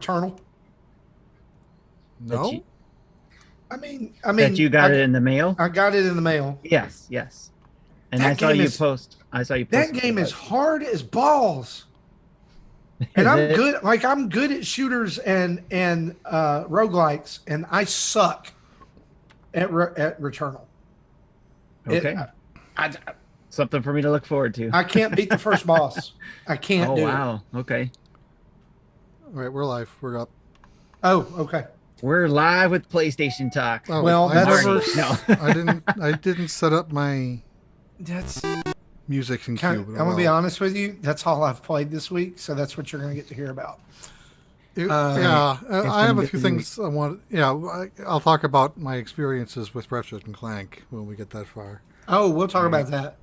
Returnal. No. I mean, that you got it in the mail. I got it in the mail. Yes. And That I saw game you is- post. I saw you post. That game is hard as balls. And I'm good. Like I'm good at shooters and roguelikes, and I suck at Returnal. Okay. I Something for me to look forward to. I can't beat the first boss. I can't do it. Oh wow. Okay. All right, we're live. We're up. Oh, okay. We're live with PlayStation Talk. Oh, Well, I that's- never. No. I didn't set up my That's. music in I'm Cube. gonna be honest with you. That's all I've played this week, so that's what you're gonna get to hear about. I have a been few a busy things I want. Yeah, I'll talk about my experiences with Ratchet and Clank when we get that far. Oh, we'll talk about that.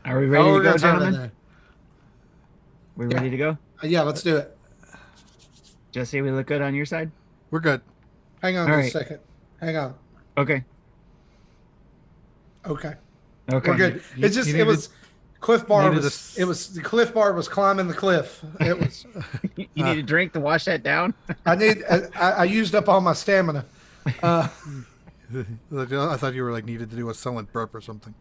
Are we ready to we're go, gonna talk about gentlemen? We Yeah. ready to go? Yeah, let's do it. Jesse, we look good on your side? We're good. Hang on All just right. a second. Hang on. Okay. Okay. Okay. We're good. You- It's just you it was Cliff Bar needed was a- it was the Cliff Bar was climbing the cliff. It was You need a drink to wash that down? I used up all my stamina. I thought you were like needed to do a silent burp or something.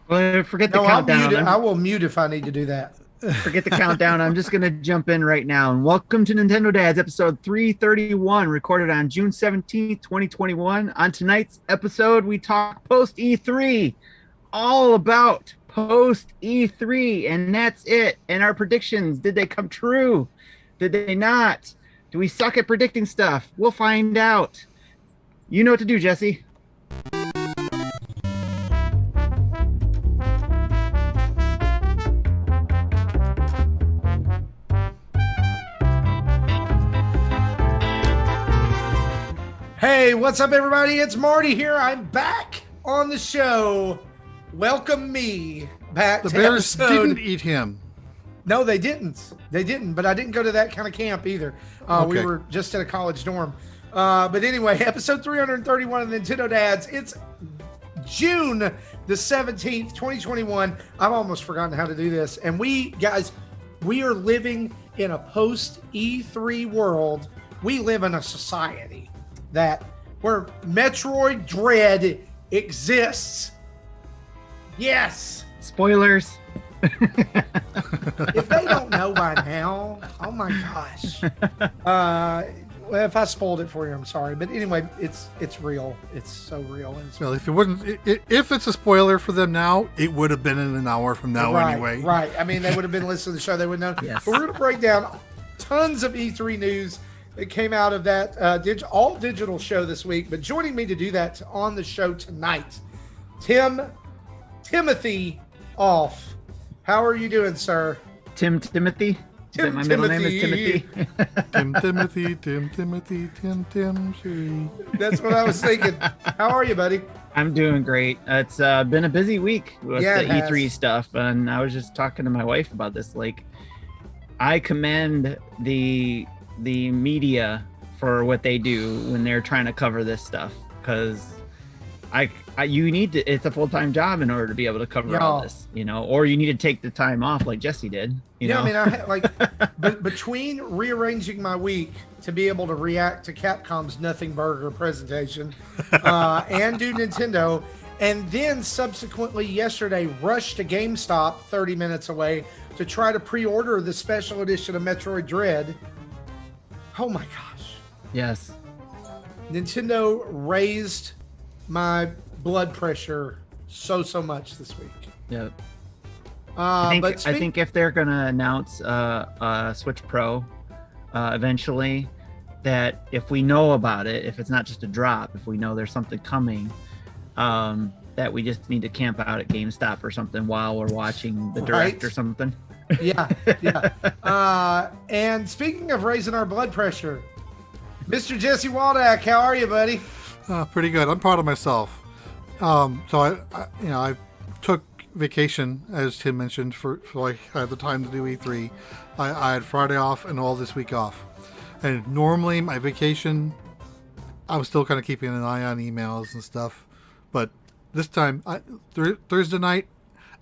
Well, forget the No, I'll countdown. mute it. I will mute if I need to do that. Forget the countdown. I'm just going to jump in right now. And welcome to Nintendo Dads, episode 331, recorded on June 17th, 2021. On tonight's episode, we talk post E3, all about post E3, and that's it. And our predictions, did they come true? Did they not? Do we suck at predicting stuff? We'll find out. You know what to do, Jesse. Hey, what's up, everybody? It's Marty here. I'm back on the show. Welcome me back. The to bears episode- didn't eat him. No, they didn't. They didn't. But I didn't go to that kind of camp either. We Okay. were just at a college dorm. But anyway, episode 331 of Nintendo Dads. It's June the 17th, 2021. I've almost forgotten how to do this. And we are living in a post E3 world. We live in a society where Metroid Dread exists. Yes. Spoilers. If they don't know by now, oh my gosh. Well, if I spoiled it for you, I'm sorry. But anyway, it's real. It's so real. And it's Well, if it wasn't, if it's a spoiler for them now, it would have been in an hour from now right, anyway. Right. I mean, they would have been listening to the show. They would know. Yes. But we're going to break down tons of E3 news that came out of that all digital show this week. But joining me to do that on the show tonight, Timothy Off. How are you doing, sir? Timothy? Is that my middle name is Timothy? Timothy. That's what I was thinking. How are you, buddy? I'm doing great. It's been a busy week with Yeah, the it has. E3 stuff, and I was just talking to my wife about this. Like, I commend the media for what they do when they're trying to cover this stuff, because you need to. It's a full-time job in order to be able to cover all this, or you need to take the time off like Jesse did. You know? I mean, but between rearranging my week to be able to react to Capcom's Nothing Burger presentation and do Nintendo, and then subsequently yesterday rush to GameStop 30 minutes away to try to pre-order the special edition of Metroid Dread. Oh my gosh. Yes. Nintendo raised my blood pressure so much this week. Yeah. I But think if they're gonna announce Switch Pro eventually, that if we know about it, if it's not just a drop, if we know there's something coming, that we just need to camp out at GameStop or something while we're watching the direct or something. Yeah. And speaking of raising our blood pressure, Mr. Jesse Waldack, how are you, buddy? Pretty good. I'm proud of myself. So I took vacation, as Tim mentioned, for like I had the time to do E3. I had Friday off and all this week off. And normally my vacation, I was still kind of keeping an eye on emails and stuff. But this time, Thursday night,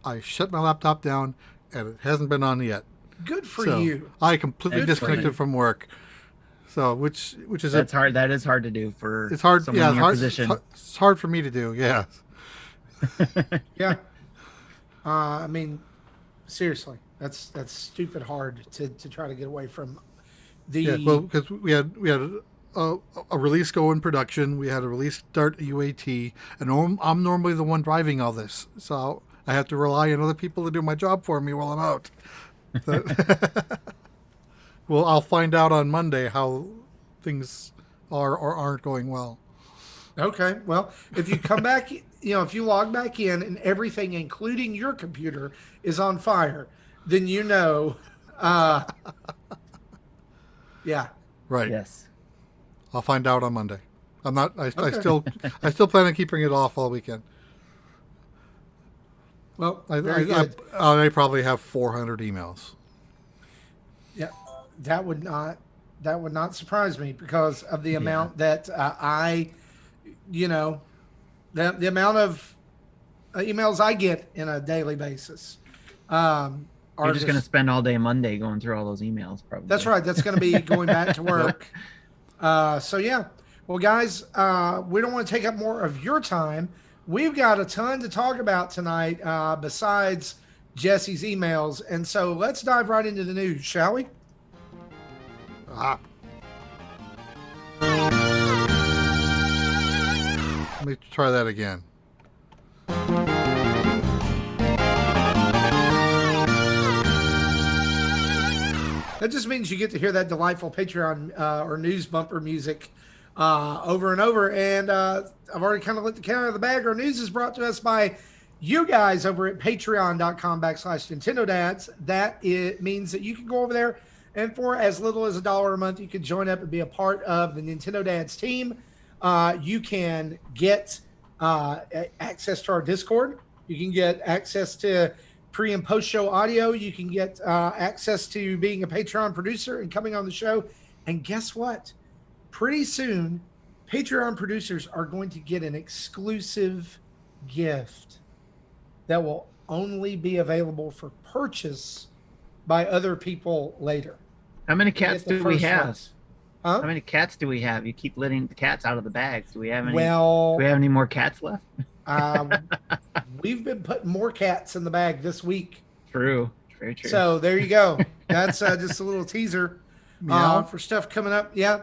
I shut my laptop down, and it hasn't been on yet. Good for So you. I completely Excellent. disconnected from work. So which is That's hard. That is hard to do for it's hard. someone Yeah, in your position. It's hard for me to do. Yeah. Yeah. I mean, seriously, that's stupid hard to try to get away from the. Yeah, well, because we had a release go in production, we had a release start UAT, and I'm normally the one driving all this, so I have to rely on other people to do my job for me while I'm out. Well, I'll find out on Monday how things are or aren't going well. Okay, well, if you come back, if you log back in and everything, including your computer, is on fire, then yeah. Right. Yes. I'll find out on Monday. I'm not. I still plan on keeping it off all weekend. Well, very good. I probably have 400 emails. Yeah, that would not surprise me because of the amount that the amount of emails I get in a daily basis. You're just going to spend all day Monday going through all those emails, probably. That's right. That's going to be going back to work. So yeah. Well, guys, we don't want to take up more of your time. We've got a ton to talk about tonight besides Jesse's emails. And so let's dive right into the news, shall we? Let me try that again. That just means you get to hear that delightful Patreon or news bumper music over and over. And I've already kind of let the cat out of the bag. Our news is brought to us by you guys over at patreon.com/Nintendo Dads. That it means that you can go over there and for as little as $1 a month, you can join up and be a part of the Nintendo Dads team. You can get access to our Discord. You can get access to pre and post show audio. You can get access to being a Patreon producer and coming on the show. And guess what? Pretty soon, Patreon producers are going to get an exclusive gift that will only be available for purchase by other people later. How many cats do we have? Huh? How many cats do we have? You keep letting the cats out of the bags. Do we have any? Well, do we have any more cats left? We've been putting more cats in the bag this week. True. Very true. So there you go. That's just a little teaser for stuff coming up. Yeah.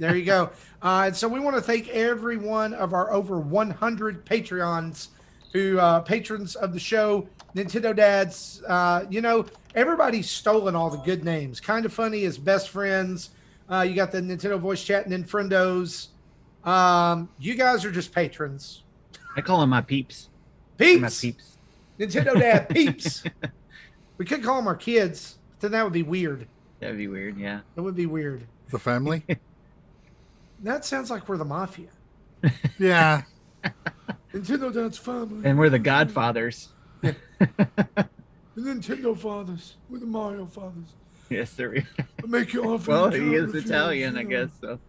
There you go. And so we want to thank every one of our over 100 Patreons who patrons of the show, Nintendo Dads. Everybody's stolen all the good names. Kind of Funny is Best Friends. You got the Nintendo Voice Chat and Friendos. You guys are just patrons. I call them my peeps. Peeps. My peeps. Nintendo Dad peeps. We could call them our kids, but then that would be weird. That'd be weird, yeah. It would be weird. The family? That sounds like we're the mafia. Yeah. Nintendo Dad's family. And we're the Godfathers. Yeah. The Nintendo fathers. We're the Mario fathers. Yes, sir. I'll make you offer. Well, he is Italian, I guess. So.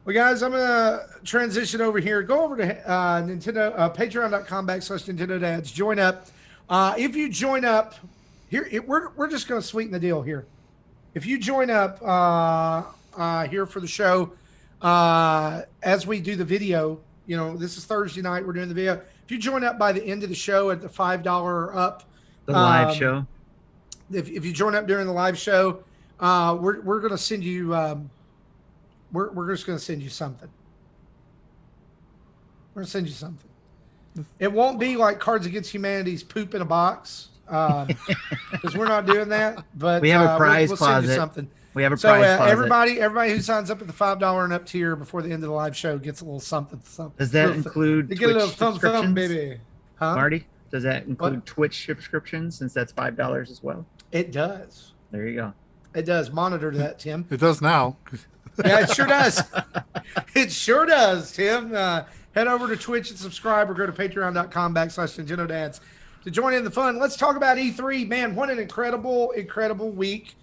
Well, guys, I'm gonna transition over here. Go over to Nintendo Patreon.com/Nintendo Dads. Join up. If you join up, we're just gonna sweeten the deal here. If you join up here for the show, as we do the video, this is Thursday night. We're doing the video. If you join up by the end of the show at the $5 or up, the live show. If you join up during the live show, we're gonna send you. We're just gonna send you something. We're gonna send you something. It won't be like Cards Against Humanity's poop in a box, because we're not doing that. But we have a prize we'll closet. Send you something. We have a prize closet. Everybody who signs up at the $5 and up tier before the end of the live show gets a little something. Does that include Twitch get a little thumb, baby? Huh? Marty, does that include Twitch subscriptions since that's $5 as well? It does. There you go. It does. Monitor that, Tim. It does now. Yeah, it sure does. It sure does, Tim. Head over to Twitch and subscribe or go to patreon.com/Nintendo Dads to join in the fun. Let's talk about E3. Man, what an incredible week.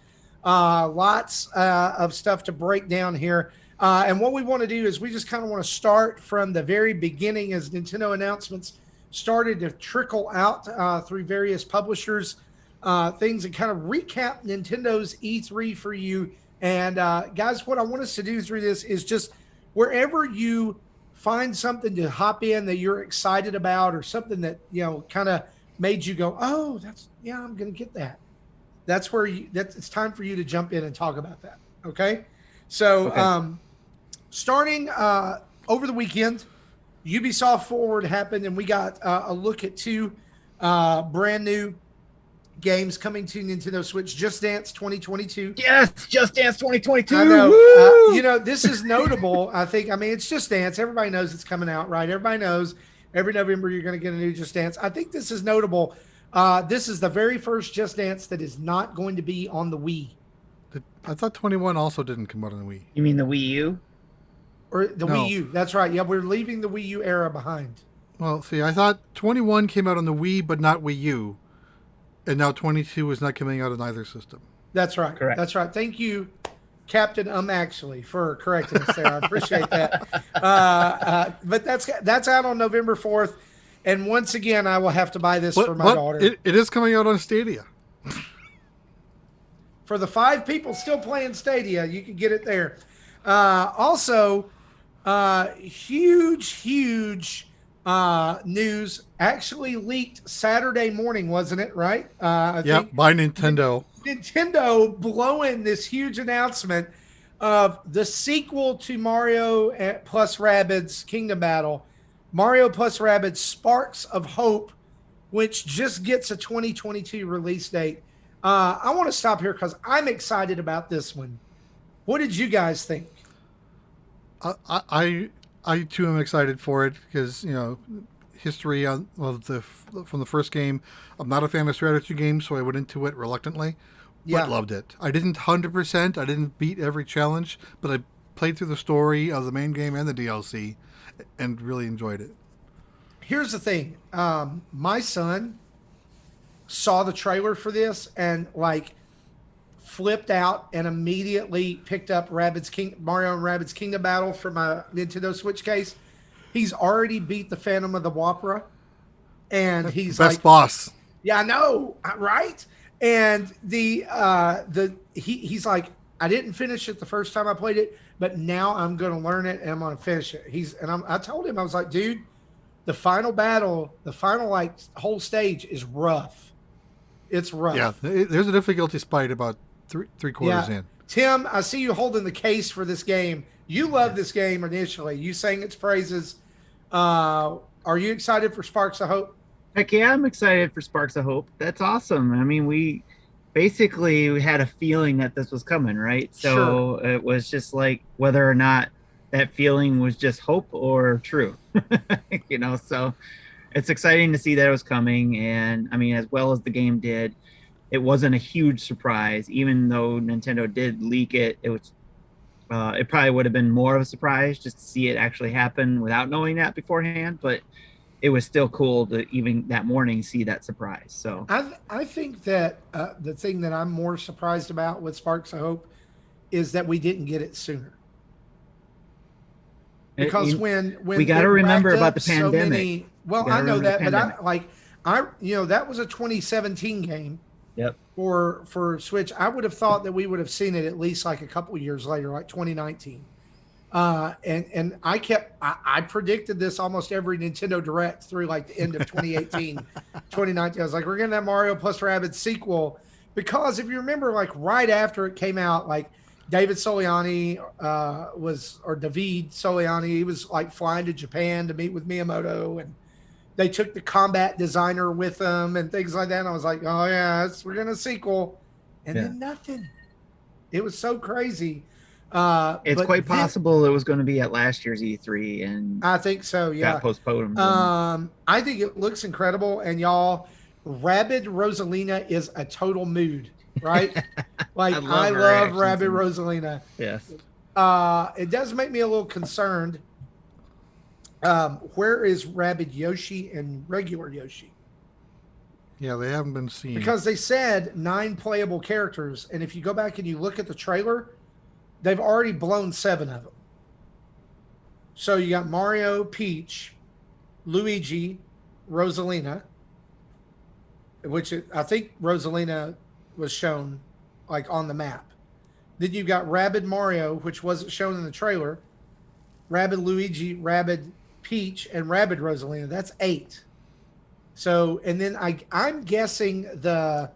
Lots of stuff to break down here. And what we want to do is we just kind of want to start from the very beginning as Nintendo announcements started to trickle out through various publishers, things, and kind of recap Nintendo's E3 for you And guys, what I want us to do through this is just wherever you find something to hop in that you're excited about, or something that kind of made you go, "Oh, I'm going to get that." That's where it's time for you to jump in and talk about that. Okay, so starting over the weekend, Ubisoft Forward happened, and we got a look at two brand new games coming to Nintendo Switch. Just Dance 2022. Yes, Just Dance 2022. I know. This is notable. I mean, it's Just Dance. Everybody knows it's coming out, right? Everybody knows every November you're going to get a new Just Dance. I think this is notable. This is the very first Just Dance that is not going to be on the Wii. I thought 21 also didn't come out on the Wii. You mean the Wii U? Or the Wii U. That's right. Yeah, we're leaving the Wii U era behind. Well, see, I thought 21 came out on the Wii, but not Wii U. And now 22 is not coming out on either system. That's right. Correct. That's right. Thank you, Captain Actually, for correcting us there. I appreciate that. But that's out on November 4th. And once again, I will have to buy this for my daughter. It is coming out on Stadia. For the 5 people still playing Stadia, you can get it there. Also, huge news actually leaked Saturday morning, wasn't it? Right? Yeah, by Nintendo. Nintendo blowing this huge announcement of the sequel to Mario plus Rabbids Kingdom Battle, Mario plus Rabbids Sparks of Hope, which just gets a 2022 release date. I want to stop here because I'm excited about this one. What did you guys think? I too am excited for it because history from the first game. I'm not a fan of strategy games, so I went into it reluctantly, but loved it. I didn't 100%. I didn't beat every challenge, but I played through the story of the main game and the DLC, and really enjoyed it. Here's the thing: my son saw the trailer for this and flipped out and immediately picked up Mario and Rabbids Kingdom Battle for my Nintendo Switch case. He's already beat the Phantom of the Wapra, and he's best boss. Yeah, I know, right? And he's like, I didn't finish it the first time I played it, but now I'm going to learn it and I'm going to finish it. I told him, I was like, dude, the final battle, the final whole stage is rough. It's rough. Yeah, there's a difficulty spike about three quarters in. Tim, I see you holding the case for this game. You loved this game initially. You sang its praises. Are you excited for Sparks of Hope? Heck yeah, I'm excited for Sparks of Hope. That's awesome. I mean, we had a feeling that this was coming, right? So It was just like whether or not that feeling was just hope or true, so it's exciting to see that it was coming. And I mean, as well as the game did, it wasn't a huge surprise, even though Nintendo did leak it. It was, it probably would have been more of a surprise just to see it actually happen without knowing that beforehand. But it was still cool to even that morning see that surprise. So I think that the thing that I'm more surprised about with Sparks of Hope is that we didn't get it sooner. Because when we got to remember about the pandemic. I know that, but that was a 2017 game. Yep. For Switch, I would have thought that we would have seen it at least a couple years later, like 2019. And I predicted this almost every Nintendo Direct through the end of 2018, 2019. I was like, we're getting that Mario plus Rabbids sequel, because if you remember, right after it came out, David Soliani David Soliani, he was flying to Japan to meet with Miyamoto, and they took the combat designer with them and things like that. And I was like, oh yeah, we're getting a sequel, and then nothing. It was so crazy. It's quite possible it was going to be at last year's E3, and I think so. Yeah, got postponed. I think it looks incredible, and y'all, Rabid Rosalina is a total mood, right? I love Rabid Rosalina. Yes. It does make me a little concerned. Where is Rabid Yoshi and regular Yoshi? Yeah, they haven't been seen. Because they said 9 playable characters, and if you go back and you look at the trailer, they've already blown 7 of them. So you got Mario, Peach, Luigi, Rosalina, which I think Rosalina was shown on the map. Then you've got Rabid Mario, which wasn't shown in the trailer. Rabid Luigi, Rabid Peach, and Rabid Rosalina. That's 8. So, and then I'm guessing the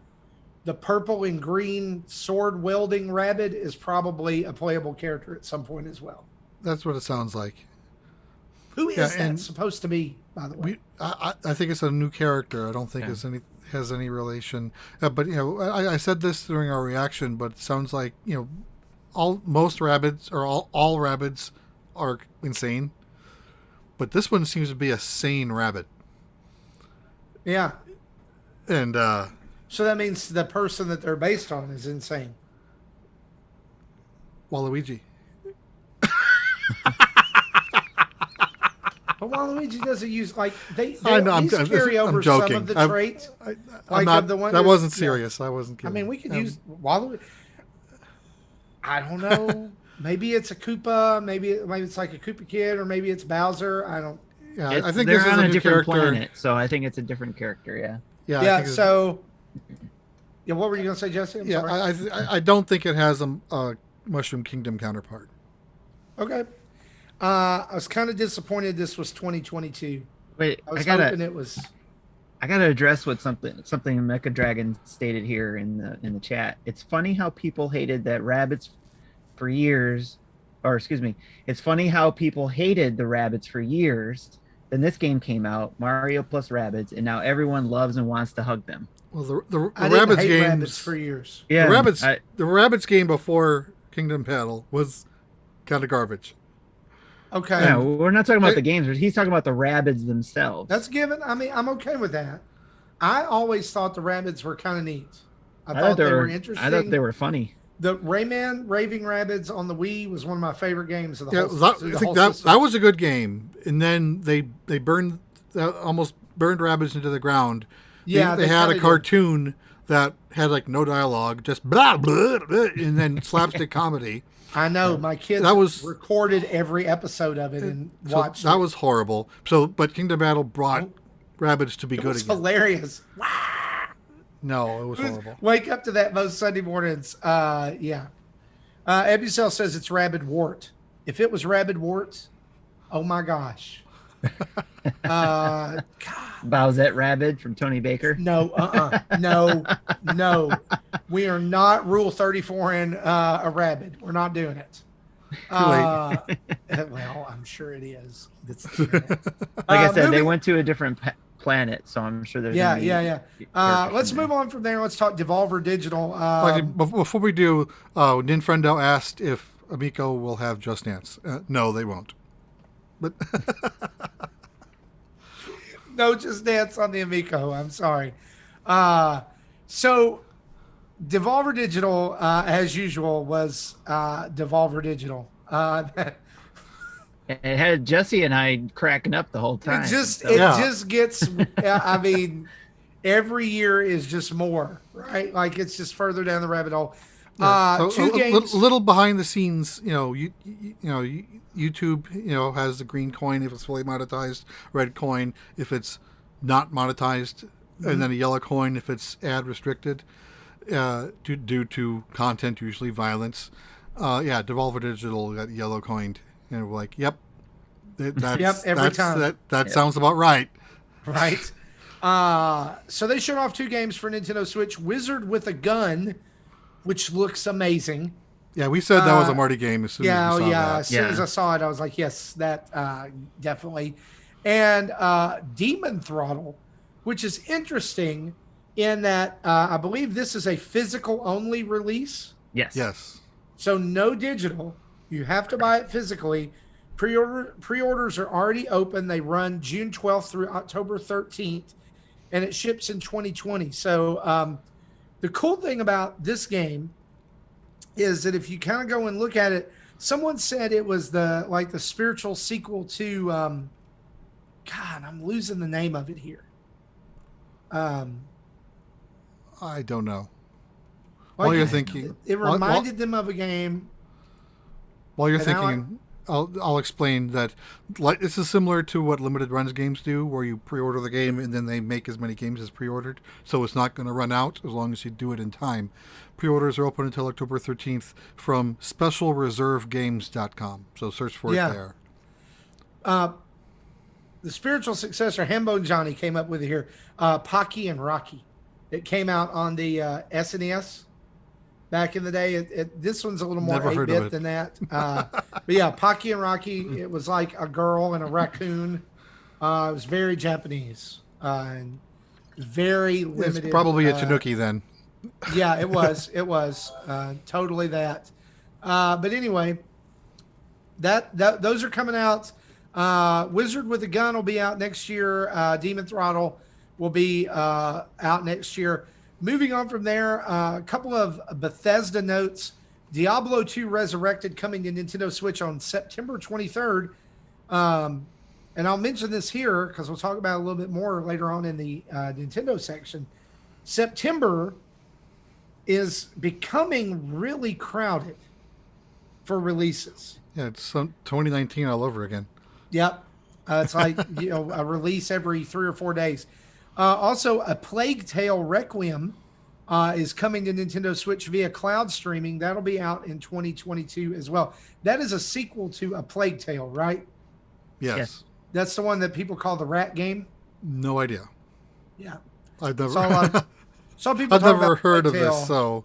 purple and green sword wielding Rabid is probably a playable character at some point as well. That's what it sounds like. Who is that supposed to be, by the way? I think it's a new character. I don't think has any relation. But I said this during our reaction, but it sounds like most rabbits or all rabbits are insane, but this one seems to be a sane rabbit. Yeah. And so that means the person that they're based on is insane. Waluigi. But Waluigi doesn't use they I know, carry over some of the traits. That wasn't serious. I wasn't kidding. I mean, we could use Waluigi. I don't know. Maybe it's a Koopa. Maybe it's like a Koopa Kid, or maybe it's Bowser. I don't. Yeah, I think they're this is on a a new different character. planet, so I think it's a different character. Yeah. Yeah. So. Yeah. What were you gonna say, Jesse? I'm sorry. I don't think it has a Mushroom Kingdom counterpart. Okay. I was kind of disappointed this was 2022. Wait, I was hoping it was. I gotta address what something Mecha Dragon stated here in the chat. It's funny how people hated that rabbits for years, or excuse me, it's funny how people hated the rabbits for years. Then this game came out, Mario plus Rabbids, and now everyone loves and wants to hug them. Well, the I Rabbids didn't hate games rabbits for years. Yeah, the Rabbids game before Kingdom Battle was kind of garbage. Okay. Yeah, we're not talking about the games. He's talking about the Rabbids themselves. That's given. I mean, I'm okay with that. I always thought the Rabbids were kind of neat. I thought they were interesting. I thought they were funny. The Rayman Raving Rabbids on the Wii was one of my favorite games of the whole I think that was a good game. And then they burned almost burned Rabbids into the ground. Yeah, they had a cartoon that had like no dialogue, just blah blah, blah and then slapstick comedy. I know my kids recorded every episode of it and watched. That was horrible. So, but Kingdom Battle brought Rabbids to be good again. Hilarious. No, it was horrible. Wake up to that most Sunday mornings. Yeah. Ebucel says it's Rabid Wart. If it was Rabid Wart, oh my gosh. Bowsette Rabbid from Tony Baker. No, no. We are not Rule 34 in a Rabid. We're not doing it. Well, I'm sure it is. Like I said, they went to a different planet, so I'm sure there's. Yeah. Let's move on from there. Let's talk Devolver Digital. Before we do, Ninfrendo asked if Amico will have Just Dance. No, they won't. But no Just Dance on the Amico. I'm sorry. So Devolver Digital, as usual, was Devolver Digital. It had Jesse and I cracking up the whole time. It just gets. I mean, every year is just more, right? Like it's just further down the rabbit hole. So two games. Little behind the scenes, YouTube, has the green coin if it's fully monetized, red coin if it's not monetized, and then a yellow coin if it's ad restricted, due to content, usually violence. Devolver Digital got yellow coined, and we're like, yep, every time. That sounds about right. Right. So they showed off 2 games for Nintendo Switch: Wizard with a Gun, which looks amazing. Yeah, we said that was a Marty game as soon as we saw that. As soon as I saw it, I was like, yes, that definitely. And Demon Throttle, which is interesting in that I believe this is a physical only release. Yes. So no digital. You have to buy it physically. Pre-orders are already open. They run June 12th through October 13th, and it ships in 2020. So the cool thing about this game is that if you kind of go and look at it, someone said it was the spiritual sequel to God, I'm losing the name of it here. I don't know. While you're thinking, it reminded them of a game. While you're thinking, I'll explain that. Like, this is similar to what limited runs games do, where you pre-order the game and then they make as many games as pre-ordered, so it's not going to run out as long as you do it in time. Pre-orders are open until October 13th from specialreservegames.com, so search for it there. The spiritual successor, Hambone Johnny, came up with it here. Pocky and Rocky. It came out on the SNES back in the day. This one's a little more 8-bit than that. But yeah, Pocky and Rocky, it was like a girl and a raccoon. It was very Japanese and very limited. It's probably a Tanuki then. Yeah, it was. It was totally that. But anyway, those are coming out. Wizard with a Gun will be out next year. Demon Throttle will be out next year. Moving on from there, a couple of Bethesda notes. Diablo 2 Resurrected coming to Nintendo Switch on September 23rd. And I'll mention this here because we'll talk about it a little bit more later on in the Nintendo section. September is becoming really crowded for releases. Yeah, it's 2019 all over again. Yep. It's like, a release every 3 or 4 days. Also, A Plague Tale Requiem is coming to Nintendo Switch via cloud streaming. That'll be out in 2022 as well. That is a sequel to A Plague Tale, right? Yes. That's the one that people call the rat game? No idea. Yeah. I've never some people I've talk never about heard of Plague Tale. this, so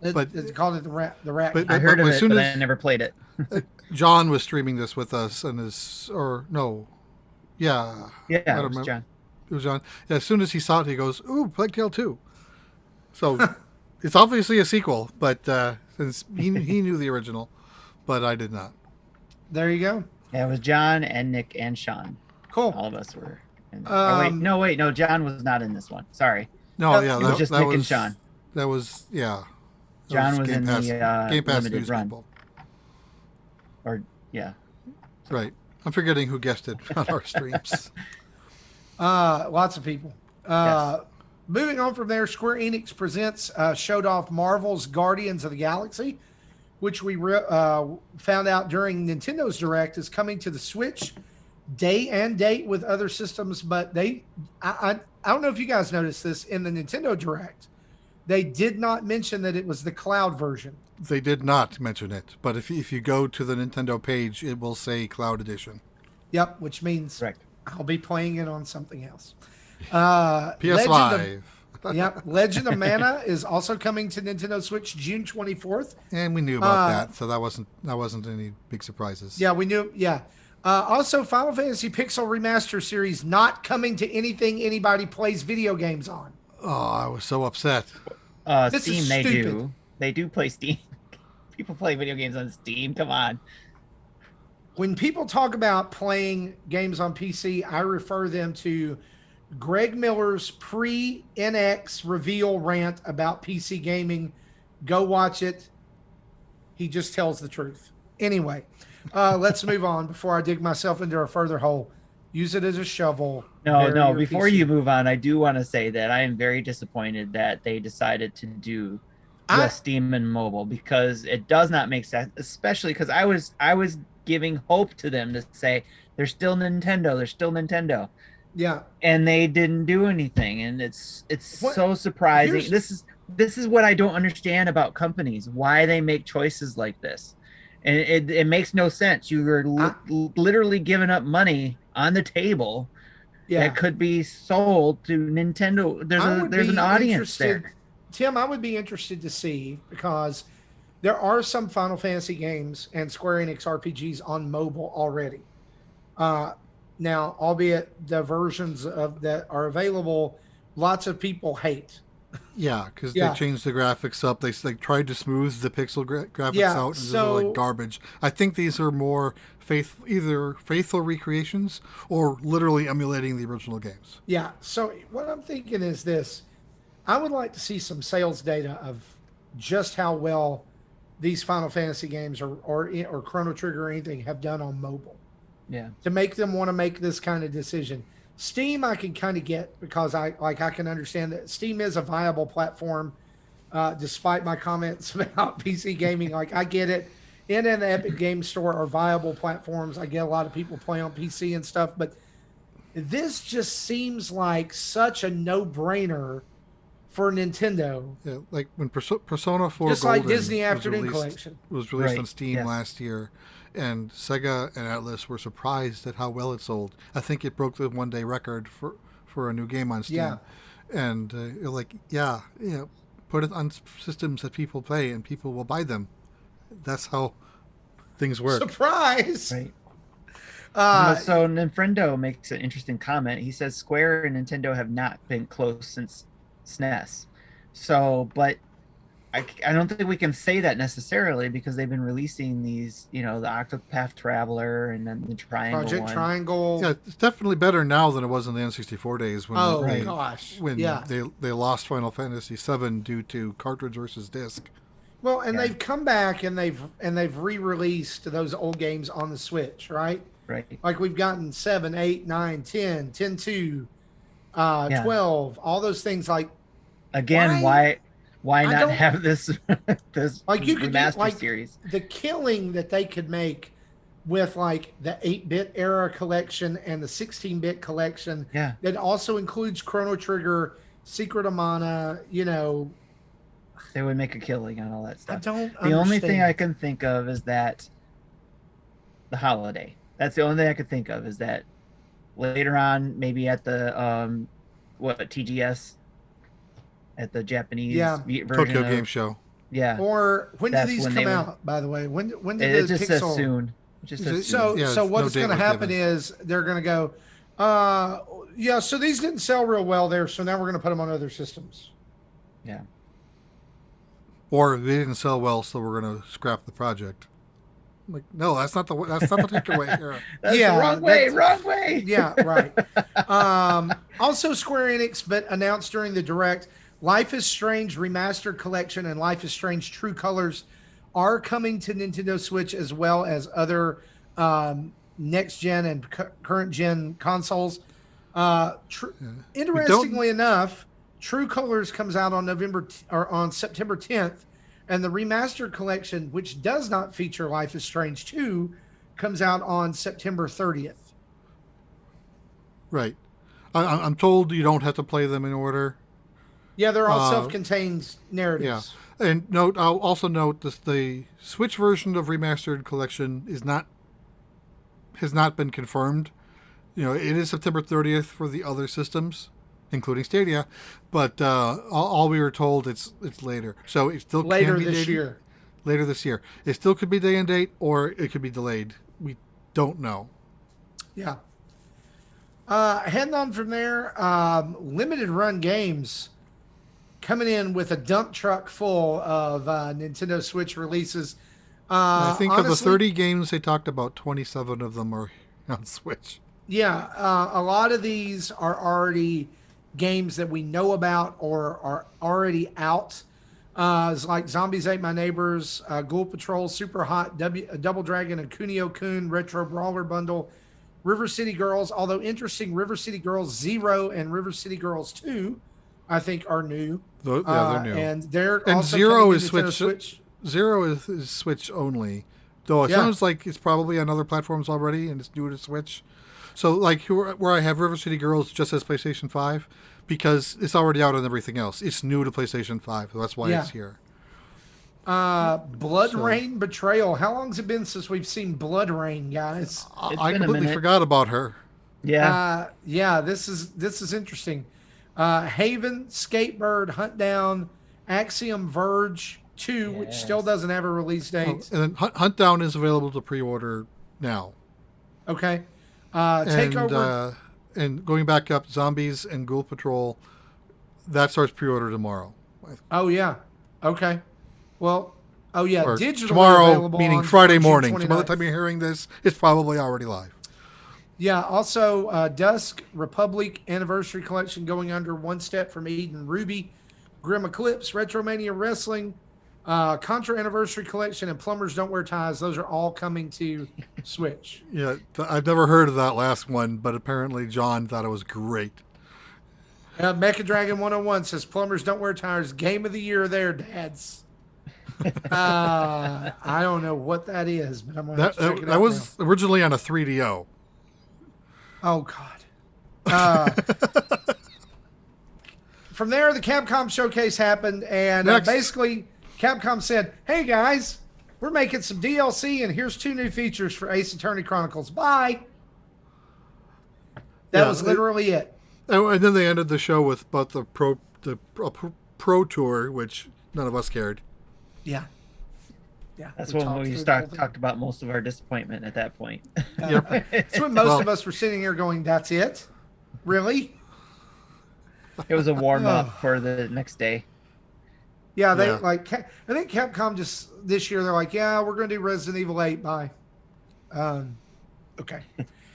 But it's called it the rat game. I heard of it, but I never played it. John was streaming this with us, and it was John. It was John. Yeah, as soon as he saw it, he goes, "Ooh, Plague Tale 2." So it's obviously a sequel, but since he knew the original, but I did not. There you go. Yeah, it was John and Nick and Sean. Cool. All of us were. No, John was not in this one. Sorry. No, it was just Nick and Sean. That was John was in the Game Pass limited news run. people. Or yeah. Right. I'm forgetting who guessed it on our streams. Lots of people. Yes. Moving on from there, Square Enix presents showed off Marvel's Guardians of the Galaxy, which we found out during Nintendo's Direct is coming to the Switch day and date with other systems. But I don't know if you guys noticed this in the Nintendo Direct. They did not mention that it was the cloud version. They did not mention it, but if you go to the Nintendo page, it will say Cloud Edition. Yep, which means Correct. I'll be playing it on something else. PS5. Legend of Mana is also coming to Nintendo Switch June 24th. And we knew about that, so that wasn't any big surprises. Yeah, we knew. Yeah. Also, Final Fantasy Pixel Remaster Series not coming to anything anybody plays video games on. Oh, I was so upset. This Steam, is they stupid. do. They do play Steam. People play video games on Steam. Come on. When people talk about playing games on PC, I refer them to Greg Miller's pre-NX reveal rant about PC gaming. Go watch it. He just tells the truth. Anyway, let's move on before I dig myself into a further hole. Use it as a shovel. No. Before PC. You move on, I do want to say that I am very disappointed that they decided to do just Steam and mobile, because it does not make sense, especially because I was giving hope to them to say they're still Nintendo. Yeah. And they didn't do anything, and it's so surprising. This is what I don't understand about companies, why they make choices like this. And it makes no sense. You're literally giving up money on the table that could be sold to Nintendo. There's an audience there. Tim, I would be interested to see, because there are some Final Fantasy games and Square Enix RPGs on mobile already. Now, albeit the versions of that are available, lots of people hate. Yeah, because they changed the graphics up. They tried to smooth the pixel graphics out, and so, they're like garbage. I think these are more either faithful recreations or literally emulating the original games. Yeah, so what I'm thinking is this. I would like to see some sales data of just how well these Final Fantasy games or Chrono Trigger or anything have done on mobile. Yeah. To make them want to make this kind of decision. Steam I can kind of get, because I can understand that Steam is a viable platform, despite my comments about PC gaming. Like, I get it. and in the Epic Game Store are viable platforms. I get a lot of people play on PC and stuff, but this just seems like such a no-brainer for Nintendo. Yeah, like when Persona 4 Just Golden like Disney was Afternoon released, Collection. was released Right, on Steam yes. last year, and Sega and Atlas were surprised at how well it sold. I think it broke the one-day record for a new game on Steam. Yeah. And you're like, put it on systems that people play, and people will buy them. That's how things work. Surprise! Right. Uh, So Ninfrendo makes an interesting comment. He says Square and Nintendo have not been close since SNES. So, but I don't think we can say that necessarily because they've been releasing these, the Octopath Traveler and then the Triangle Project one. Triangle. Yeah, it's definitely better now than it was in the N64 days when Oh, they, gosh. when Yeah. they lost Final Fantasy VII due to cartridge versus disc. Well, and Yeah. they've come back and they've re-released those old games on the Switch, right? Right. Like we've gotten 7, 8, 9, 10, 10-2, Yeah. 12, all those things. Like Again, why I not don't- have this this Like you could do, remaster like, series? the killing that they could make with like the 8-bit era collection and the 16-bit collection Yeah. that also includes Chrono Trigger, Secret of Mana. They would make a killing on all that I stuff. don't. The only thing I understand. can think of is that the holiday. That's the only thing I could think of is that later on, maybe at the TGS, at the Japanese Yeah. version Tokyo of, Game Show. Yeah, Or when do That's these when come they would- out? By the way, when did it the just says Pixel? soon. It just says So soon. Yeah, so no what's date going to was happen given. is they're going to go, yeah. So these didn't sell real well there. So now we're going to put them on other systems. Yeah. Or they didn't sell well, so we're going to scrap the project. I'm like, no, that's not the takeaway here. That's Yeah, the wrong way. that's- Wrong way. Yeah, right. Also, Square Enix announced during the Direct, Life is Strange Remastered Collection and Life is Strange True Colors are coming to Nintendo Switch as well as other next gen and current gen consoles. Interestingly enough, True Colors comes out on September 10th, and the Remastered Collection, which does not feature Life is Strange 2, comes out on September 30th. Right. I'm told you don't have to play them in order. Yeah, they're all self-contained narratives. Yeah. And I'll also note that the Switch version of Remastered Collection has not been confirmed. It is September 30th for the other systems, including Stadia, but all we were told it's later. So it still Later can be this dated, year. Later this year. It still could be day and date, or it could be delayed. We don't know. Yeah. Heading on from there, Limited Run Games coming in with a dump truck full of Nintendo Switch releases. I think of the honestly, 30 games they talked about, 27 of them are on Switch. Yeah, a lot of these are already games that we know about or are already out. It's like Zombies Ate My Neighbors, Ghoul Patrol, Super Hot, Double Dragon, and Kunio-kun Retro Brawler Bundle, River City Girls. Although interesting, River City Girls 0 and River City Girls 2, I think, are new. They're new. And they're And also 0 coming is to Nintendo Switch. 0 is Switch only, though it Yeah. sounds like it's probably on other platforms already and it's new to Switch. So like where I have River City Girls just as PlayStation 5, because it's already out on everything else. It's new to PlayStation 5, so that's why Yeah. it's here. Blood Rain Betrayal. How long's it been since we've seen Blood Rain, guys? It's I been a completely minute. forgot about her. Yeah. Yeah, this is interesting. Haven, Skatebird, Hunt Down, Axiom Verge 2, which still Yes. doesn't have a release Oh, date. and then Hunt Down is available to pre-order now. Okay. And Takeover. and going back up, Zombies and Ghoul Patrol, that starts pre-order tomorrow. Oh yeah. Okay. Well. Oh yeah. Or Digital tomorrow, available meaning on Friday June morning. So by the 29th. time you're hearing this, it's probably already live. Yeah. Also, Dusk Republic Anniversary Collection going under One Step from Eden Ruby, Grim Eclipse, Retromania Wrestling, Contra Anniversary Collection, and Plumbers Don't Wear Ties. Those are all coming to Switch. Yeah, I've never heard of that last one, but apparently John thought it was great. Mecha Dragon 101 says Plumbers Don't Wear Tires. Game of the year there, dads. I don't know what that is, but I'm going to That check it that out was originally on a 3DO. now. Oh, God. Uh, from there, the Capcom showcase happened, and basically Capcom said, hey, guys, we're making some DLC, and here's 2 new features for Ace Attorney Chronicles. Bye. That was literally it. And then they ended the show with both the Pro Tour, which none of us cared. Yeah. Yeah. That's when we talked about most of our disappointment at that point. Yep. That's when most of us were sitting here going, that's it? Really? It was a warm-up for the next day. Yeah, I think Capcom just this year they're like, yeah, we're going to do Resident Evil 8. Bye. Okay.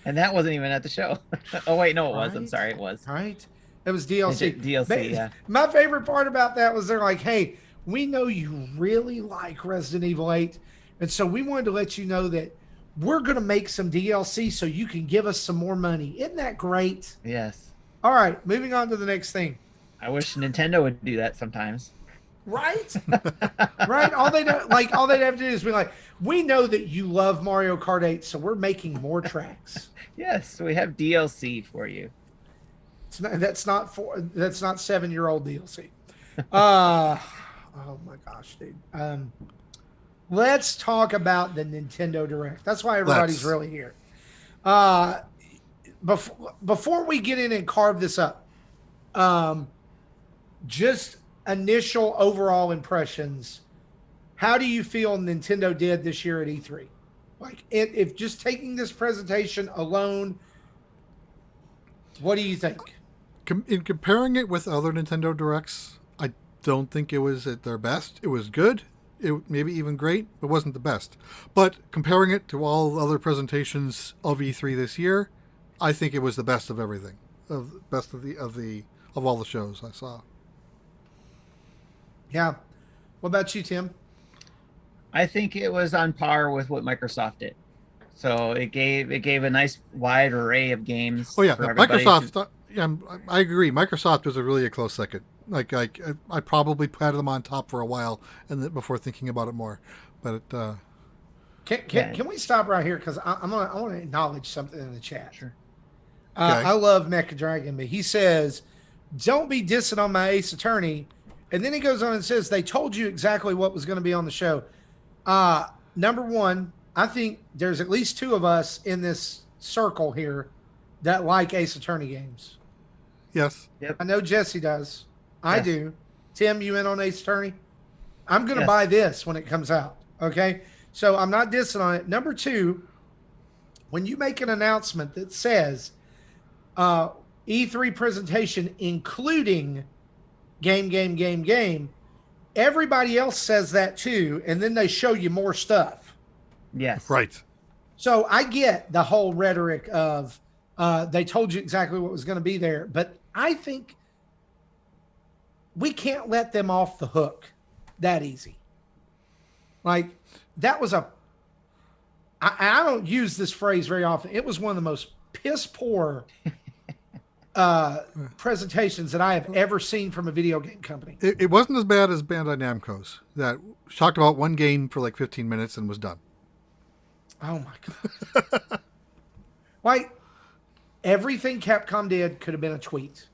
And that wasn't even at the show. Oh wait, no, it was. I'm sorry, it was. Right. It was DLC. DLC, yeah. My favorite part about that was they're like, hey, we know you really like Resident Evil 8, and so we wanted to let you know that we're going to make some DLC so you can give us some more money. Isn't that great? Yes. All right, moving on to the next thing. I wish Nintendo would do that sometimes. Right? Right? All they'd have to do is be like, we know that you love Mario Kart 8, so we're making more tracks. Yes, we have DLC for you. That's not 7-year-old DLC. Oh my gosh, dude. Let's talk about the Nintendo Direct. That's why everybody's really here. Before we get in and carve this up, just initial overall impressions. How do you feel Nintendo did this year at E3? Like, if just taking this presentation alone, what do you think? In comparing it with other Nintendo Directs, I don't think it was at their best. It was good. It maybe even great, but wasn't the best. But comparing it to all other presentations of E3 this year, I think it was the best of everything. Of all the shows I saw. Yeah. What about you, Tim? I think it was on par with what Microsoft did. So it gave a nice wide array of games. Oh yeah, Microsoft. I agree. Microsoft was really a close second. Like I probably had them on top for a while, and then before thinking about it more. But can we stop right here because I want to acknowledge something in the chat. Sure. Okay. I love Mecha Dragon, but he says, "Don't be dissing on my Ace Attorney," and then he goes on and says, "They told you exactly what was going to be on the show." Number one, I think there's at least 2 of us in this circle here that like Ace Attorney games. yes. Yep. I know Jesse does. I Yes. do. Tim, you in on Ace Attorney? I'm going to buy this when it comes out. Okay. So I'm not dissing on it. Number 2, when you make an announcement that says E3 presentation, including game, everybody else says that too. And then they show you more stuff. Yes. Right. So I get the whole rhetoric of they told you exactly what was going to be there. But I think we can't let them off the hook that easy. Like, that was I don't use this phrase very often. It was one of the most piss poor presentations that I have ever seen from a video game company. It wasn't as bad as Bandai Namco's that talked about one game for like 15 minutes and was done. Oh my God. Like, everything Capcom did could have been a tweet.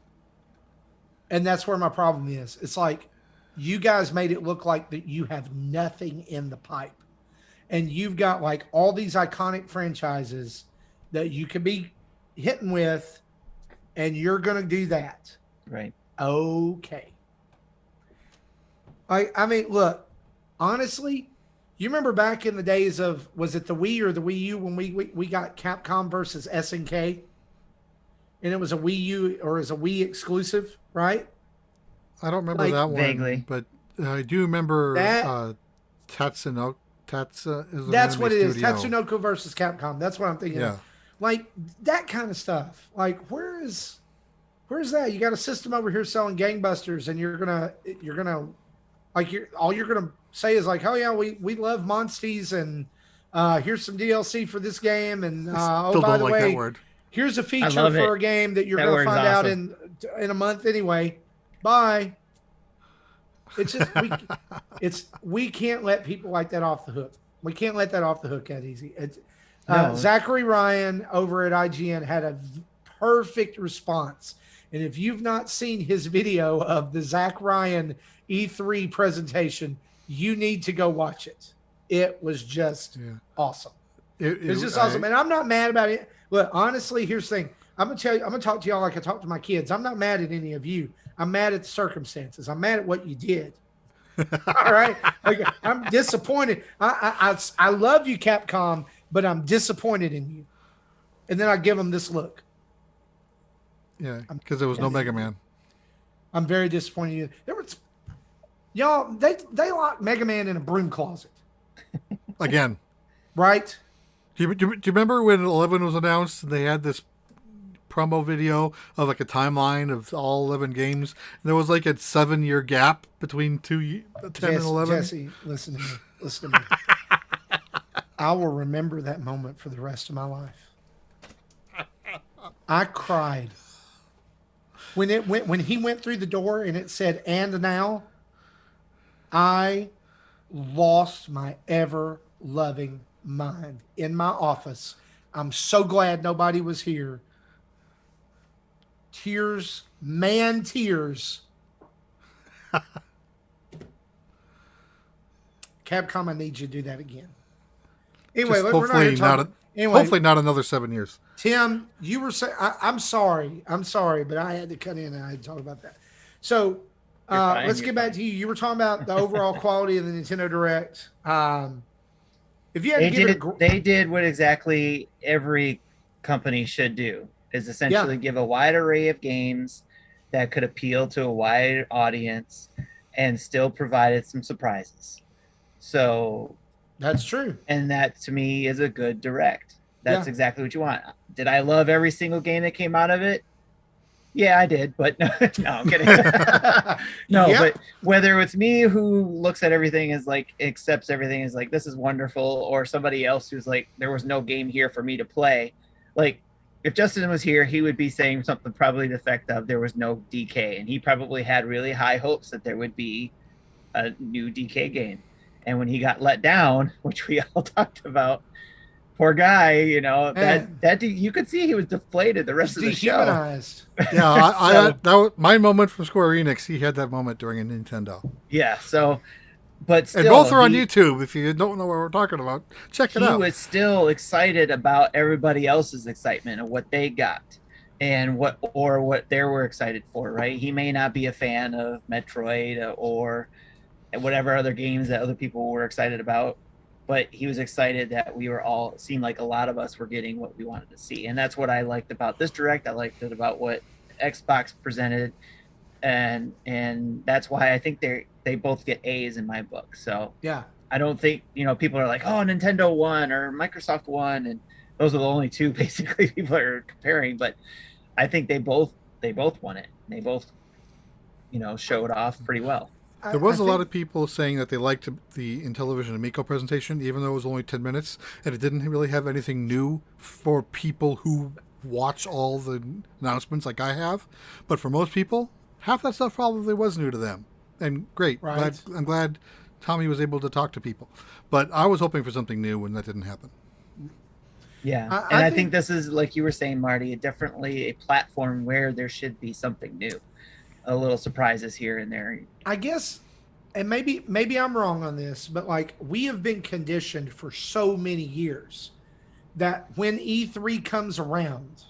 And that's where my problem is. It's like, you guys made it look like that you have nothing in the pipe. And you've got like all these iconic franchises that you could be hitting with, and you're going to do that. Right. Okay. I mean, look, honestly, you remember back in the days of, was it the Wii or the Wii U when we got Capcom versus SNK? And it was a Wii U or as a Wii exclusive, right? I don't remember Like, that one, vaguely. but I do remember That- Tatsunoko. That's what it is. Tatsunoko versus Capcom. That's what I'm thinking. Yeah. Of. Like, that kind of stuff. Like, where's that? You got a system over here selling gangbusters, and you're gonna like all you're gonna say is like, oh yeah, we love Monsties, and here's some DLC for this game, and oh, by the way, here's a feature for a game that you're gonna find out in a month anyway. Bye. It's just we can't let people like that off the hook. We can't let that off the hook that easy. Zachary Ryan over at IGN had a perfect response. And if you've not seen his video of the Zach Ryan E3 presentation, you need to go watch it. It was just awesome. It was just awesome. And I'm not mad about it. Look, honestly, here's the thing. I'm gonna talk to y'all like I talk to my kids. I'm not mad at any of you. I'm mad at the circumstances. I'm mad at what you did. All right. Like, I'm disappointed. I love you, Capcom, but I'm disappointed in you. And then I give them this look. Yeah, because there was no Mega Man. I'm very disappointed in you. There was, y'all, they locked Mega Man in a broom closet. Again. Right? Do you remember when 11 was announced and they had this promo video of like a timeline of all 11 games? And there was like a 7-year gap between 10 and 11. Jesse, listen to me. Listen to me. I will remember that moment for the rest of my life. I cried when he went through the door and it said "and now." I lost my ever loving mind in my office. I'm so glad nobody was here. Tears. Capcom, I need you to do that again. Anyway, hopefully not another 7 years. Tim, you were saying, I'm sorry, but I had to cut in and I had to talk about that. So let's get back to you. You were talking about the overall quality of the Nintendo Direct. If you had to give it they did what exactly every company should do, is essentially give a wide array of games that could appeal to a wide audience and still provided some surprises. So that's true. And that to me is a good Direct. That's exactly what you want. Did I love every single game that came out of it? Yeah, I did, but no, I'm kidding. But whether it's me who looks at everything as like, accepts everything as like, this is wonderful, or somebody else who's like, there was no game here for me to play. Like, if Justin was here, he would be saying something probably to the effect of there was no DK, and he probably had really high hopes that there would be a new DK game. And when he got let down, which we all talked about, poor guy, you know, that you could see he was deflated the rest of the show. Yeah, that was my moment from Square Enix. He had that moment during a Nintendo. Yeah, so, but still, and both are on YouTube. If you don't know what we're talking about, check it out. He was still excited about everybody else's excitement and what they got, and what they were excited for. Right? He may not be a fan of Metroid or whatever other games that other people were excited about, but he was excited that we were all, seemed like a lot of us were getting what we wanted to see. And that's what I liked about this Direct. I liked it about what Xbox presented. And that's why I think they both get A's in my book. So yeah, I don't think, people are like, oh, Nintendo won or Microsoft won. And those are the only two basically people are comparing, but I think they both won it. And they both, showed off pretty well. There was a lot of people saying that they liked the Intellivision Amico presentation, even though it was only 10 minutes, and it didn't really have anything new for people who watch all the announcements like I have. But for most people, half that stuff probably was new to them. And great. Right. I'm glad Tommy was able to talk to people. But I was hoping for something new when that didn't happen. Yeah. I think this is, like you were saying, Marty, definitely a platform where there should be something new. A little surprises here and there. I guess, and maybe I'm wrong on this, but like, we have been conditioned for so many years that when E3 comes around,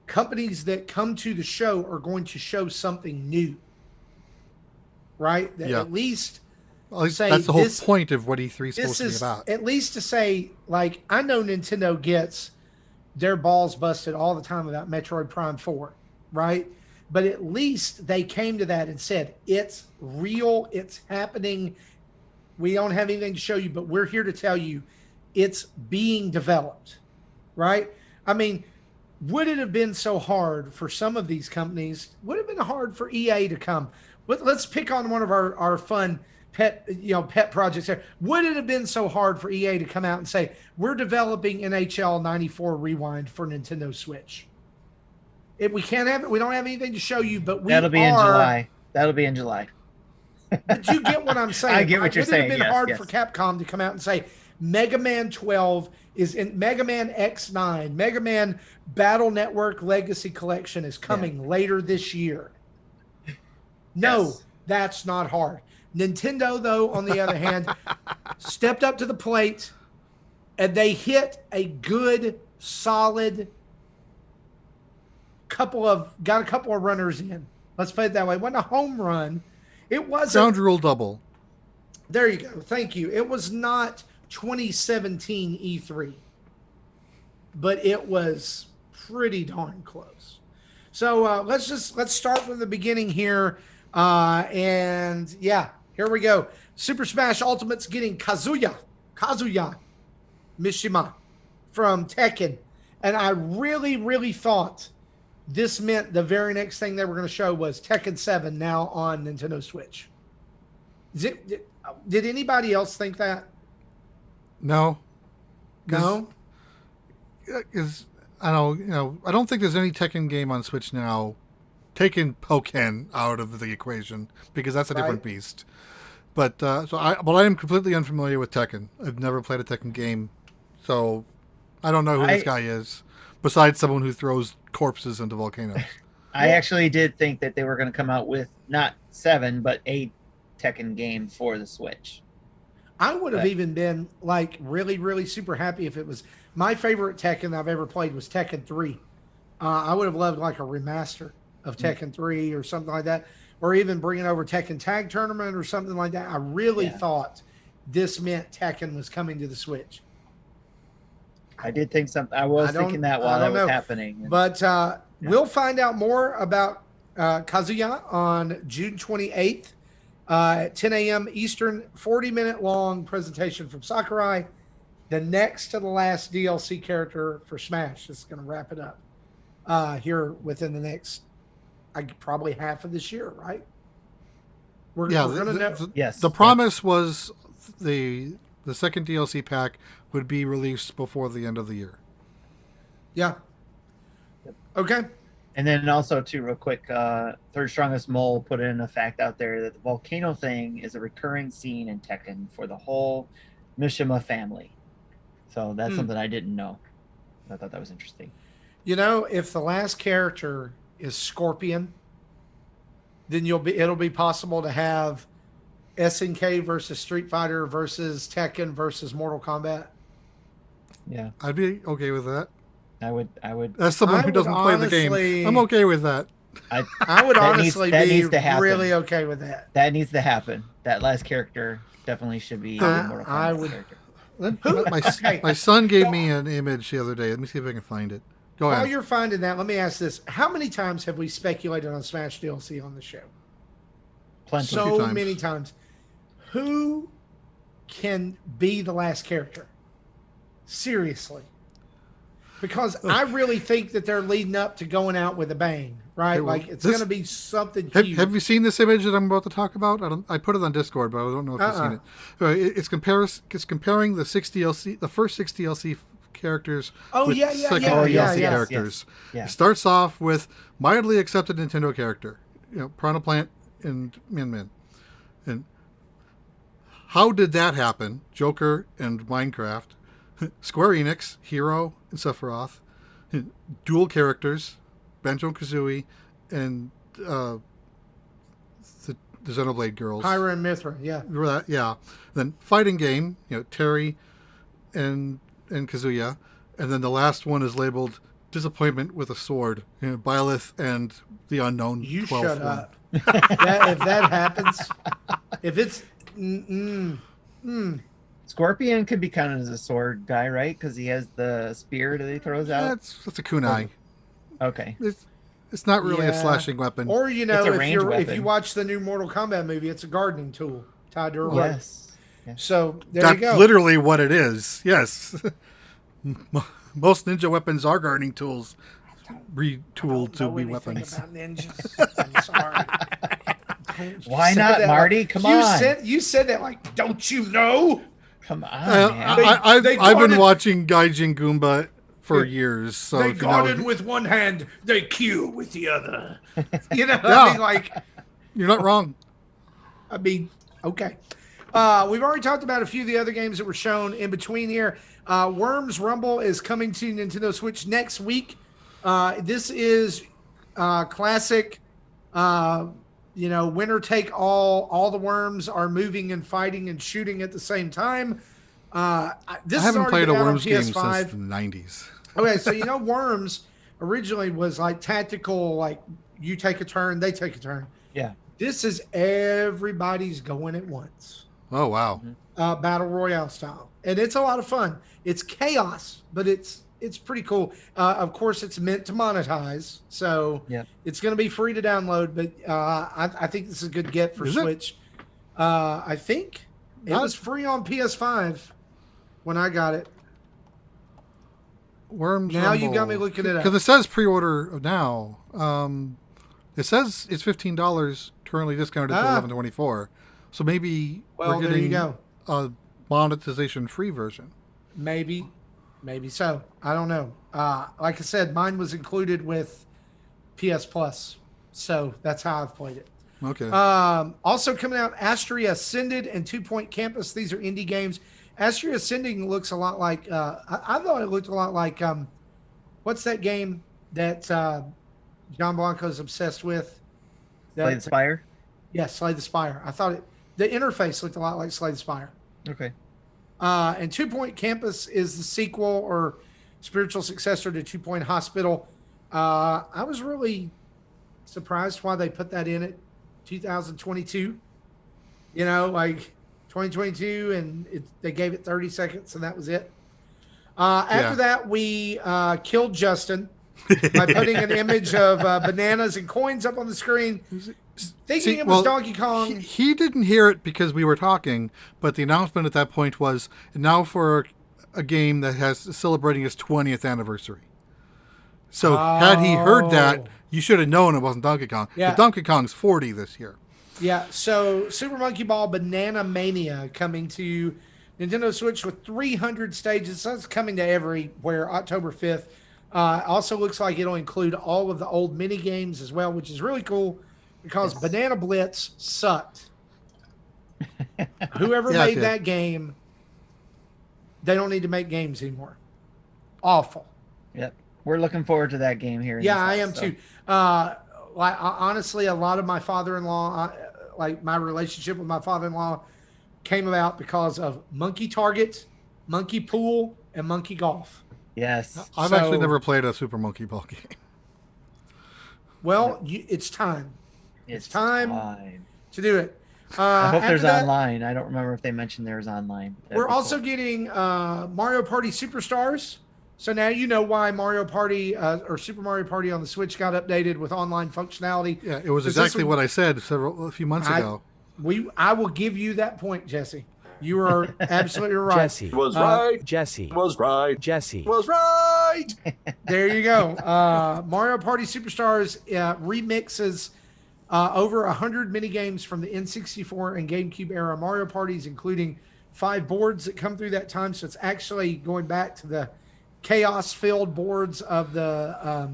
companies that come to the show are going to show something new, right? That at least say, that's the whole point of what E3 is supposed to be about. At least to say, like, I know Nintendo gets their balls busted all the time about Metroid Prime 4, right? But at least they came to that and said, it's real, it's happening. We don't have anything to show you, but we're here to tell you it's being developed, right? I mean, would it have been so hard for some of these companies? Would it have been hard for EA to come? Let's pick on one of our fun pet projects there. Would it have been so hard for EA to come out and say, we're developing NHL 94 Rewind for Nintendo Switch? We can't have it. We don't have anything to show you, but That'll be in July. That'll be in July. But you get what I'm saying. I get what you're saying. It would have been Yes, hard yes. for Capcom to come out and say Mega Man 12 is in Mega Man X9, Mega Man Battle Network Legacy Collection is coming later this year. No, Yes. that's not hard. Nintendo, though, on the other hand, stepped up to the plate and they hit a good, solid got a couple of runners in. Let's put it that way. It wasn't a home run. It wasn't. Ground rule double. There you go. Thank you. It was not 2017 E3, but it was pretty darn close. So let's start from the beginning here. And yeah, here we go. Super Smash Ultimate's getting Kazuya Mishima from Tekken. And I really, really thought this meant the very next thing they were going to show was Tekken 7 now on Nintendo Switch. Did anybody else think that? No. No? Because I don't think there's any Tekken game on Switch now taking Pokken out of the equation because that's a different beast. But I am completely unfamiliar with Tekken. I've never played a Tekken game, so I don't know who this guy is. Besides someone who throws corpses into volcanoes. I actually did think that they were going to come out with not 7, but 8 Tekken game for the Switch. I would have even been like really, really super happy if it was my favorite Tekken I've ever played was Tekken 3. I would have loved like a remaster of Tekken 3 or something like that, or even bringing over Tekken Tag Tournament or something like that. I really thought this meant Tekken was coming to the Switch. I did think something. I was thinking that while that was happening. But we'll find out more about Kazuya on June 28th at 10 a.m. Eastern, 40-minute long presentation from Sakurai. The next to the last DLC character for Smash. This is going to wrap it up here within the next, probably half of this year, right? We're going to know. Yes. The promise was the second DLC pack would be released before the end of the year. Yeah. Okay. And then also, too, real quick, Third Strongest Mole put in a fact out there that the volcano thing is a recurring scene in Tekken for the whole Mishima family. So that's something I didn't know. I thought that was interesting. You know, if the last character is Scorpion, then it'll be possible to have SNK versus Street Fighter versus Tekken versus Mortal Kombat. Yeah, I'd be okay with that. I would. As someone who doesn't play the game, I'm okay with that. I would honestly be really okay with that. That needs to happen. That last character definitely should be a Mortal Kombat character. My son gave me an image the other day. Let me see if I can find it. Go ahead. While you're finding that, let me ask this. How many times have we speculated on Smash DLC on the show? Plenty. So many times. Who can be the last character? Seriously. Because I really think that they're leading up to going out with a bang, right? Like it's going to be something huge. Have you seen this image that I'm about to talk about? I put it on Discord, but I don't know if you've seen it. It's comparing the first 6 DLC characters with second DLC characters. Yeah. It starts off with mildly accepted Nintendo character, Piranha Plant and Min Min. And how did that happen? Joker and Minecraft. Square Enix, Hero and Sephiroth, dual characters, Banjo-Kazooie, and the Xenoblade girls. Pyra and Mithra, yeah. Yeah. Then fighting game, Terry and Kazuya. And then the last one is labeled Disappointment with a Sword, Byleth and the Unknown. You shut up. If that happens, if it's... Scorpion could be counted as a sword guy, right? Because he has the spear that he throws out. That's a kunai. Okay. It's not really a slashing weapon. Or if you watch the new Mortal Kombat movie, it's a gardening tool tied to a rope. Yes. So you go. That's literally what it is. Yes. Most ninja weapons are gardening tools, retooled to be weapons. About ninjas. I'm sorry. Why not, Marty? Come on. You said that like, don't you know? Come on, man. I've been watching Gaijin Goomba for years. So they garden with one hand, they cue with the other. I mean, like... You're not wrong. I mean, okay. We've already talked about a few of the other games that were shown in between here. Worms Rumble is coming to Nintendo Switch next week. This is classic, winner take all. All the worms are moving and fighting and shooting at the same time. I haven't played a Worms game since the 90s. Okay, so Worms originally was like tactical, like you take a turn, they take a turn. Yeah. This is everybody's going at once. Oh, wow. Battle Royale style. And it's a lot of fun. It's chaos, but it's pretty cool. Of course, it's meant to monetize, so it's going to be free to download, but I think this is a good get for Switch. I think it was free on PS5 when I got it. Worms now Rumble. You got me looking it up. Because it says pre-order now. It says it's $15, currently discounted to $11.24. So maybe we're getting a monetization-free version. Maybe so. I don't know. Like I said, mine was included with PS Plus, so that's how I've played it. Okay. Also coming out, Astria Ascended and 2 Point Campus. These are indie games. Astria Ascending looks a lot like. I thought it looked a lot like. What's that game that John Blanco's obsessed with? Slay the Spire? Yes, Slay the Spire. I thought the interface looked a lot like Slay the Spire. Okay. And 2 Point Campus is the sequel or spiritual successor to 2 Point Hospital. I was really surprised why they put that in at 2022. Like 2022, and they gave it 30 seconds, and that was it. After that, we killed Justin by putting an image of bananas and coins up on the screen, thinking it was Donkey Kong. He didn't hear it because we were talking, but the announcement at that point was now for a game that has celebrating its 20th anniversary. So had he heard that, you should have known it wasn't Donkey Kong. Yeah. But Donkey Kong's 40 this year. Yeah, so Super Monkey Ball Banana Mania coming to Nintendo Switch with 300 stages. So it's coming to everywhere October 5th. Also looks like it'll include all of the old mini games as well, which is really cool because Banana Blitz sucked. Whoever made that game, they don't need to make games anymore. Awful. Yep. We're looking forward to that game here. Yeah, I am too. Honestly, a lot of my father-in-law, my relationship with my father-in-law came about because of Monkey Target, Monkey Pool, and Monkey Golf. Yes. I've actually never played a Super Monkey Ball game. Well, it's time. It's time to do it. I hope there's online. I don't remember if they mentioned there's online. We're also getting Mario Party Superstars. So now you know why Mario Party or Super Mario Party on the Switch got updated with online functionality. Yeah, it was exactly what I said a few months ago. I will give you that point, Jesse. You are absolutely right. Jesse was right. Jesse was right. Jesse was right. There you go. Mario Party Superstars remixes over 100 mini games from the N64 and GameCube era Mario Parties, including 5 boards that come through that time. So it's actually going back to the chaos-filled boards of the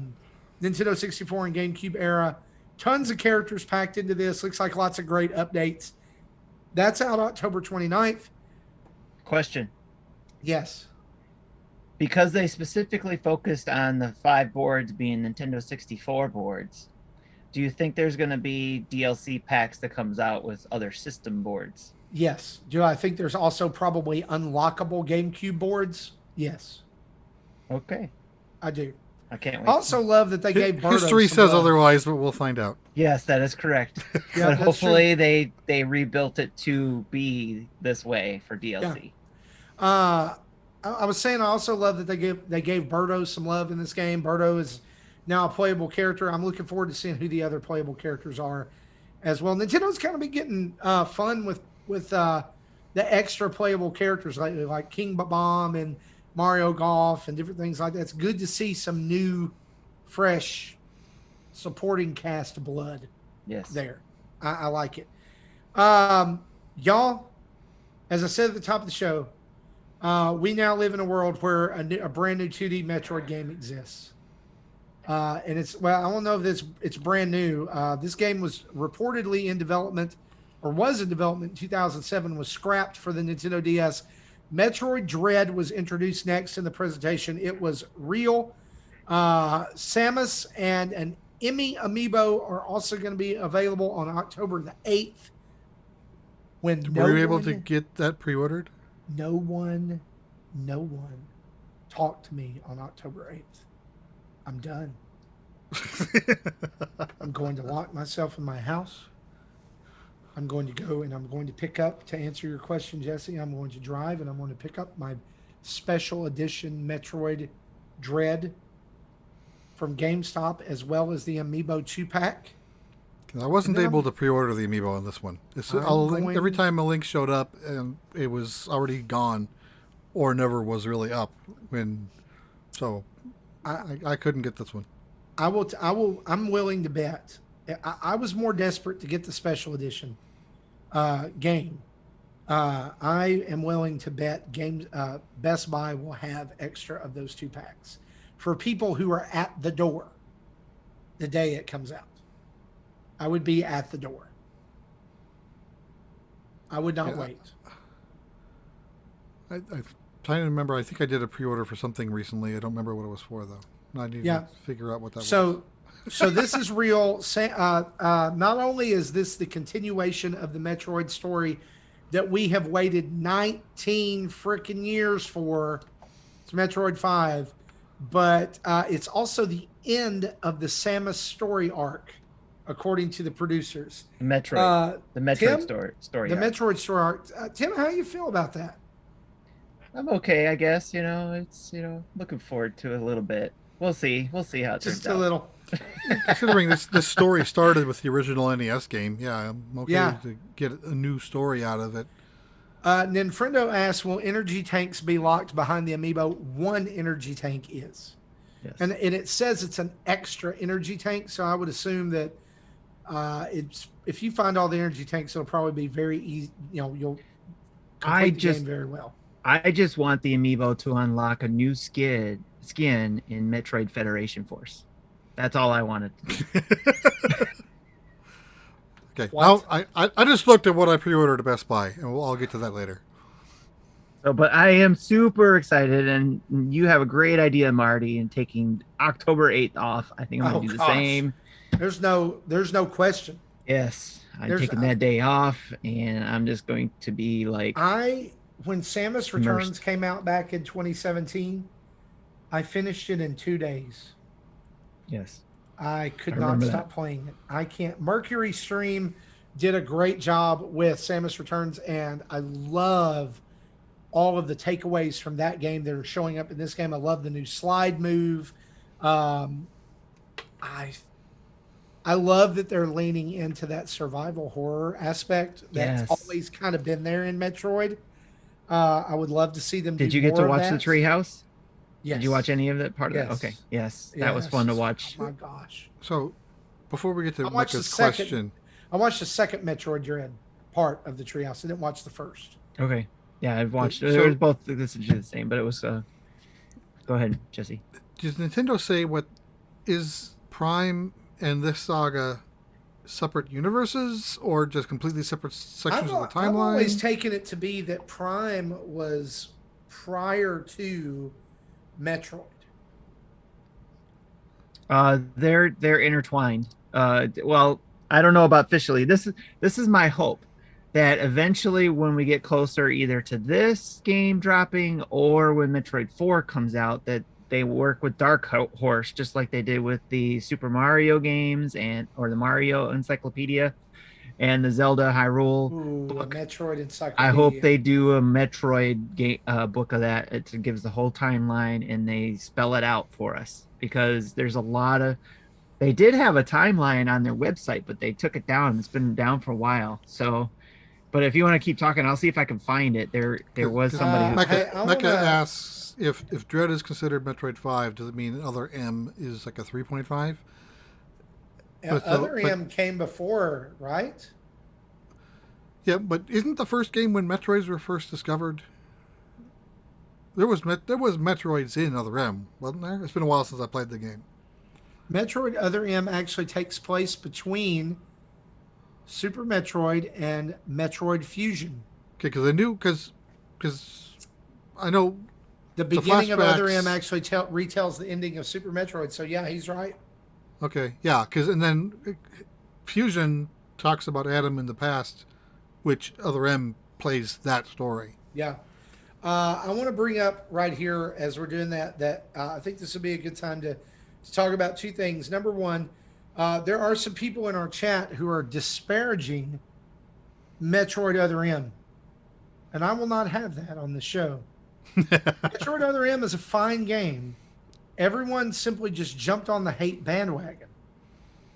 Nintendo 64 and GameCube era. Tons of characters packed into this. Looks like lots of great updates. That's out October 29th. Question. Yes. Because they specifically focused on the 5 boards being Nintendo 64 boards, do you think there's going to be DLC packs that comes out with other system boards? Yes. Do I think there's also probably unlockable GameCube boards? Yes. Okay. I do. I can't wait. Also love that they gave Birdo History some says love. Otherwise, but we'll find out. Yes, that is correct. Yeah, but hopefully they rebuilt it to be this way for DLC. Yeah. I was saying I also love that they gave Birdo some love in this game. Birdo is now a playable character. I'm looking forward to seeing who the other playable characters are as well. Nintendo's kind of been getting fun with the extra playable characters lately, like King Bomb and Mario Golf and different things like that. It's good to see some new, fresh supporting cast blood. Yes. There. I like it. Y'all, as I said at the top of the show, we now live in a world where a brand new 2D Metroid game exists. And I don't know if it's brand new. This game was reportedly in development or was in development in 2007, was scrapped for the Nintendo DS. Metroid Dread was introduced next in the presentation. It was real. Samus and an Emmy amiibo are also going to be available on October the 8th. Were you able to get that pre-ordered? No one talked to me on October 8th. I'm done. I'm going to lock myself in my house. I'm going to go and I'm going to pick up, to answer your question, Jesse, I'm going to drive and I'm going to pick up my special edition Metroid Dread from GameStop, as well as the Amiibo 2-pack. I wasn't able to pre-order the Amiibo on this one. Every time a link showed up, and it was already gone, or never was really up. I couldn't get this one. I'm willing to bet. I was more desperate to get the special edition game. I am willing to bet Best Buy will have extra of those 2-packs for people who are at the door the day it comes out. I would be at the door. I would not wait. I'm trying to remember. I think I did a pre-order for something recently. I don't remember what it was for, though. I need to figure out what that was. So this is real. Not only is this the continuation of the Metroid story that we have waited 19 freaking years for, it's Metroid 5, but it's also the end of the Samus story arc, according to the producers. The Metroid Tim, story. The Metroid story arc. Tim, how do you feel about that? I'm okay, I guess. It's looking forward to it a little bit. We'll see. We'll see how it turns out. Just a little. Considering this story started with the original NES game, I'm okay to get a new story out of it. Ninfrendo asks, will energy tanks be locked behind the amiibo? One energy tank is. Yes. And it says it's an extra energy tank, so I would assume that if you find all the energy tanks, it'll probably be very easy. You'll complete the game very well. I just want the amiibo to unlock a new skin in Metroid Federation Force. That's all I wanted. Okay. Now, I just looked at what I pre-ordered at Best Buy, and I'll get to that later. So, but I am super excited, and you have a great idea, Marty, in taking October 8th off. I think I'm going to do the same. There's no question. Yes. I'm taking that day off, and I'm just going to be like... When Samus Returns came out back in 2017, I finished it in 2 days. Yes. I could not stop playing it. I can't. Mercury Stream did a great job with Samus Returns, and I love all of the takeaways from that game that are showing up in this game. I love the new slide move. I love that they're leaning into that survival horror aspect that's always kind of been there in Metroid. I would love to see them. Did you get to watch the Treehouse? Yes. Did you watch any of that part of that? Okay. Yes. That was fun to watch. Oh my gosh. So before we get to Mecca's question. I watched the second Metroid Dread part of the Treehouse. I didn't watch the first. Okay. Yeah, I've watched it. It was both essentially the same, but it was go ahead, Jesse. Does Nintendo say what is Prime and this saga separate universes or just completely separate sections of the timeline? I've always taken it to be that Prime was prior to Metroid. They're intertwined. Well, I don't know about officially. This is my hope that eventually when we get closer either to this game dropping or when Metroid 4 comes out, that they work with Dark Horse just like they did with the Super Mario games or the Mario Encyclopedia and the Zelda Hyrule book. Metroid Encyclopedia. I hope they do a Metroid game, book of that. It gives the whole timeline and they spell it out for us, because there's a lot of... They did have a timeline on their website, but they took it down. It's been down for a while. So, but if you want to keep talking, I'll see if I can find it. There was somebody. Mecca asks if Dread is considered Metroid 5. Does it mean Other M is like a 3.5? Other M came before, right? Yeah, but isn't the first game when Metroids were first discovered? There was Metroids in Other M, wasn't there? It's been a while since I played the game. Metroid Other M actually takes place between Super Metroid, and Metroid Fusion. Okay, because I know The beginning of Other M flashbacks- actually retells the ending of Super Metroid. So yeah, he's right. Okay, yeah, and then Fusion talks about Adam in the past, which Other M plays that story. Yeah. I want to bring up right here as we're doing that I think this would be a good time to talk about two things. Number one, there are some people in our chat who are disparaging Metroid Other M, and I will not have that on the show. Metroid Other M is a fine game. Everyone simply just jumped on the hate bandwagon.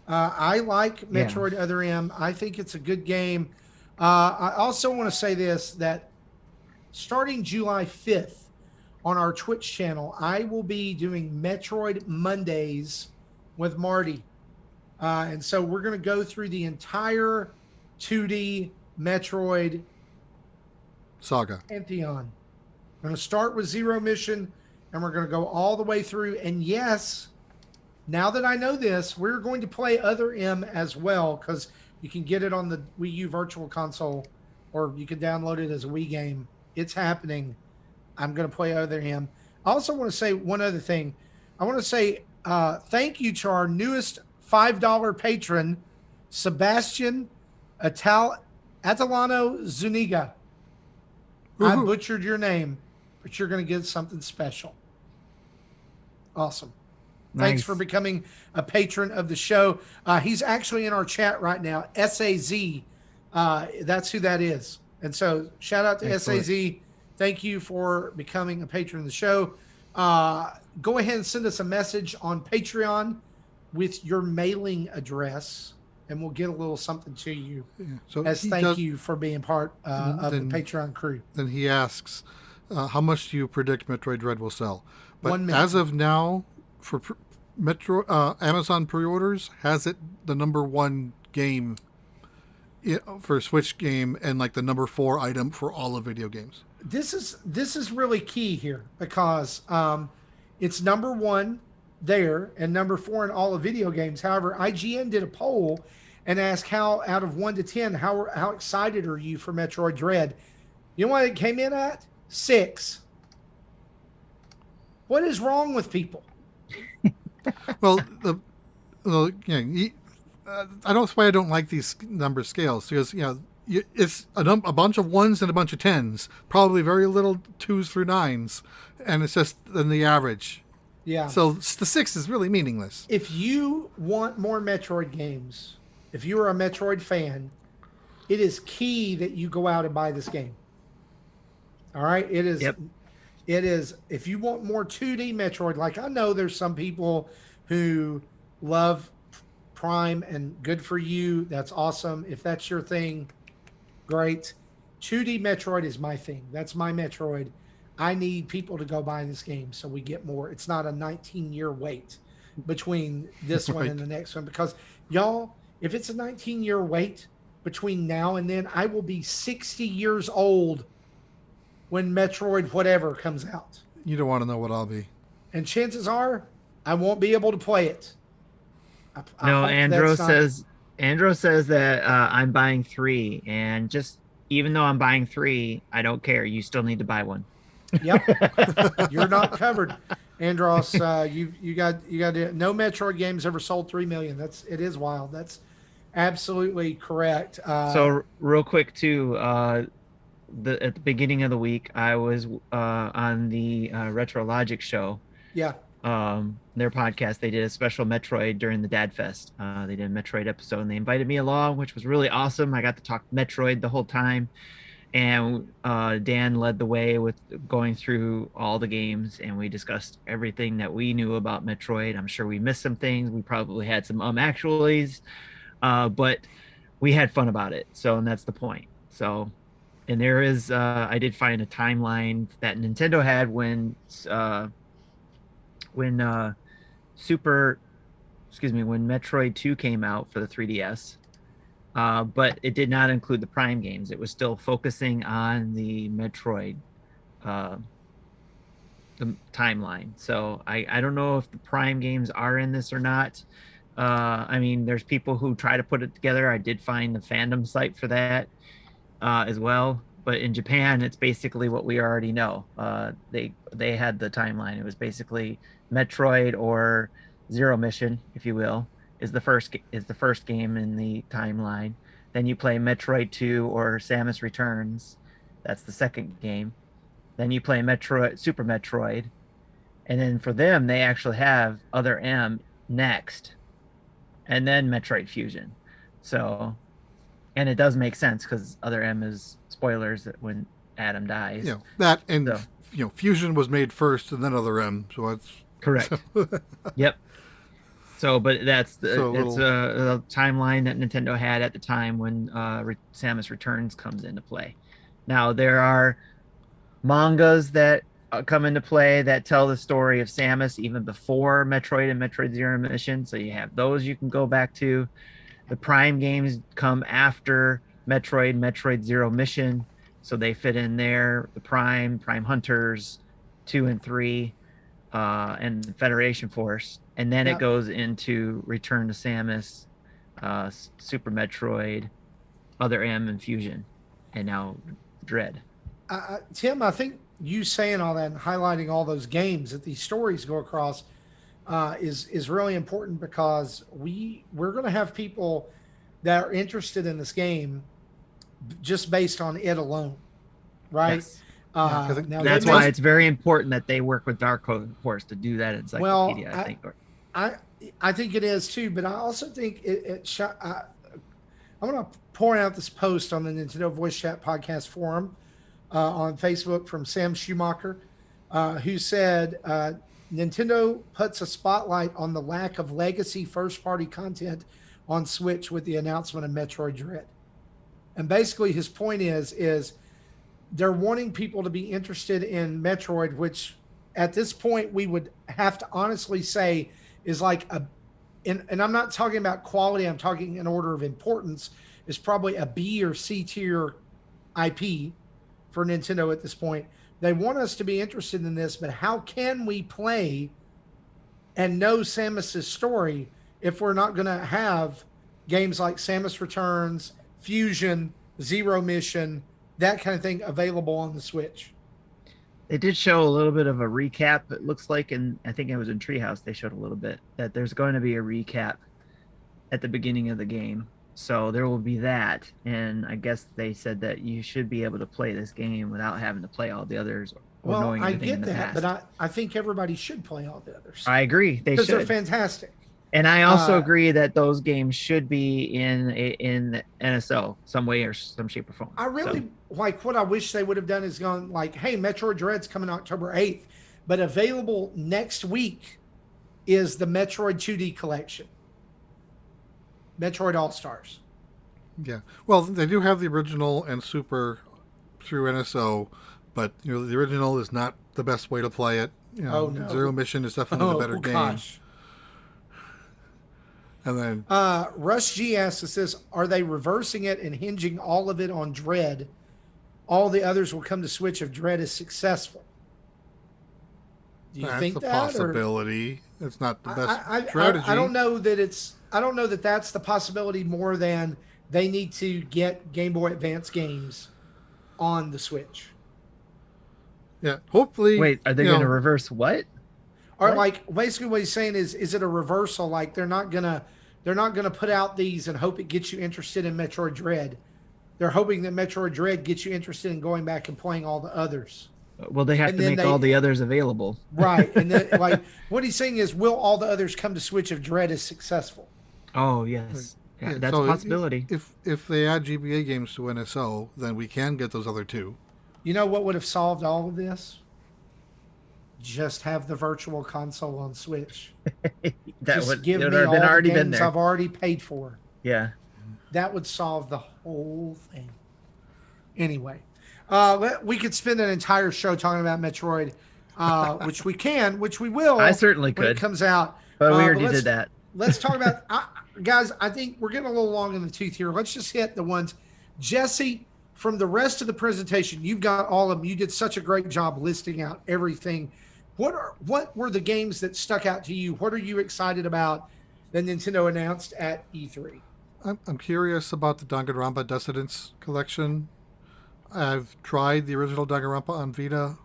I like Metroid Other M. I think it's a good game. I also want to say this, that starting July 5th on our Twitch channel, I will be doing Metroid Mondays with Marty. And so we're going to go through the entire 2D Metroid Saga. Pantheon. We're going to start with Zero Mission, and we're going to go all the way through. And yes, now that I know this, we're going to play Other M as well, because you can get it on the Wii U Virtual Console, or you can download it as a Wii game. It's happening. I'm going to play Other M. I also want to say one other thing. I want to say thank you to our newest $5 patron, Sebastian Atalano Zuniga. I butchered your name, but you're going to get something special. Awesome. Thanks Nice. for becoming a patron of the show. He's actually in our chat right now. SAZ. That's who that is. And so shout out to Excellent. SAZ. Thank you for becoming a patron of the show. Go ahead and send us a message on Patreon with your mailing address, and we'll get a little something to you So as he thank does- you for being part of the Patreon crew. Then he asks, how much do you predict Metroid Dread will sell? But 1 million. as of now, for Amazon pre-orders, has it the number one game for a Switch game and like the number 4 item for all of video games. This is really key here, because it's number 1 there and number 4 in all of video games. However, IGN did a poll and asked, how out of 1 to 10, how excited are you for Metroid Dread? You know what it came in at? 6. What is wrong with people? Well, I don't. That's why I don't like these number scales, because it's a bunch of 1s and a bunch of 10s, probably very little 2s through 9s, and it's just in the average. Yeah. So the 6 is really meaningless. If you want more Metroid games, if you are a Metroid fan, it is key that you go out and buy this game. All right? It is. Yep. It is. If you want more 2D Metroid, like I know there's some people who love Prime, and good for you. That's awesome. If that's your thing, great. 2D Metroid is my thing. That's my Metroid. I need people to go buy this game so we get more. It's not a 19-year wait between this one and the next one, because y'all, if it's a 19-year wait between now and then, I will be 60 years old when Metroid whatever comes out. You don't want to know what I'll be. And chances are I won't be able to play it. No, Andro says that I'm buying 3, and just even though I'm buying 3, I don't care. You still need to buy one. Yep. You're not covered, Andros. You got no Metroid games ever sold 3 million. It is wild. That's absolutely correct. So real quick too, at the beginning of the week, I was on the Retro Logic show. Yeah. Their podcast, they did a special Metroid during the Dad Fest. They did a Metroid episode, and they invited me along, which was really awesome. I got to talk Metroid the whole time, and Dan led the way with going through all the games, and we discussed everything that we knew about Metroid. I'm sure we missed some things. We probably had some actuallys, but we had fun about it. So, and that's the point. So, and there is, I did find a timeline that Nintendo had when Metroid 2 came out for the 3DS, but it did not include the Prime games. It was still focusing on the Metroid the timeline. So I don't know if the Prime games are in this or not. I mean, there's people who try to put it together. I did find the fandom site for that as well. But in Japan, it's basically what we already know. They had the timeline. It was basically Metroid or Zero Mission, if you will, is the first game in the timeline. Then you play Metroid 2 or Samus Returns. That's the second game. Then you play Super Metroid. And then for them, they actually have Other M next. And then Metroid Fusion. So, and it does make sense because Other M is spoilers that when Adam dies. Yeah, that and Fusion was made first and then Other M. So it's correct. Yep. So, but that's a timeline that Nintendo had at the time when Samus Returns comes into play. Now, there are mangas that come into play that tell the story of Samus even before Metroid and Metroid Zero Mission. So you have those you can go back to. The Prime games come after Metroid Zero Mission. So they fit in there. The Prime Hunters 2 and 3, and Federation Force. And then it goes into Return to Samus, Super Metroid, Other M, and Fusion, and now Dread. Tim, I think you saying all that and highlighting all those games that these stories go across is really important because we're going to have people that are interested in this game just based on it alone, right? Yes. Now that's why it's very important that they work with Dark Horse to do that encyclopedia. I think. I think it is too, but I also think I'm going to pour out this post on the Nintendo Voice Chat podcast forum on Facebook from Sam Schumacher, who said Nintendo puts a spotlight on the lack of legacy first-party content on Switch with the announcement of Metroid Dread. And basically his point is they're wanting people to be interested in Metroid, which at this point we would have to honestly say is like and I'm not talking about quality, I'm talking in order of importance, is probably a B or C tier IP for Nintendo at this point. They want us to be interested in this, but how can we play and know Samus's story if we're not going to have games like Samus Returns, Fusion, Zero Mission, that kind of thing available on the Switch? They did show a little bit of a recap, it looks like, and I think it was in Treehouse they showed a little bit that there's going to be a recap at the beginning of the game. So there will be that, and I guess they said that you should be able to play this game without having to play all the others or knowing anything in the past. But I think everybody should play all the others. I agree. They should. Because they're fantastic. And I also agree that those games should be in NSO some way or some shape or form. I really like what I wish they would have done is gone like, hey, Metroid Dread's coming October 8th, but available next week is the Metroid 2D collection. Metroid All-Stars. Yeah. Well, they do have the original and Super through NSO, but the original is not the best way to play it. No. Zero Mission is definitely the better game. Gosh. And then Rush G asks us this: are they reversing it and hinging all of it on Dread? All the others will come to Switch if Dread is successful. Do you think that? That's a possibility. It's not the best strategy. I don't know that that's the possibility more than they need to get Game Boy Advance games on the Switch. Yeah, hopefully. Wait, are they going to reverse what? Or like basically what he's saying is it a reversal? Like they're not gonna put out these and hope it gets you interested in Metroid Dread. They're hoping that Metroid Dread gets you interested in going back and playing all the others. Well, they have to make all the others available. Right. And then like what he's saying is, will all the others come to Switch if Dread is successful? Oh, yes. Yeah, that's a possibility. If they add GBA games to NSO, then we can get those other two. You know what would have solved all of this? Just have the virtual console on Switch. That give me all the games I've already paid for. Yeah. That would solve the whole thing. Anyway, we could spend an entire show talking about Metroid, which we will. I certainly could. When it comes out. But we already did that. Let's talk about, guys, I think we're getting a little long in the tooth here. Let's just hit the ones. Jesse, from the rest of the presentation, you've got all of them. You did such a great job listing out everything. What were the games that stuck out to you? What are you excited about? that Nintendo announced at E3. I'm curious about the Danganronpa Descendants collection. I've tried the original Danganronpa on Vita a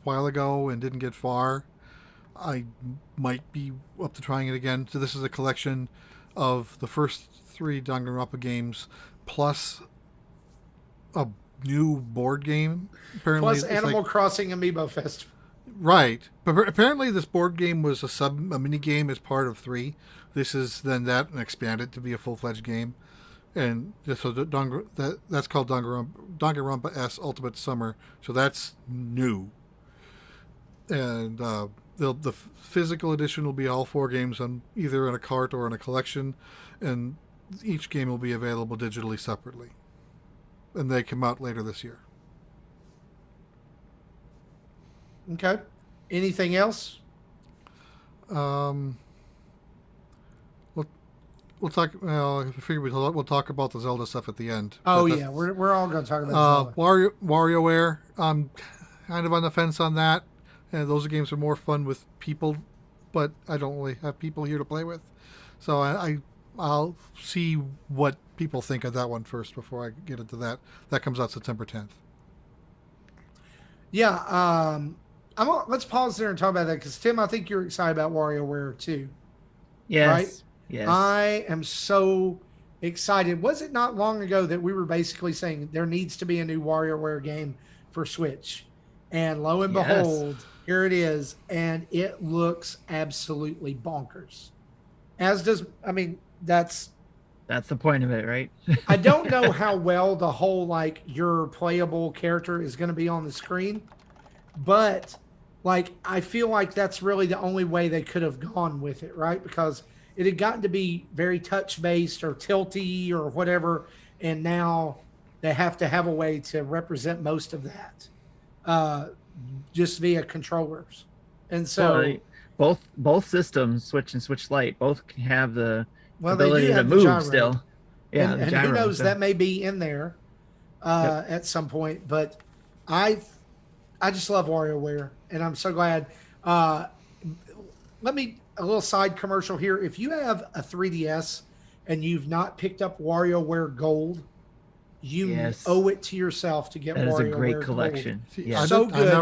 while ago and didn't get far. I might be up to trying it again. So this is a collection of the first 3 Danganronpa games plus a new board game. Apparently, Plus Animal Crossing Amiibo Festival. Right, but apparently this board game was a mini game as part of 3. This is then that and expanded to be a full-fledged game, and so that's called Danganronpa S Ultimate Summer. So that's new, and the physical edition will be all 4 games on either in a cart or in a collection, and each game will be available digitally separately, and they come out later this year. Okay. Anything else? We'll talk. Well, I figure we'll talk about the Zelda stuff at the end. Oh yeah, we're all going to talk about Zelda. WarioWare. I'm kind of on the fence on that. And those games are more fun with people, but I don't really have people here to play with. So I'll see what people think of that one first before I get into that. That comes out September 10th. Yeah. Let's pause there and talk about that because Tim, I think you're excited about WarioWare too. Yes. Right? Yes. I am so excited. Was it not long ago that we were basically saying there needs to be a new WarioWare game for Switch? And lo and behold, here it is. And it looks absolutely bonkers. As does, that's the point of it, right? I don't know how well the whole, like, your playable character is going to be on the screen. But, like, I feel like that's really the only way they could have gone with it, right? Because it had gotten to be very touch-based or tilty or whatever, and now they have to have a way to represent most of that just via controllers. And so... both systems, Switch and Switch Lite, both have the ability they do to have the move gyro. still. Yeah, and who knows, that may be in there at some point. But I just love WarioWare, and I'm so glad. A little side commercial here. If you have a 3DS and you've not picked up WarioWare Gold, you owe it to yourself to get WarioWare Gold. That is a great collection. Yes. So good.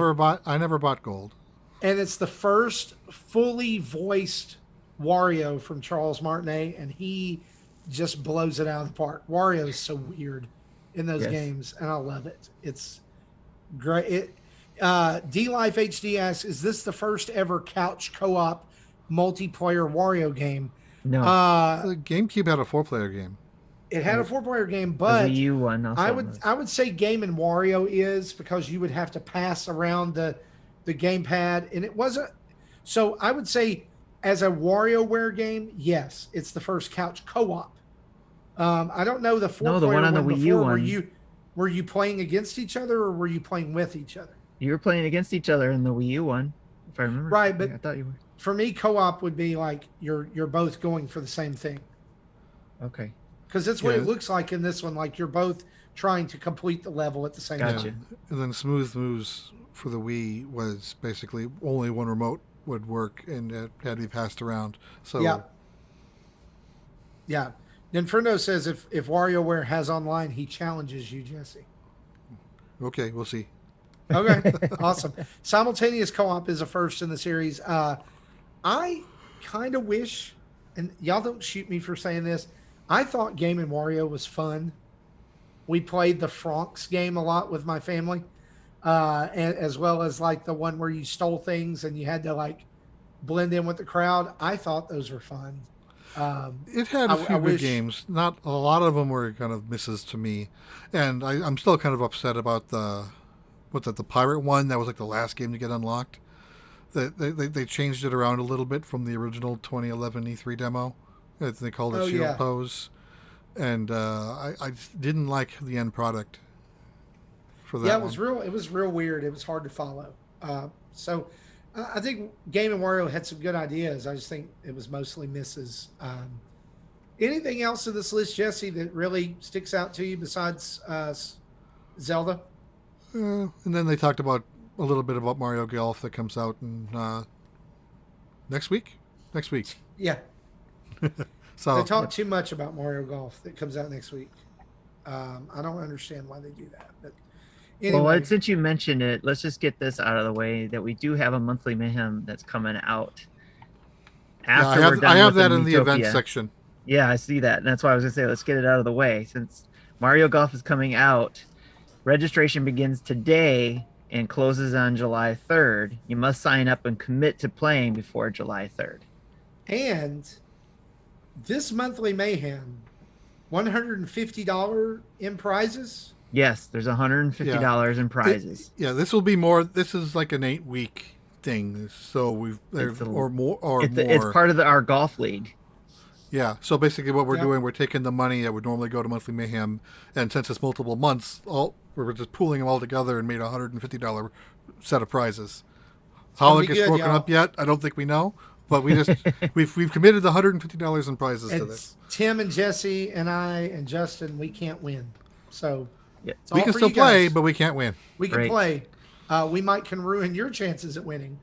I never bought Gold. And it's the first fully voiced Wario from Charles Martinet, and he just blows it out of the park. Wario is so weird in those games, and I love it. It's great. D-Life HD asks, is this the first ever couch co-op multiplayer Wario game? No. The GameCube had a 4-player game. It had a 4-player game, but the Wii U one also I would say Game and Wario is, because you would have to pass around the gamepad, and it wasn't. So I would say as a WarioWare game, yes, it's the first couch co-op. I don't know the 4-player the one on the Wii U one. Were you playing against each other or were you playing with each other? You were playing against each other in the Wii U one, if I remember. Right, but I thought you were. For me, co-op would be like you're both going for the same thing. Okay. Because that's what it looks like in this one. Like you're both trying to complete the level at the same time. And then Smooth Moves for the Wii was basically only one remote would work, and it had to be passed around. So yeah. Ninfrendo says if WarioWare has online, he challenges you, Jesse. Okay, we'll see. Okay, awesome. Simultaneous co-op is a first in the series. I kind of wish, and y'all don't shoot me for saying this, I thought Game and Wario was fun. We played the Franks game a lot with my family, and as well as like the one where you stole things and you had to like blend in with the crowd. I thought those were fun. It had a few good games. Not a lot of them were kind of misses to me, and I'm still kind of upset about the pirate one. That was like the last game to get unlocked. They changed it around a little bit from the original 2011 E3 demo. They called it Shield Pose, and I didn't like the end product for that. Yeah, it was real weird. It was hard to follow. So I think Game and Wario had some good ideas. I just think it was mostly misses. Anything else in this list, Jesse, that really sticks out to you besides Zelda? And then they talked about a little bit about Mario Golf that comes out in next week. Yeah. So They talk too much about Mario Golf that comes out next week. I don't understand why they do that. But anyway, Well, since you mentioned it, let's just get this out of the way that we do have a monthly Mayhem that's coming out. yeah, After we're done I have with that in the event Miitopia. section. Yeah, I see that. And that's why I was going to say, let's get it out of the way. Since Mario Golf is coming out, registration begins today and closes on July 3rd. You must sign up and commit to playing before July 3rd. and this monthly Mayhem, $150 in prizes. Yes, there's $150 in prizes. This will be more. This is like an 8-week thing. So or more. It's part of our golf league. Yeah. So basically, what we're doing, we're taking the money that would normally go to monthly Mayhem, and since it's multiple months, we're just pooling them all together and made a $150 set of prizes. How it gets broken up yet, I don't think we know. But we just we've committed the $150 in prizes to this. Tim and Jesse and I and Justin, we can't win, so we can still play, but we can't win. We can play. We can ruin your chances at winning.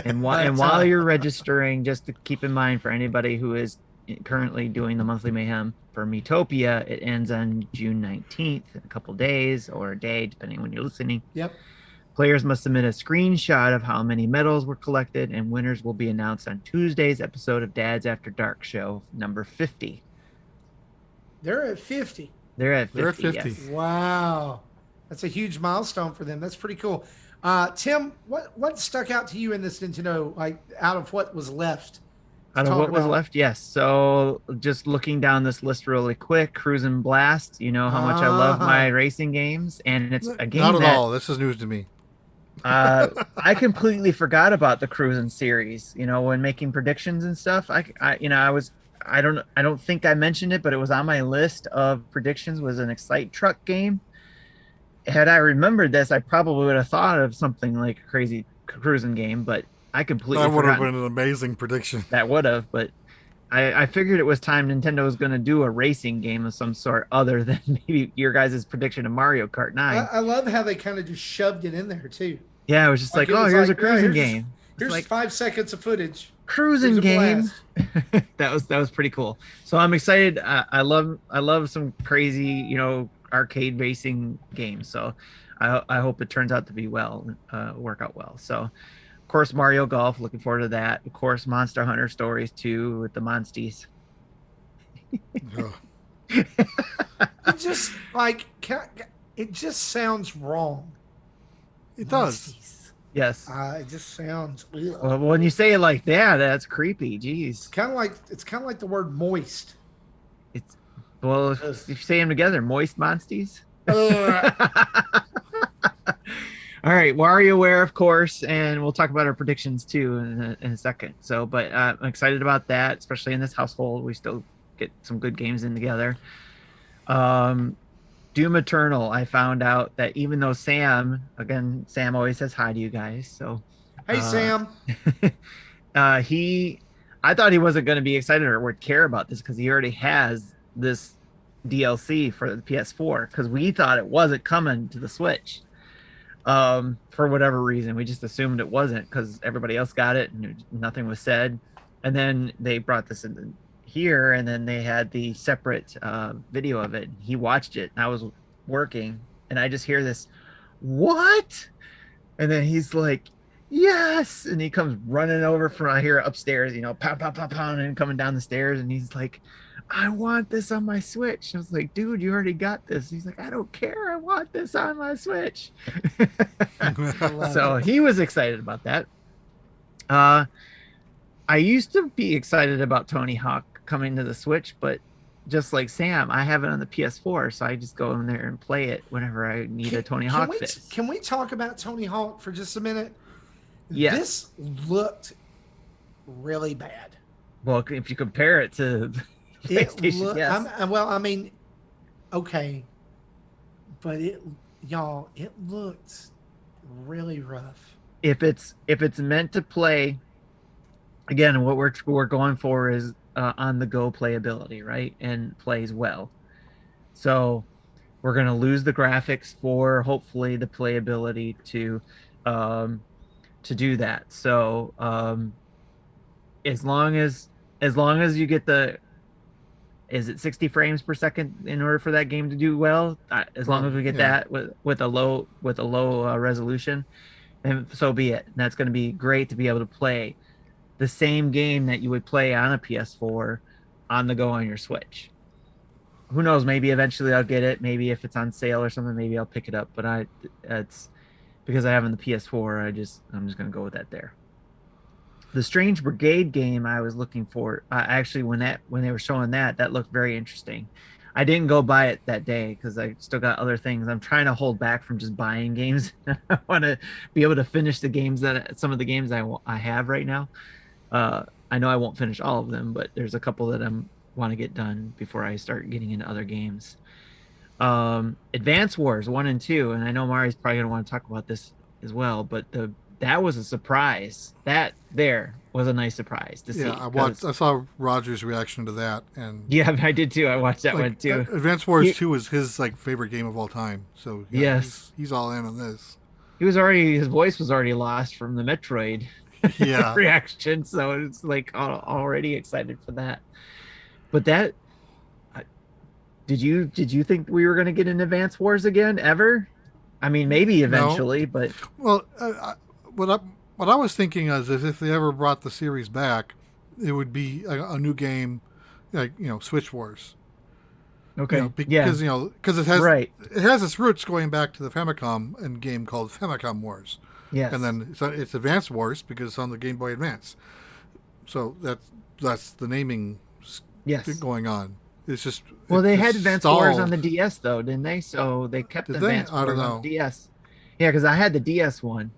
And while you're registering, just to keep in mind for anybody who is currently doing the monthly Mayhem for Miitopia, it ends on June 19th, in a couple days or a day, depending on when you're listening. Yep. Players must submit a screenshot of how many medals were collected, and winners will be announced on Tuesday's episode of Dad's After Dark show, number 50. They're at 50. They're at 50. They're at 50. Yes. Wow. That's a huge milestone for them. That's pretty cool. Tim, what stuck out to you in this Nintendo, like out of what was left? Out of what was left? Yes. So just looking down this list really quick, Cruisin' Blast, you know how much I love my racing games, and it's a game Not at all. This is news to me. I completely forgot about the Cruisin' series, you know, when making predictions and stuff. I don't think I mentioned it, but it was on my list of predictions, was an Excite Truck game. Had I remembered this, I probably would have thought of something like a crazy cruising game, but I completely That would have been an amazing prediction. That would have, but I figured it was time Nintendo was going to do a racing game of some sort other than maybe your guys' prediction of Mario Kart 9. I love how they kind of just shoved it in there, too. Yeah, it was just here's a cruising game. Here's like 5 seconds of footage. Cruising game. that was pretty cool. So I'm excited. I love some crazy, you know, arcade racing games. So I hope it turns out to be work out well. So of course Mario Golf, looking forward to that. Of course Monster Hunter Stories 2 with the Monsties. It just it just sounds wrong. It does. Yes. It just sounds. Well, when you say it like that, that's creepy. Jeez. It's kind of like the word moist. If you say them together, moist monsties. All right, Warioware, of course, and we'll talk about our predictions too in a second. So, but I'm excited about that, especially in this household. We still get some good games in together. Doom Eternal, I found out that even though Sam always says hi to you guys. So, hey, Sam. I thought he wasn't going to be excited or would care about this because he already has this DLC for the PS4, because we thought it wasn't coming to the Switch. For whatever reason, we just assumed it wasn't because everybody else got it and nothing was said. And then they brought this in here, and then they had the separate video of it. He watched it, and I was working, and I just hear this, "What?" And then he's like, "Yes!" And he comes running over from here upstairs, you know, pound, pound, pound, pound, and coming down the stairs, and he's like, "I want this on my Switch." I was like, "Dude, you already got this." He's like, "I don't care. I want this on my Switch." So he was excited about that. I used to be excited about Tony Hawk coming to the Switch, but just like Sam, I have it on the PS4, so I just go in there and play it whenever I need a Tony Hawk fix. Can we talk about Tony Hawk for just a minute? Yes. This looked really bad. Well, if you compare it to PlayStation, yes. Okay, but it looked really rough. If it's meant to play, again, what we're going for is on the go playability, right? And plays well. So we're gonna lose the graphics for hopefully the playability to do that. So as long as as long as you get is it 60 frames per second in order for that game to do well? As long as we get that with a low resolution, then so be it. And that's going to be great to be able to play the same game that you would play on a PS4 on the go on your Switch. Who knows? Maybe eventually I'll get it. Maybe if it's on sale or something, maybe I'll pick it up. But it's because I have on the PS4. I'm just going to go with that there. The Strange Brigade game I was looking for, actually, when they were showing that looked very interesting. I didn't go buy it that day because I still got other things. I'm trying to hold back from just buying games. I want to be able to finish some of the games I have right now. I know I won't finish all of them, but there's a couple that I want to get done before I start getting into other games. Advance Wars 1 and 2, and I know Mari's probably going to want to talk about this as well, but that was a surprise. That there was a nice surprise to see. Yeah, I saw Roger's reaction to that, and yeah, I did too. I watched that one too. Advance Wars 2 was his favorite game of all time. So yeah, yes, he's all in on this. His voice was already lost from the Metroid reaction, so it's already excited for that. But that, did you think we were going to get an Advance Wars again ever? I mean, maybe eventually, but well. What I was thinking is if they ever brought the series back, it would be a new game, Switch Wars. Okay. Because it has its roots going back to the Famicom and game called Famicom Wars. Yes. And then it's Advance Wars because it's on the Game Boy Advance. So that's the naming going on. It's just they had Advance Wars on the DS though, didn't they? So they kept Advance Wars on the DS. Yeah, because I had the DS one.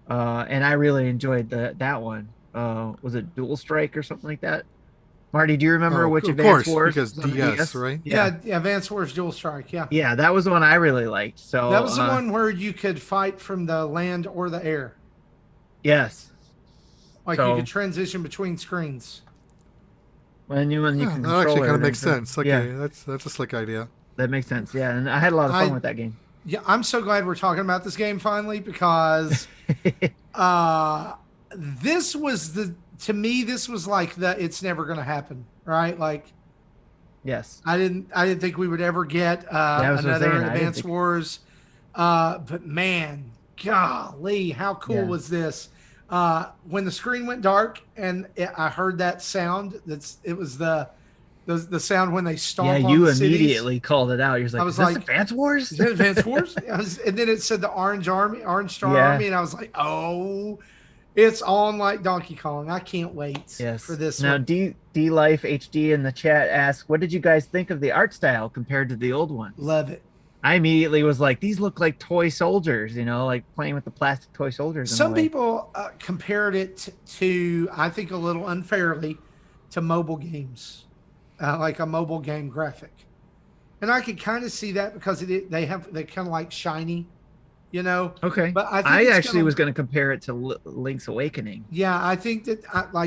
And I really enjoyed that one. Was it Dual Strike or something like that? Marty, do you remember which Advance Wars? Because DS, right? Yeah, Advance Wars Dual Strike, yeah. Yeah, that was the one I really liked. So that was the one where you could fight from the land or the air. Yes. You could transition between screens. When you can that control actually it. Kind of makes sense. That's a slick idea. That makes sense, yeah. And I had a lot of fun with that game. Yeah, I'm so glad we're talking about this game finally because this was like it's never going to happen, right? Like, yes, I didn't think we would ever get another Advance Wars. But man, golly, how cool was this? When the screen went dark and I heard that sound, it was the sound when they stomp on you the immediately called it out. You're like, is this Advance Wars? Is it Advance Wars? And then it said the Orange Star Army, and I was like, oh, it's on like Donkey Kong. I can't wait for this now, one. D Life HD in the chat asks, what did you guys think of the art style compared to the old ones? Love it. I immediately was like, these look like toy soldiers, like playing with the plastic toy soldiers. Some people compared it to, I think a little unfairly, to mobile games. Like a mobile game graphic, and I could kind of see that because they kind of like shiny, Okay, but I actually was going to compare it to Link's Awakening. Yeah, I think that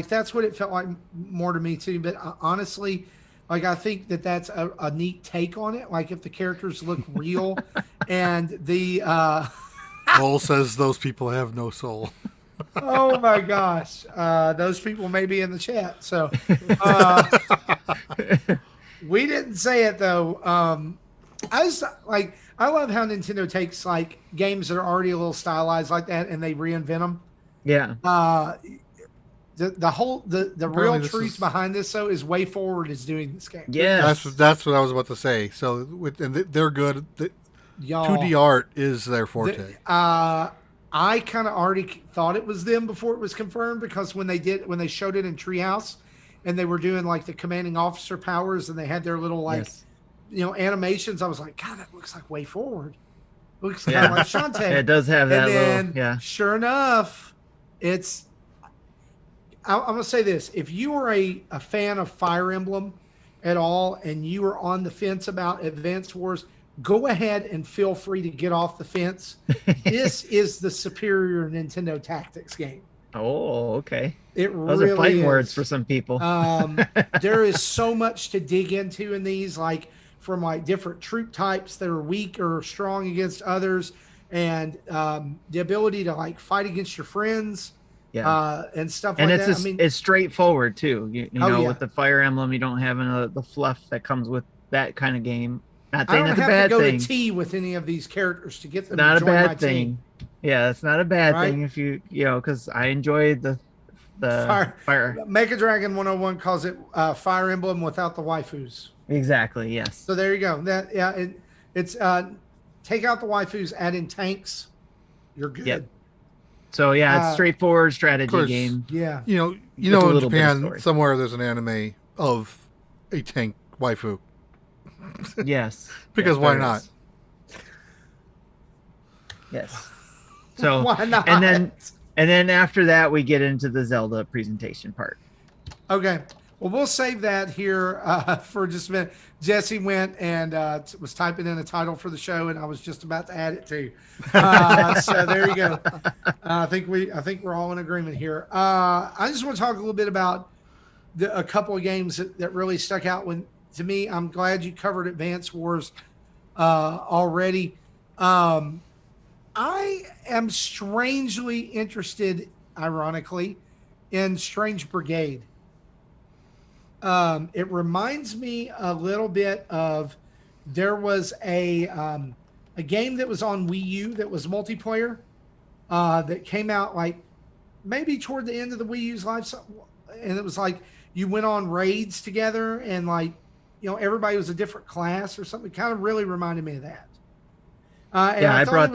that's what it felt like more to me too. But honestly, I think that's a neat take on it. Like if the characters look real, and the Cole says those people have no soul. Oh my gosh, those people may be in the chat. So we didn't say it though. I love how Nintendo takes games that are already a little stylized like that and they reinvent them. Yeah. The real truth behind this though is WayForward is doing this game. Yeah, that's what I was about to say. So they're good. 2D art is their forte. I kind of already thought it was them before it was confirmed because when they showed it in Treehouse and they were doing the commanding officer powers and they had their little animations, I was like, God, that looks like WayForward. Looks kind of like Shantae. It does have that. And then, sure enough, it's. I'm gonna say this: if you are a fan of Fire Emblem at all, and you are on the fence about Advance Wars, go ahead and feel free to get off the fence. This is the superior Nintendo Tactics game. Oh, okay. Those really are fighting words for some people. There is so much to dig into in these, from different troop types that are weak or strong against others, and the ability to fight against your friends. Yeah. and stuff And like it's that. it's straightforward too. You Oh, know, yeah. with the Fire Emblem, you don't have the fluff that comes with that kind of game. Not I saying don't that's a have to bad go thing. to tea with any of these characters to get them Not to a join my bad thing. team. Yeah, it's not a bad Right? thing if you know, because I enjoyed the fire. Mega Dragon 101 calls it Fire Emblem without the waifus. Exactly. Yes. So there you go. It's take out the waifus, add in tanks. You're good. Yep. So yeah, it's straightforward strategy game. Yeah. You With know, a in little bit of Japan story. somewhere there's an anime of a tank waifu. Yes. Because Yes, why there not? is. Yes. So Why not? and then after that we get into the Zelda presentation part. Okay. Well, we'll save that here for just a minute. Jesse went and was typing in a title for the show, and I was just about to add it too. So there you go. I think we're all in agreement here. I just want to talk a little bit about a couple of games that really stuck out to me. I'm glad you covered Advance Wars already. I am strangely interested, ironically, in Strange Brigade. It reminds me a little bit of there was a game that was on Wii U that was multiplayer that came out like maybe toward the end of the Wii U's life, and it was like you went on raids together and like everybody was a different class or something. It kind of really reminded me of that. Yeah, I brought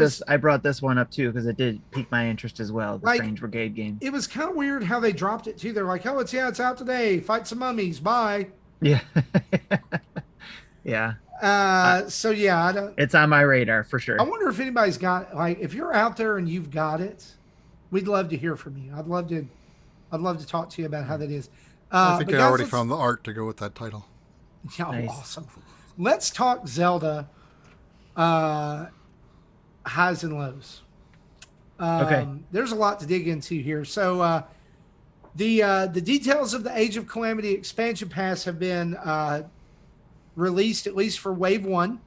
this one up too because it did pique my interest as well. The Like, Strange Brigade game. It was kind of weird how they dropped it too. They're like, "Oh, it's out today. Fight some mummies. Bye." Yeah. Yeah. So yeah, I don't. It's on my radar for sure. I wonder if anybody's got if you're out there and you've got it, we'd love to hear from you. I'd love to talk to you about how that is. I think I already found the art to go with that title. Yeah, Nice. Awesome. Let's talk Zelda. Highs and lows. Okay. There's a lot to dig into here. So the details of the Age of Calamity expansion pass have been released, at least for Wave 1.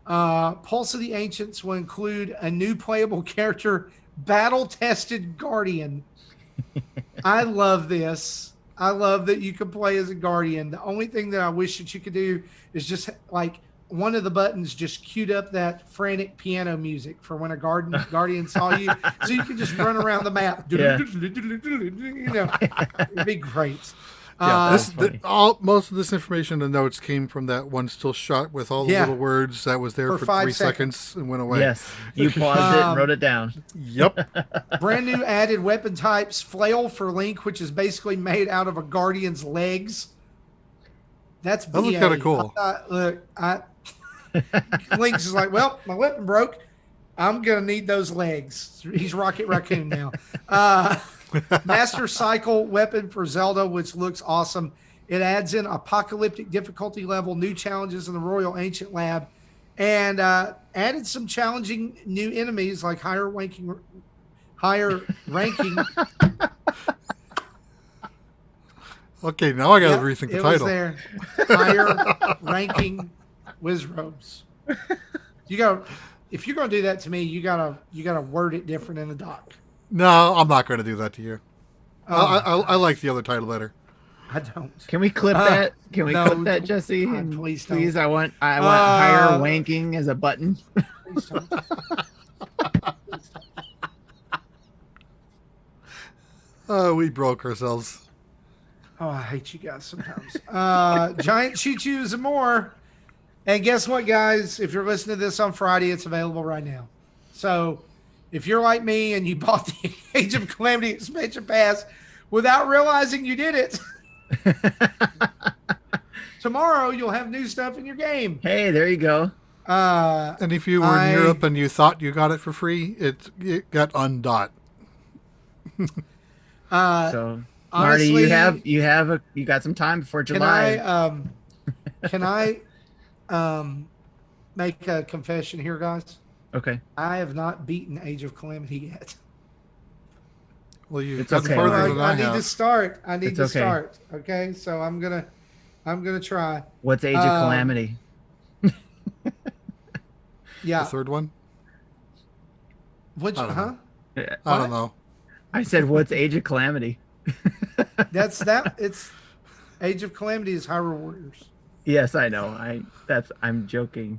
Pulse of the Ancients will include a new playable character, battle-tested Guardian. I love this. I love that you can play as a Guardian. The only thing that I wish that you could do is just like one of the buttons just queued up that frantic piano music for when a guardian saw you, so you can just run around the map. Yeah. It'd be great. Yeah, most of this information, the notes came from that one still shot with all the little words that was there for 5 3 seconds and went away. Yes, you paused it and wrote it down. Yep. Brand new added weapon types: flail for Link, which is basically made out of a guardian's legs. That looks kind of cool. Link's is like, well, my weapon broke. I'm gonna need those legs. He's Rocket Raccoon now. Master Cycle weapon for Zelda, which looks awesome. It adds in apocalyptic difficulty level, new challenges in the Royal Ancient Lab, and added some challenging new enemies like higher ranking. Okay, now I gotta rethink the title. Was there. Higher ranking Wizrobes. If you're gonna do that to me, you gotta word it different in the doc. No, I'm not gonna do that to you. I like the other title better. I don't. Can we clip that? Can we clip that, Jesse? Please don't. Please, I want higher wanking as a button. Please don't. Oh, we broke ourselves. Oh, I hate you guys sometimes. Giant choo-choos and more. And guess what, guys? If you're listening to this on Friday, it's available right now. So if you're like me and you bought the Age of Calamity expansion pass without realizing you did it, tomorrow you'll have new stuff in your game. Hey, there you go. And if you were in Europe and you thought you got it for free, it got undot. So honestly, Marty, you got some time before July. Can I make a confession here, guys? Okay. I have not beaten Age of Calamity yet. Well, you've It's got okay, further Marty. than I I need have. to start. It's okay. Start. Okay, so I'm gonna try. What's Age of Calamity? Yeah. The third one? Which? I don't Huh? know. I don't know. I said, what's Age of Calamity? It's Age of Calamity is Hyrule Warriors. Yes, I know. I'm joking.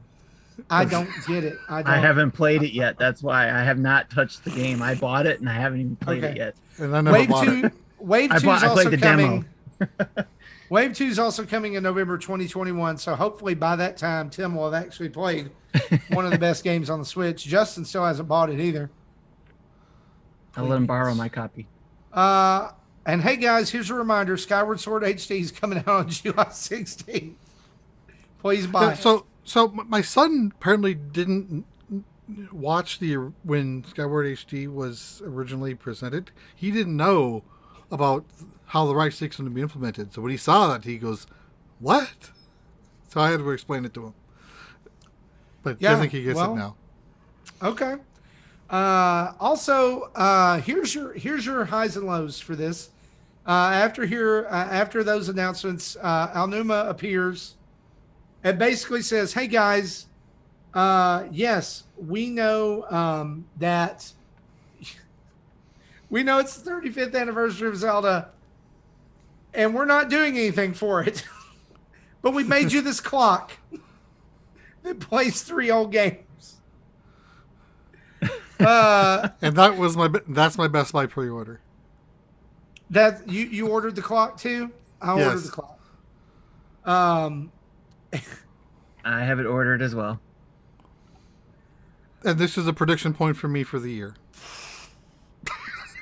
I don't get it. I haven't played it yet. That's why I have not touched the game. I bought it and I haven't even played it yet. And I never bought it. Wave 2 is I also played the coming. demo. Wave 2 is also coming in November 2021. So hopefully by that time, Tim will have actually played one of the best games on the Switch. Justin still hasn't bought it either. I'll let him borrow my copy. And hey guys, here's a reminder: Skyward Sword HD is coming out on July 16th. Please buy it. So my son apparently didn't watch when Skyward HD was originally presented. He didn't know about how the right stick's going to be implemented. So when he saw that, he goes, "What?" So I had to explain it to him. But I think he gets it now. Okay. Also, here's your highs and lows for this. After those announcements, Alnuma appears. It basically says, "Hey guys, yes, we know that we know it's the 35th anniversary of Zelda, and we're not doing anything for it, but we made you this clock that plays 3 old games." And that's my Best Buy pre-order. That you ordered the clock too? I ordered the clock. I have it ordered as well. And this is a prediction point for me for the year.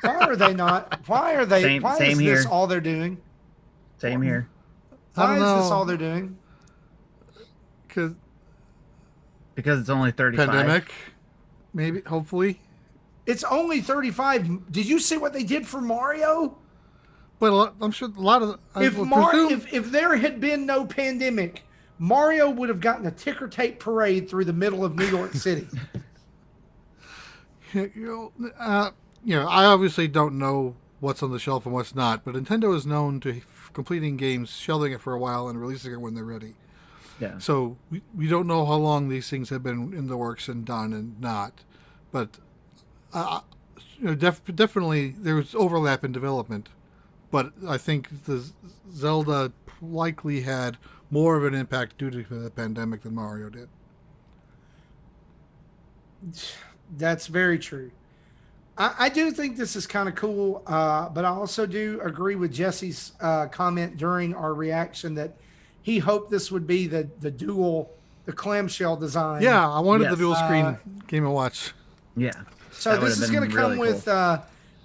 Why are they not? Why are they? Why is this all they're doing? Same here. Why is this all they're doing? Because it's only 35. Pandemic, maybe, hopefully. It's only 35. Did you see what they did for Mario? But I'm sure a lot of if there had been no pandemic, Mario would have gotten a ticker tape parade through the middle of New York City. I obviously don't know what's on the shelf and what's not, but Nintendo is known to completing games, shelving it for a while, and releasing it when they're ready. Yeah. So we don't know how long these things have been in the works and done and not, but definitely there's overlap in development. But I think the Zelda likely had more of an impact due to the pandemic than Mario did. That's very true. I do think this is kind of cool, but I also do agree with Jesse's comment during our reaction that he hoped this would be the clamshell design. Yeah, I wanted the dual screen Game & Watch. Yeah. So this is going to come with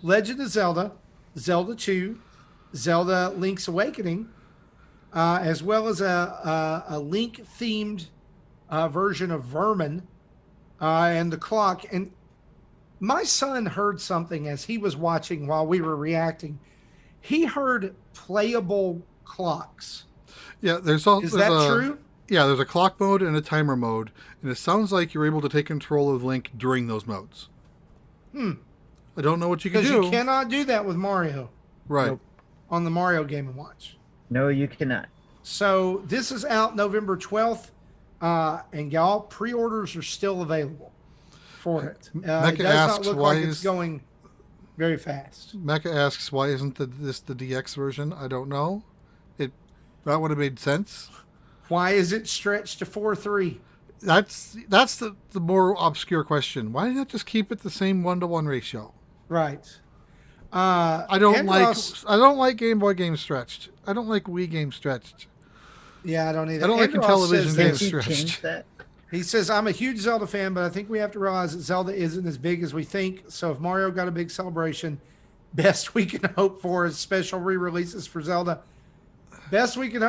Legend of Zelda, Zelda 2, Zelda Link's Awakening, as well as a Link-themed version of Vermin and the clock. And my son heard something as he was watching while we were reacting. He heard playable clocks. Yeah, is that true? Yeah, there's a clock mode and a timer mode, and it sounds like you're able to take control of Link during those modes. I don't know what you can do. Because you cannot do that with Mario. Right. Nope. On the Mario Game & Watch. No, you cannot. So this is out November 12th, and y'all, pre-orders are still available for it. It does not look like it's going very fast. Mecha asks, why isn't this the DX version? I don't know. That would have made sense. Why is it stretched to 4:3? That's the more obscure question. Why not just keep it the same 1-to-1 ratio? Right. I don't like Game Boy games stretched. I don't like Wii games stretched. Yeah, I don't either. I don't like television games stretched. He says, I'm a huge Zelda fan, but I think we have to realize that Zelda isn't as big as we think. So if Mario got a big celebration, best we can hope for is special re-releases for Zelda. Best we can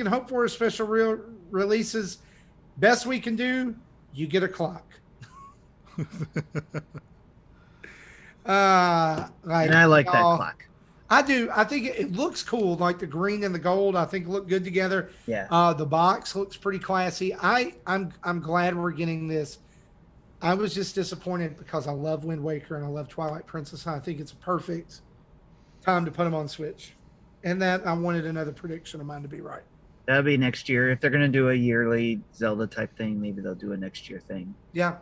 hope for is special releases. Best we can do, you get a clock. And I like that clock. I do. I think it looks cool, like the green and the gold. I think look good together. Yeah. The box looks pretty classy. I'm glad we're getting this. I was just disappointed because I love Wind Waker and I love Twilight Princess. I think it's a perfect time to put them on Switch. And that I wanted another prediction of mine to be right. That'll be next year. If they're going to do a yearly Zelda type thing, maybe they'll do a next year thing. Yeah.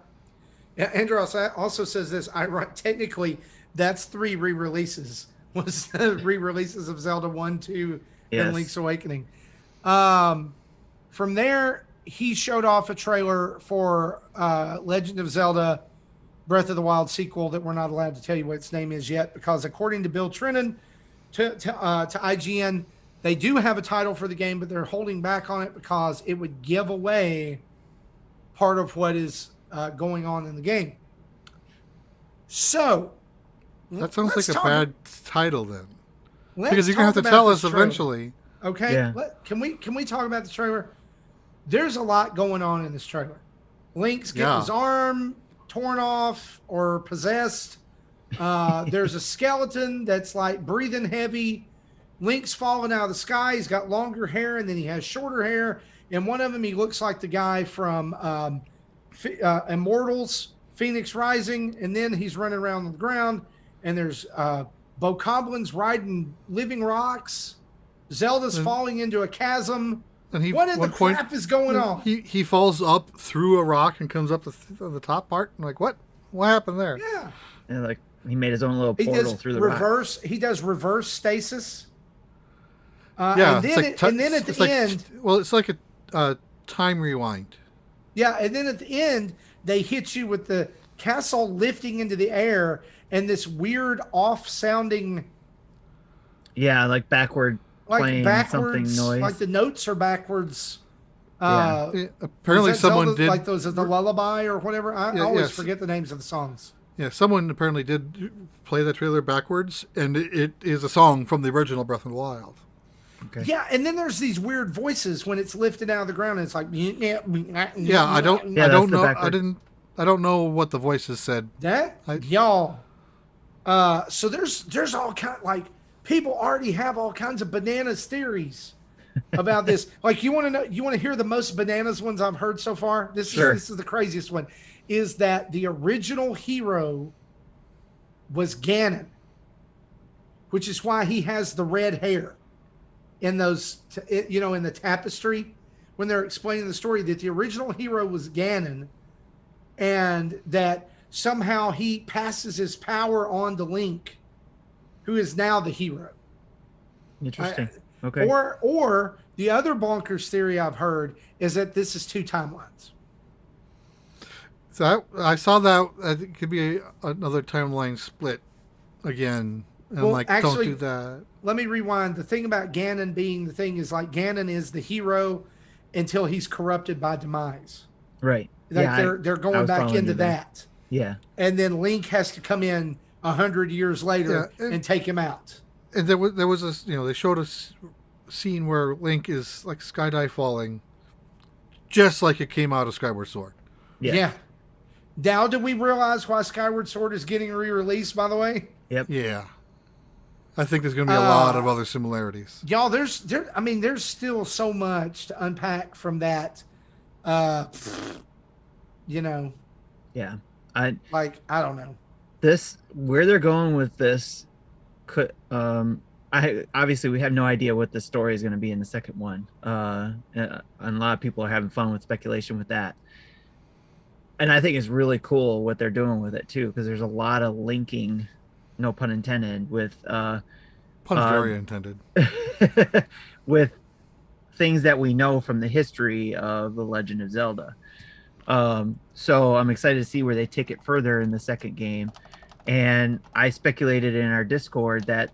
Yeah. Andrew also says this. Technically, That's 3 re-releases. Was the re-releases of Zelda 1, 2, Yes. and Link's Awakening. From there, he showed off a trailer for Legend of Zelda Breath of the Wild sequel that we're not allowed to tell you what its name is yet, because according to Bill Trennan to IGN, they do have a title for the game, but they're holding back on it because it would give away part of what is going on in the game. So That sounds like a bad title then. Let's Because you're gonna have to talk tell about us this trailer. eventually. Okay. Yeah. Can we talk about the trailer? There's a lot going on in this trailer. Link's getting his arm torn off or possessed. There's a skeleton that's like breathing heavy. Link's falling out of the sky. He's got longer hair, and then he has shorter hair. And one of them, he looks like the guy from Immortals, Phoenix Rising. And then he's running around on the ground. And there's bokoblins riding living rocks. Zelda's falling into a chasm. And What in the crap is going on? He falls up through a rock and comes up the top part. I'm like, what? What happened there? Yeah. And like he made his own little He portal does through the rock. reverse. He does reverse stasis. Yeah. And then at the end, it's like a time rewind. yeah, and then at the end, they hit you with the castle lifting into the air and this weird off-sounding, Yeah, like backward like playing backwards, something noise. like the notes are backwards. Yeah. Apparently, is that someone Zelda, did. like those, the lullaby or whatever. I always forget the names of the songs. Yeah, someone apparently did play the trailer backwards, and it is a song from the original Breath of the Wild. Okay. Yeah, and then there's these weird voices when it's lifted out of the ground. And it's like, Yeah, I don't know. I don't know what the voices said. Y'all. So there's all kind, like, people already have all kinds of bananas theories about this. Like, you want to hear the most bananas ones I've heard so far? This is the craziest one. Is that the original hero was Ganon, which is why he has the red hair in those, in the tapestry when they're explaining the story, that the original hero was Ganon, and that somehow he passes his power on to Link, who is now the hero. Interesting. Okay. Or the other bonkers theory I've heard is that this is 2 timelines. So I saw that it could be another timeline split again. And Well, I'm like, actually, don't do that. Let me rewind. The thing about Ganon being the thing is, like, Ganon is the hero until he's corrupted by demise. Right. Like, Yeah, they're going back into that. Yeah. And then Link has to come in 100 years later and take him out. And there was this, they showed us scene where Link is like skydive falling, just like it came out of Skyward Sword. Yeah. Now, do we realize why Skyward Sword is getting re-released, by the way? Yep. Yeah. I think there's going to be a lot of other similarities. Y'all, there's still so much to unpack from that. Yeah. I don't know. This, where they're going with this, could obviously we have no idea what the story is going to be in the second one. And a lot of people are having fun with speculation with that. And I think it's really cool what they're doing with it too, because there's a lot of linking, no pun intended, with Pun's very intended. with things that we know from the history of the Legend of Zelda. So I'm excited to see where they take it further in the second game. And I speculated in our Discord that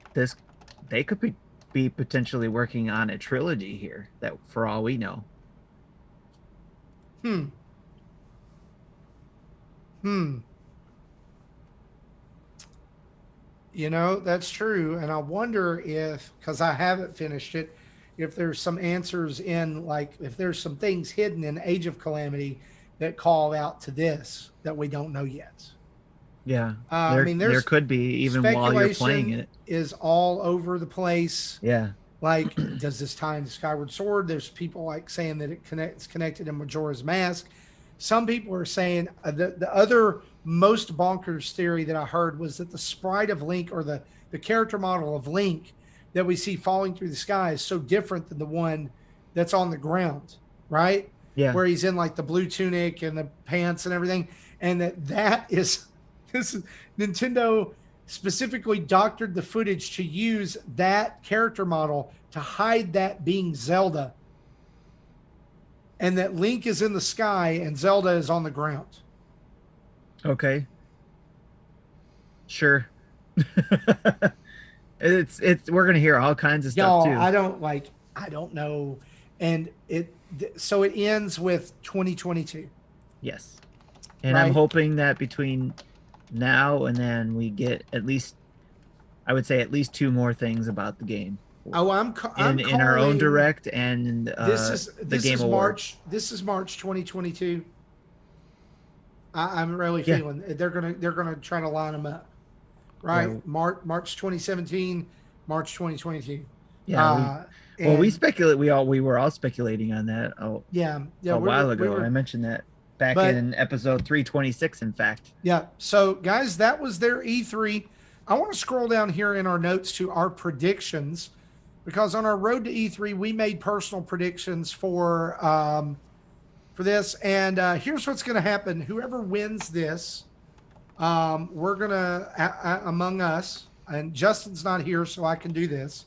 they could be potentially working on a trilogy here, that for all we know. That's true. And I wonder if, because I haven't finished it, if there's some answers in, like, if there's some things hidden in Age of Calamity that call out to this that we don't know yet. Yeah. There could be, even while you're playing it. Is all over the place. Yeah. Like, does this tie into Skyward Sword? There's people like saying that it's connected to Majora's Mask. Some people are saying the other most bonkers theory that I heard was that the sprite of Link, or the character model of Link that we see falling through the sky, is so different than the one that's on the ground, right? Yeah. Where he's in like the blue tunic and the pants and everything. And that is, this is Nintendo specifically doctored the footage to use that character model to hide that being Zelda. And that Link is in the sky and Zelda is on the ground. Okay. Sure. it's we're gonna hear all kinds of stuff too. I don't know. And so it ends with 2022. Yes. And Right. I'm hoping that between now and then we get at least 2 more things about the game. Oh, I'm in our own direct and this the Game is Award. March. This is March 2022. I'm really feeling they're gonna try to line them up, right? Yeah. March 2017, March 2022. Yeah. We speculate. We were all speculating on that. A while ago. I mentioned that back in episode 326. In fact. Yeah. So guys, that was their E3. I want to scroll down here in our notes to our predictions, because on our road to E3, we made personal predictions for this. And here's what's going to happen. Whoever wins this, we're going to, among us, and Justin's not here, so I can do this.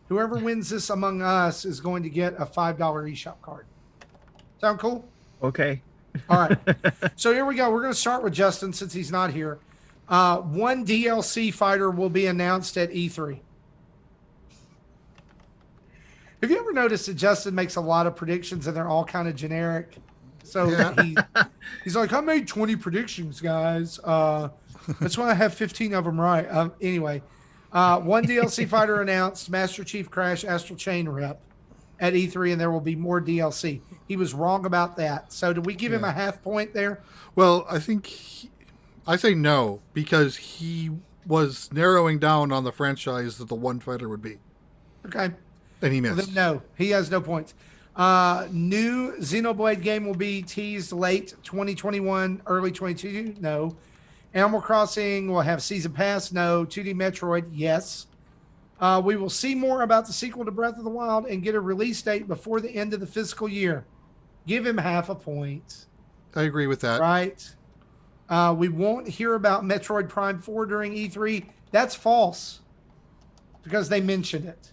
Whoever wins this among us is going to get a $5 eShop card. Sound cool? Okay. All right. So here we go. We're going to start with Justin since he's not here. One DLC fighter will be announced at E3. Have you ever noticed that Justin makes a lot of predictions and they're all kind of generic? So he's like, I made 20 predictions, guys. That's why I have 15 of them right. Anyway, one DLC fighter announced, Master Chief Crash Astral Chain rep at E3, and there will be more DLC. He was wrong about that. So did we give him a half point there? Well, I think I say no, because he was narrowing down on the franchise that the one fighter would be. Okay. And he missed. Well, then, no, he has no points. New Xenoblade game will be teased late 2021, early 2022. No. Animal Crossing will have season pass. No. 2D Metroid. Yes. We will see more about the sequel to Breath of the Wild and get a release date before the end of the fiscal year. Give him half a point. I agree with that. Right. We won't hear about Metroid Prime 4 during E3. That's false, because they mentioned it.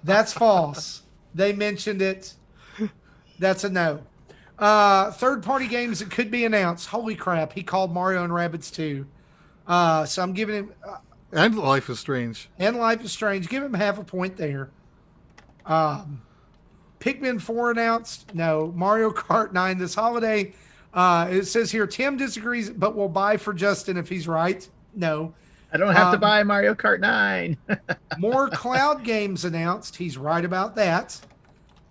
That's false. They mentioned it. That's a no. Third-party games that could be announced. Holy crap. He called Mario and Rabbids 2. So I'm giving him... and Life is Strange. And Life is Strange. Give him half a point there. Pikmin 4 announced. No. Mario Kart 9 this holiday. It says here, Tim disagrees, but will buy for Justin if he's right. No. I don't have to buy Mario Kart 9. More cloud games announced. He's right about that.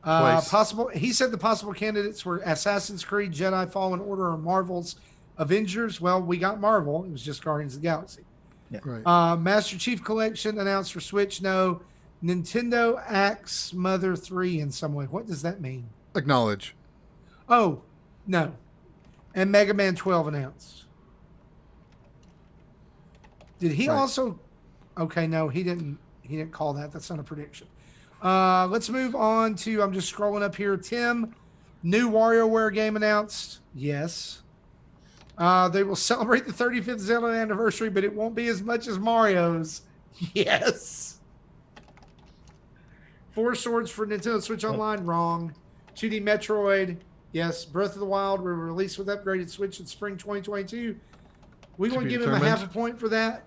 He said the possible candidates were Assassin's Creed, Jedi Fallen Order, or Marvel's Avengers. Well, we got Marvel. It was just Guardians of the Galaxy. Yeah. Right. Master Chief Collection announced for Switch. No. Nintendo Axe Mother 3 in some way. What does that mean? Acknowledge. Oh, no. And Mega Man 12 announced. Did he also? Okay, no, he didn't call that. That's not a prediction. Let's move on to, I'm just scrolling up here. Tim, new WarioWare game announced. Yes. They will celebrate the 35th Zelda anniversary, but it won't be as much as Mario's. Yes. 4 Swords for Nintendo Switch Online. Wrong. 2D Metroid. Yes. Breath of the Wild will release with upgraded Switch in spring 2022. We want to give him a half a point for that.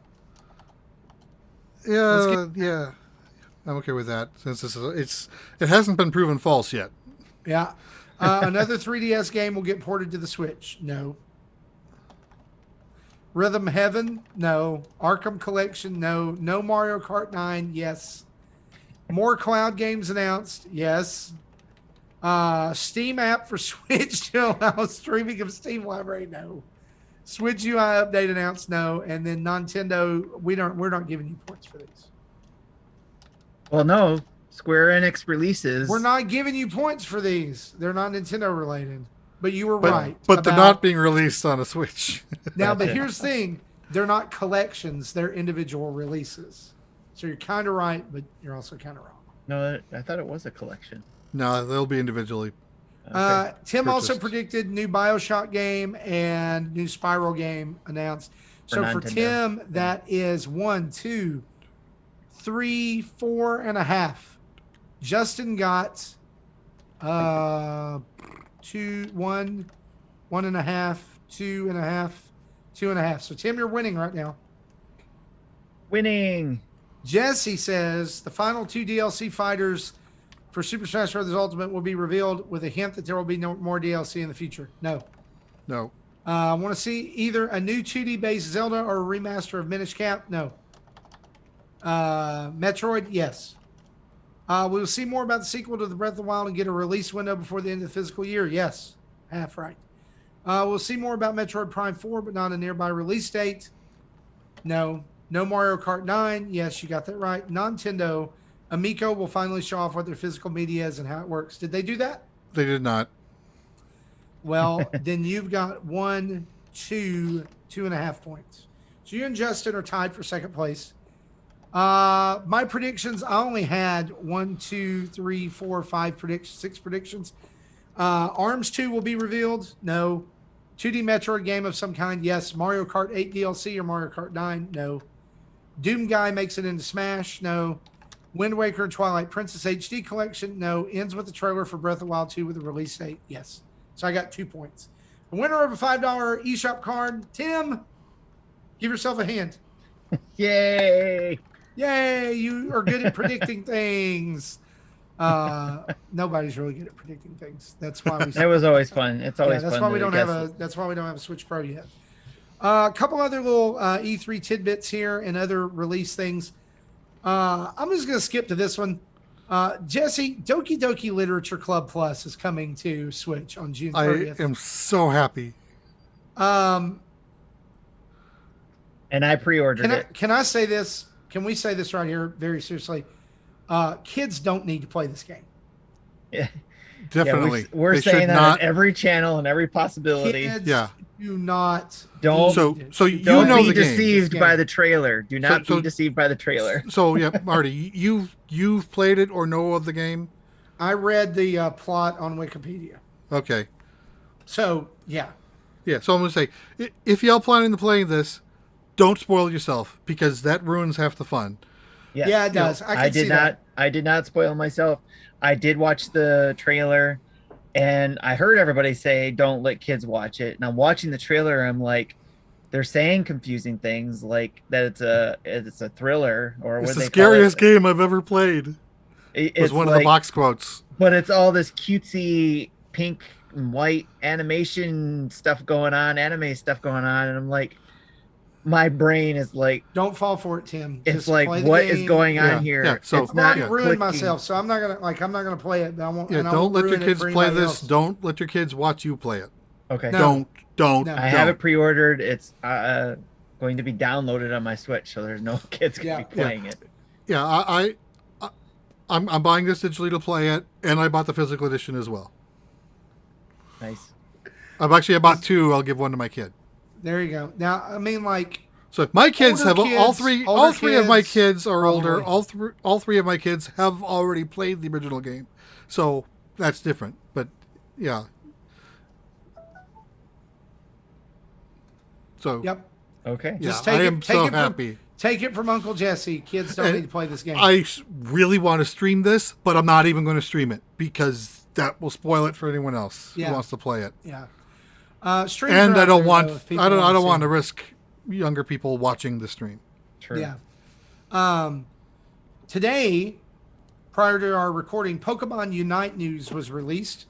Yeah. I'm okay with that, since it hasn't been proven false yet. Yeah. Another 3DS game will get ported to the Switch. No. Rhythm Heaven? No. Arkham Collection? No. No Mario Kart 9? Yes. More cloud games announced? Yes. Steam app for Switch to allow streaming of Steam Library? No. Switch UI update announced? No. And then Nintendo, we're not giving you points for these. Well, no. Square Enix releases. We're not giving you points for these. They're not Nintendo related. But you were right. But they're not being released on a Switch. Now, but here's the thing. They're not collections. They're individual releases. So you're kind of right, but you're also kind of wrong. No, I thought it was a collection. No, they'll be individually. Tim also purchased. predicted new BioShock game and new Spiral game announced. So for Nintendo. Tim, that is 1, 2, 3, 4.5. Justin got 2, 1, 1.5, 2.5, 2.5. So Tim, you're winning right now. Winning. Jesse says the final 2 DLC fighters for Super Smash Bros. Ultimate will be revealed with a hint that there will be no more DLC in the future. No. I want to see either a new 2D based Zelda or a remaster of Minish Cap. No. Metroid, yes. We will see more about the sequel to the Breath of the Wild and get a release window before the end of the fiscal year. Yes. Half right. We'll see more about Metroid Prime 4, but not a nearby release date. No. No Mario Kart 9. Yes, you got that right. Nintendo. Amico will finally show off what their physical media is and how it works. Did they do that? They did not. Well, then you've got 1, 2, 2.5 points. So you and Justin are tied for second place. My predictions, I only had 1, 2, 3, 4, 5 predictions, 6 predictions. ARMS 2 will be revealed. No. 2D Metroid game of some kind. Yes. Mario Kart 8 DLC or Mario Kart 9. No. Doom Guy makes it into Smash. No. Wind Waker and Twilight Princess HD Collection. No. Ends with the trailer for Breath of the Wild 2 with a release date. Yes. So I got 2 points. The winner of a $5 eShop card, Tim, give yourself a hand. Yay. Yay. You are good at predicting things. Nobody's really good at predicting things. That's why we. It was always fun. It's always that's fun. why we don't have a. That's why we don't have a Switch Pro yet. A couple other little E3 tidbits here and other release things. I'm just gonna skip to this one. Jesse, Doki Doki Literature Club Plus is coming to Switch on June 30th. I am so happy. And I pre-ordered it. Can I say this? Can we say this right here very seriously? Kids don't need to play this game. Yeah. Definitely. Yeah, we're saying that on every channel and every possibility. Kids do not. Don't Don't be deceived by the trailer. Do not be deceived by the trailer. So yeah, Marty, you've played it or know of the game? I read the plot on Wikipedia. Okay. So yeah. Yeah. So I'm gonna say, if y'all planning to play this, don't spoil yourself because that ruins half the fun. Yes. Yeah, it does. I did not spoil myself. I did watch the trailer, and I heard everybody say, "Don't let kids watch it." And I'm watching the trailer. I'm like, they're saying confusing things, like that it's a thriller, or it's the scariest game I've ever played. It was one of the box quotes. But it's all this cutesy pink and white animation stuff going on, anime stuff going on, and I'm like, my brain is like, don't fall for it, Tim. It's like, what is going on here? Yeah. So it's not ruined myself, so I'm not gonna play it. But I won't. Yeah, don't let your kids play this. Else. Don't let your kids watch you play it. Okay. No. Don't. I have it pre-ordered. It's going to be downloaded on my Switch, so there's no kids gonna be playing it. Yeah, I'm buying this digitally to play it, and I bought the physical edition as well. Nice. I bought 2. I'll give one to my kid. There you go. Now, I mean, like, so if my kids have all three of my kids are older. All three of my kids have already played the original game, so that's different. But yeah. So. Yep. Okay. Yeah, I am so happy. Take it from Uncle Jesse. Kids don't need to play this game. I really want to stream this, but I'm not even going to stream it because that will spoil it for anyone else who wants to play it. Yeah. And I don't want to risk younger people watching the stream. True. Yeah. Today, prior to our recording, Pokemon Unite news was released.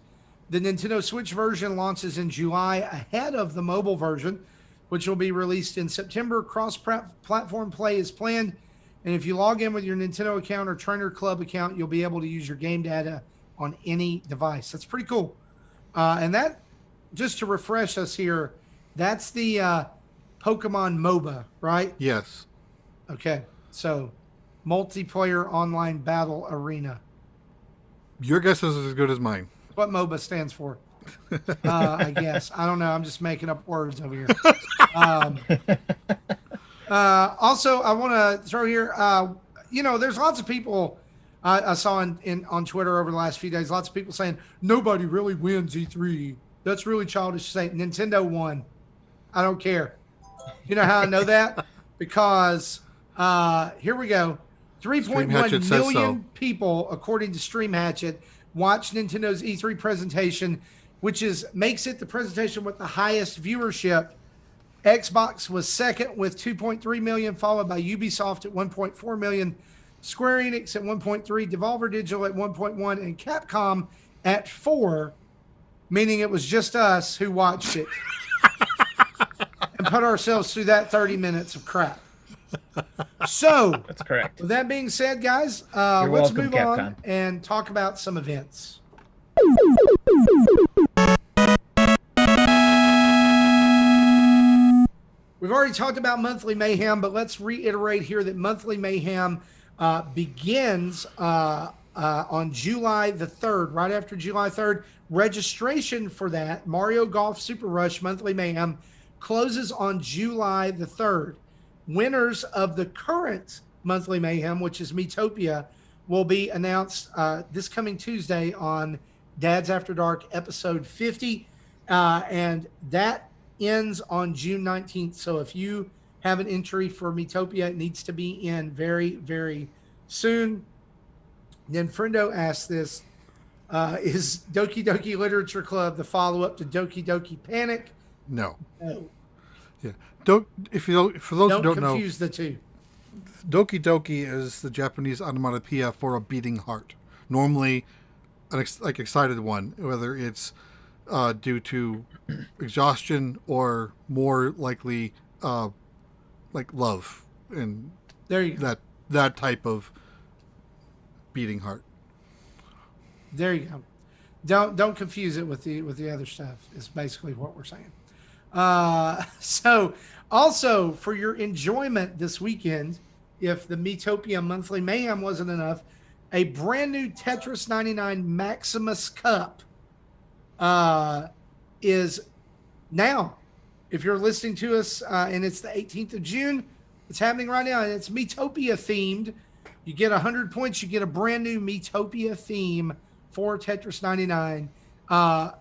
The Nintendo Switch version launches in July ahead of the mobile version, which will be released in September. Cross-platform play is planned, and if you log in with your Nintendo account or Trainer Club account, you'll be able to use your game data on any device. That's pretty cool. And that, just to refresh us here, that's the Pokemon MOBA, right? Yes. Okay, so multiplayer online battle arena. Your guess is as good as mine. What MOBA stands for? I guess. I don't know. I'm just making up words over here. Also, I want to throw here, there's lots of people I saw on Twitter over the last few days, lots of people saying, nobody really wins E3. That's really childish to say. Nintendo won. I don't care. You know how I know that? Because here we go. 3.1 million people, according to Stream Hatchet, watched Nintendo's E3 presentation, which makes it the presentation with the highest viewership. Xbox was second with 2.3 million, followed by Ubisoft at 1.4 million, Square Enix at 1.3, Devolver Digital at 1.1, and Capcom at 4, meaning it was just us who watched it and put ourselves through that 30 minutes of crap. So That's correct. With that being said, guys, let's move on and talk about some events. We've already talked about Monthly Mayhem, but let's reiterate here that Monthly Mayhem begins on July the 3rd, right after July 3rd. Registration for that, Mario Golf Super Rush Monthly Mayhem, closes on July the 3rd. Winners of the current Monthly Mayhem, which is Metopia, will be announced this coming Tuesday on Dad's After Dark episode 50. And that ends on June 19th. So if you have an entry for Metopia, it needs to be in very, very soon. Then Friendo asked this, is Doki Doki Literature Club the follow-up to Doki Doki Panic? No. No. Yeah. For those who don't know, confuse the two. Doki Doki is the Japanese onomatopoeia for a beating heart. Normally, an excited one, whether it's due to exhaustion or more likely like love and there you go. that type of beating heart. There you go. Don't confuse it with the other stuff. Is basically what we're saying. So also for your enjoyment this weekend, if the Metopia Monthly Mayhem wasn't enough, a brand new Tetris 99 Maximus Cup is now. If you're listening to us and it's the 18th of June, it's happening right now, and it's Metopia themed. You get 100 points, you get a brand new Metopia theme for Tetris 99.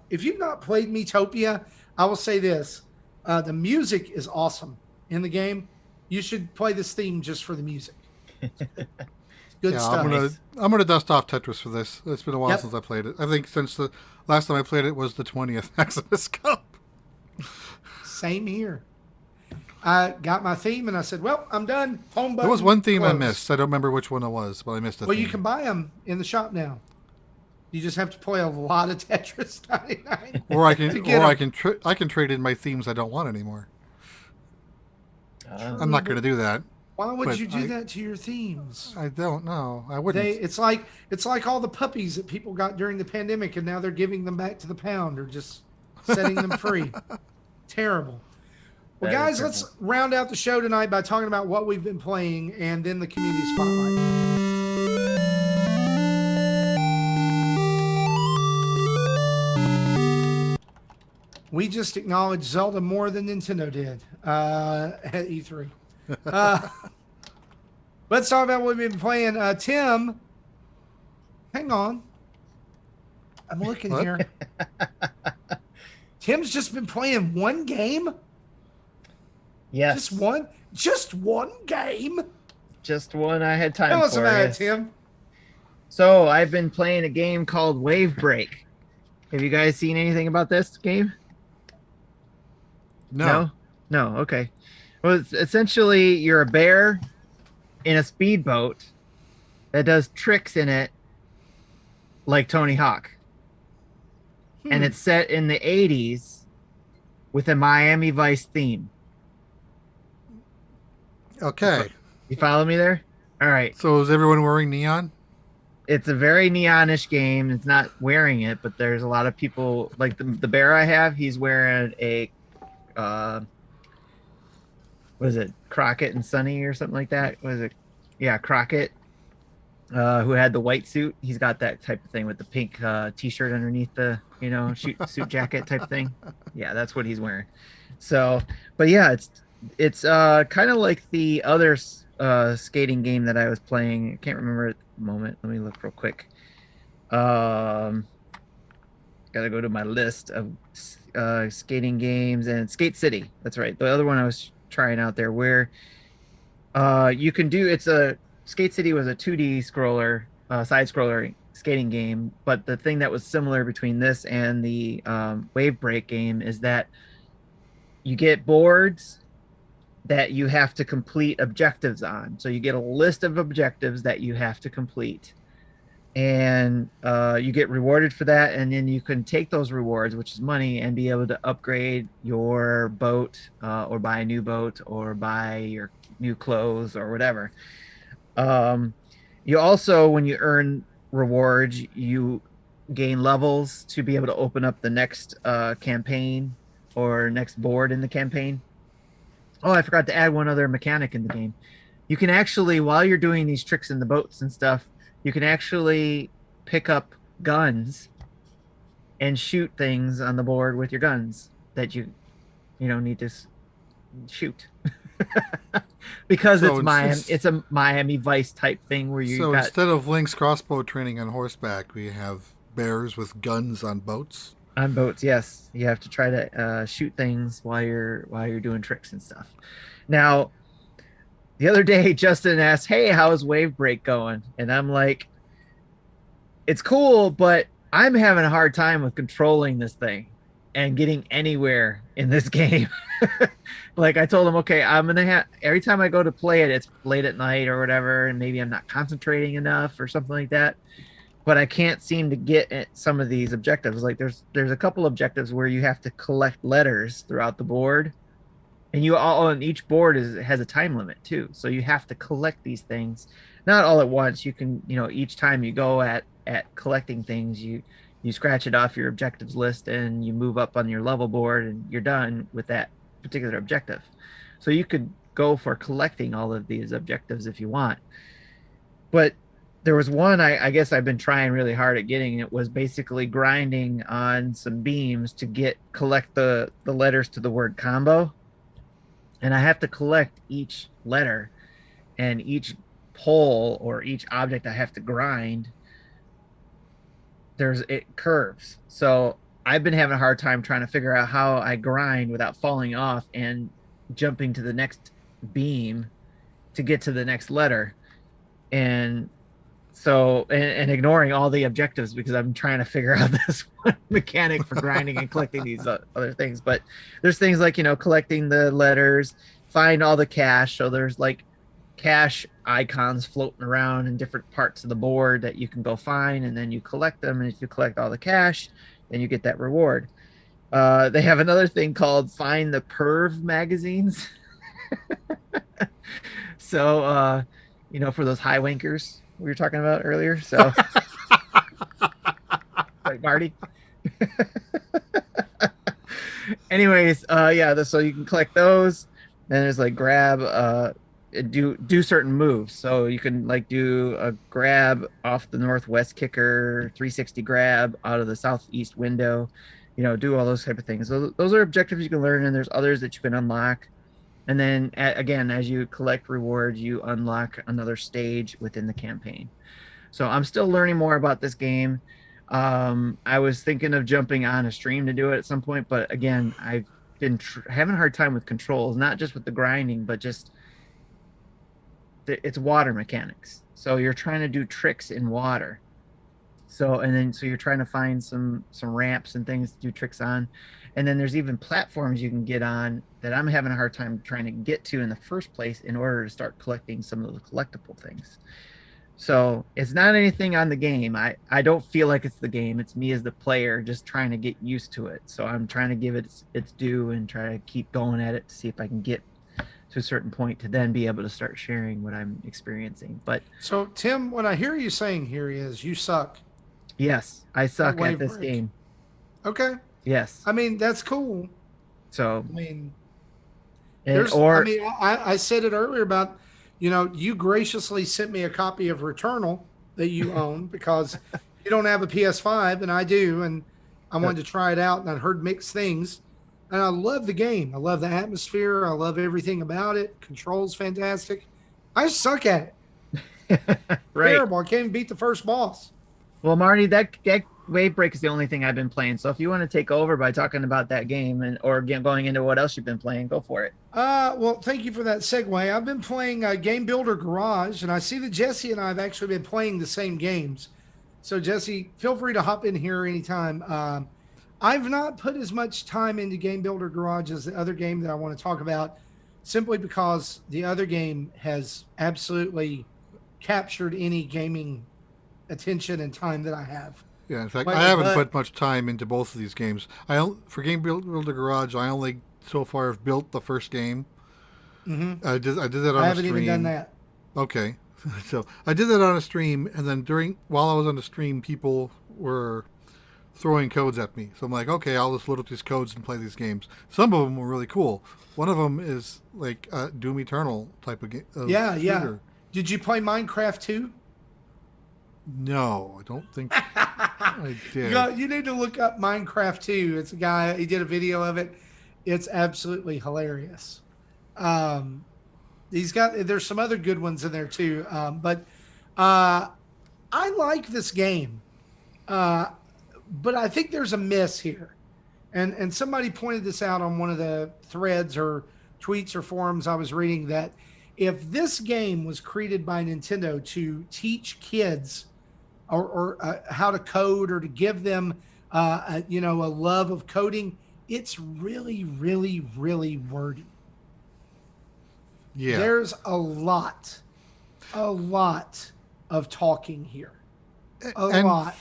If you've not played Metopia, I will say this. The music is awesome in the game. You should play this theme just for the music. Good stuff. I'm gonna dust off Tetris for this. It's been a while since I played it. I think since the last time I played it was the 20th Maximus Cup. Same here. I got my theme and I said, well, I'm done. Home button. There was one theme close. I missed. I don't remember which one it was, but I missed it. Well, you can buy them in the shop now. You just have to play a lot of Tetris 99. Or I can trade in my themes I don't want anymore. I'm not going to do that. Why would you do that to your themes? I don't know. I wouldn't. It's like all the puppies that people got during the pandemic, and now they're giving them back to the pound or just setting them free. Terrible. Well, guys, let's round out the show tonight by talking about what we've been playing and then the community spotlight. We just acknowledged Zelda more than Nintendo did at E3. Let's talk about what we've been playing. Tim, hang on. I'm looking here. Tim's just been playing one game? Yes. Just one game? Just one I had time for. Tell us about it, Tim. So I've been playing a game called Wave Break. Have you guys seen anything about this game? No. Okay. Well, it's essentially you're a bear in a speedboat that does tricks in it like Tony Hawk. And it's set in the 80s with a Miami Vice theme. Okay. You follow me there? All right. So is everyone wearing neon? It's a very neonish game. It's not wearing it, but there's a lot of people, like the bear I have, he's wearing a what is it, Crockett and Sonny or something like that? Was it? Yeah, Crockett, who had the white suit. He's got that type of thing with the pink t-shirt underneath the, suit jacket type thing. Yeah, that's what he's wearing. So, but yeah, it's kind of like the other skating game that I was playing. I can't remember at the moment. Let me look real quick. Gotta go to my list of skating games, and Skate City. That's right. The other one I was trying out there, where you can do Skate City was a 2D scroller, side scroller skating game, but the thing that was similar between this and the Wave Break game is that you get boards that you have to complete objectives on. So you get a list of objectives that you have to complete, and you get rewarded for that, and then you can take those rewards, which is money, and be able to upgrade your boat, or buy a new boat, or buy your new clothes, or whatever. You also, when you earn rewards, you gain levels to be able to open up the next campaign or next board in the campaign. Oh, I forgot to add one other mechanic in the game. You can actually, while you're doing these tricks in the boats and stuff, you can actually pick up guns and shoot things on the board with your guns that you need to shoot. Because So it's a Miami Vice type thing where you got... instead of Link's crossbow training on horseback, we have bears with guns on boats. On boats, yes. You have to try to shoot things while you're doing tricks and stuff. Now, the other day, Justin asked, "Hey, how's Wave Break going?" And I'm like, "It's cool, but I'm having a hard time with controlling this thing and getting anywhere in this game." Like I told him, okay, I'm gonna have, every time I go to play it, it's late at night or whatever, and maybe I'm not concentrating enough or something like that. But I can't seem to get at some of these objectives. Like there's a couple objectives where you have to collect letters throughout the board, and and each board has a time limit too. So you have to collect these things, not all at once. You can, each time you go at collecting things, you scratch it off your objectives list and you move up on your level board and you're done with that particular objective. So you could go for collecting all of these objectives if you want. But there was one I guess I've been trying really hard at getting. It was basically grinding on some beams to collect the letters to the word combo. And I have to collect each letter, and each pole or each object I have to grind, it curves. So I've been having a hard time trying to figure out how I grind without falling off and jumping to the next beam to get to the next letter. And so, and ignoring all the objectives because I'm trying to figure out this one mechanic for grinding and collecting these other things. But there's things like, collecting the letters, find all the cash. So there's like cash icons floating around in different parts of the board that you can go find, and then you collect them. And if you collect all the cash, then you get that reward. They have another thing called Find the Perv magazines. So, for those high wankers we were talking about earlier. So, right, Marty? Anyways, so you can collect those. Then there's like grab, do certain moves. So you can like do a grab off the northwest kicker, 360 grab out of the southeast window, do all those type of things. So those are objectives you can learn, and there's others that you can unlock. And then again, as you collect rewards, you unlock another stage within the campaign. So I'm still learning more about this game. I was thinking of jumping on a stream to do it at some point, but again, I've been having a hard time with controls, not just with the grinding, but just it's water mechanics. So you're trying to do tricks in water. So you're trying to find some ramps and things to do tricks on. And then there's even platforms you can get on that I'm having a hard time trying to get to in the first place in order to start collecting some of the collectible things. So it's not anything on the game. I don't feel like it's the game. It's me as the player just trying to get used to it. So I'm trying to give it its due and try to keep going at it to see if I can get to a certain point to then be able to start sharing what I'm experiencing. But so Tim, what I hear you saying here is you suck. Yes, I suck at this game. Okay. Yes. I mean, that's cool. So I mean, I said it earlier about, you graciously sent me a copy of Returnal that you own because you don't have a PS5 and I do, and I wanted to try it out, and I heard mixed things, and I love the game. I love the atmosphere. I love everything about it. Controls fantastic. I suck at it. Right. Terrible. I can't even beat the first boss. Well, Marty, that Wave Break is the only thing I've been playing. So if you want to take over by talking about that game or going into what else you've been playing, go for it. Well, thank you for that segue. I've been playing Game Builder Garage, and I see that Jesse and I have actually been playing the same games. So Jesse, feel free to hop in here anytime. I've not put as much time into Game Builder Garage as the other game that I want to talk about, simply because the other game has absolutely captured any gaming attention and time that I have. Yeah, in fact, I haven't put much time into both of these games. For Game Builder Garage, I only so far have built the first game. Mm-hmm. I did that on a stream. I haven't even done that. Okay, so I did that on a stream, and then while I was on the stream, people were throwing codes at me. So I'm like, okay, I'll just load up these codes and play these games. Some of them were really cool. One of them is like a Doom Eternal type of game. Yeah. Did you play Minecraft 2? No, I don't think I did. You need to look up Minecraft 2. It's a guy, he did a video of it. It's absolutely hilarious. There's some other good ones in there too. But I like this game. But I think there's a miss here. And somebody pointed this out on one of the threads or tweets or forums I was reading, that if this game was created by Nintendo to teach kids or how to code, or to give them a love of coding, it's really, really, really wordy. Yeah. There's a lot of talking here. A lot.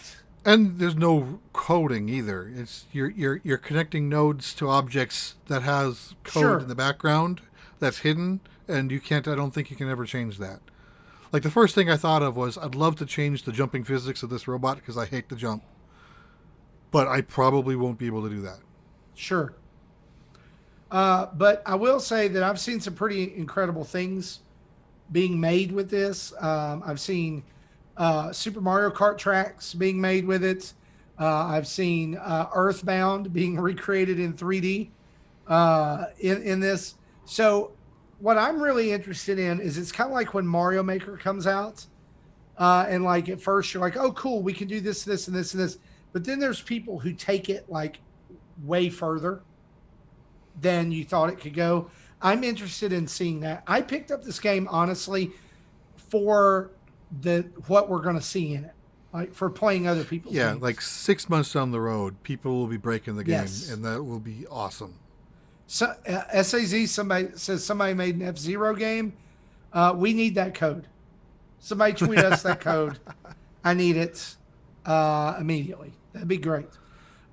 And there's no coding either. It's you're connecting nodes to objects that has code in the background that's hidden, and I don't think you can ever change that. Like, the first thing I thought of was, I'd love to change the jumping physics of this robot because I hate to jump. But I probably won't be able to do that. Sure. But I will say that I've seen some pretty incredible things being made with this. I've seen Super Mario Kart tracks being made with it. I've seen Earthbound being recreated in 3D in this. So what I'm really interested in is, it's kind of like when Mario Maker comes out, and like at first you're like, oh, cool, we can do this, this, and this, and this. But then there's people who take it like way further than you thought it could go. I'm interested in seeing that. I picked up this game, honestly, for what we're going to see in it, like for playing other people's games. Like 6 months down the road, people will be breaking the game, Yes. and that will be awesome. So, SAZ, somebody made an F-Zero game. We need that code. Somebody tweet us that code. I need it immediately. That'd be great.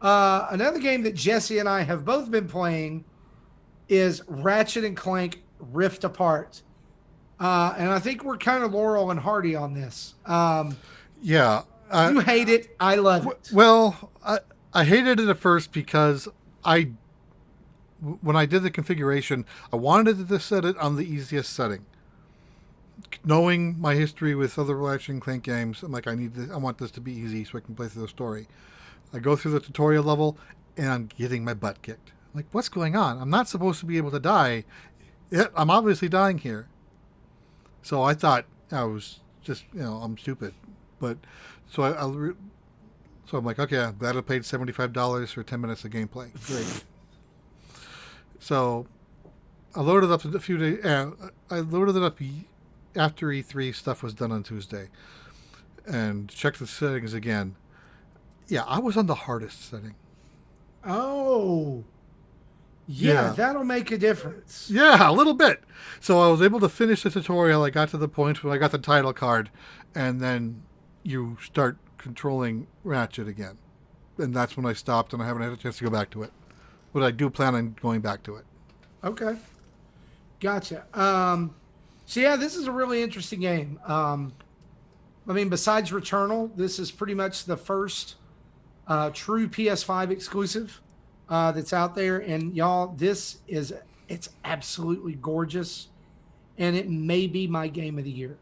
Another game that Jesse and I have both been playing is Ratchet and Clank Rift Apart. And I think we're kind of Laurel and Hardy on this. You hate it. I love it. Well, I hated it at first because when I did the configuration, I wanted to set it on the easiest setting. Knowing my history with other Ratchet and Clank games, I'm like, I want this to be easy so I can play through the story. I go through the tutorial level, and I'm getting my butt kicked. I'm like, what's going on? I'm not supposed to be able to die. Yet I'm obviously dying here. So I thought I was just, I'm stupid. But so I'm like, okay, I'm glad I paid $75 for 10 minutes of gameplay. Great. So I loaded up a few days. I loaded it up after E3 stuff was done on Tuesday, and checked the settings again. Yeah, I was on the hardest setting. Oh, yeah, that'll make a difference. Yeah, a little bit. So I was able to finish the tutorial. I got to the point where I got the title card, and then you start controlling Ratchet again. And that's when I stopped, and I haven't had a chance to go back to it. But I do plan on going back to it. Okay. Gotcha. So yeah, this is a really interesting game. Besides Returnal, this is pretty much the first true PS5 exclusive that's out there. And y'all, it's absolutely gorgeous. And it may be my game of the year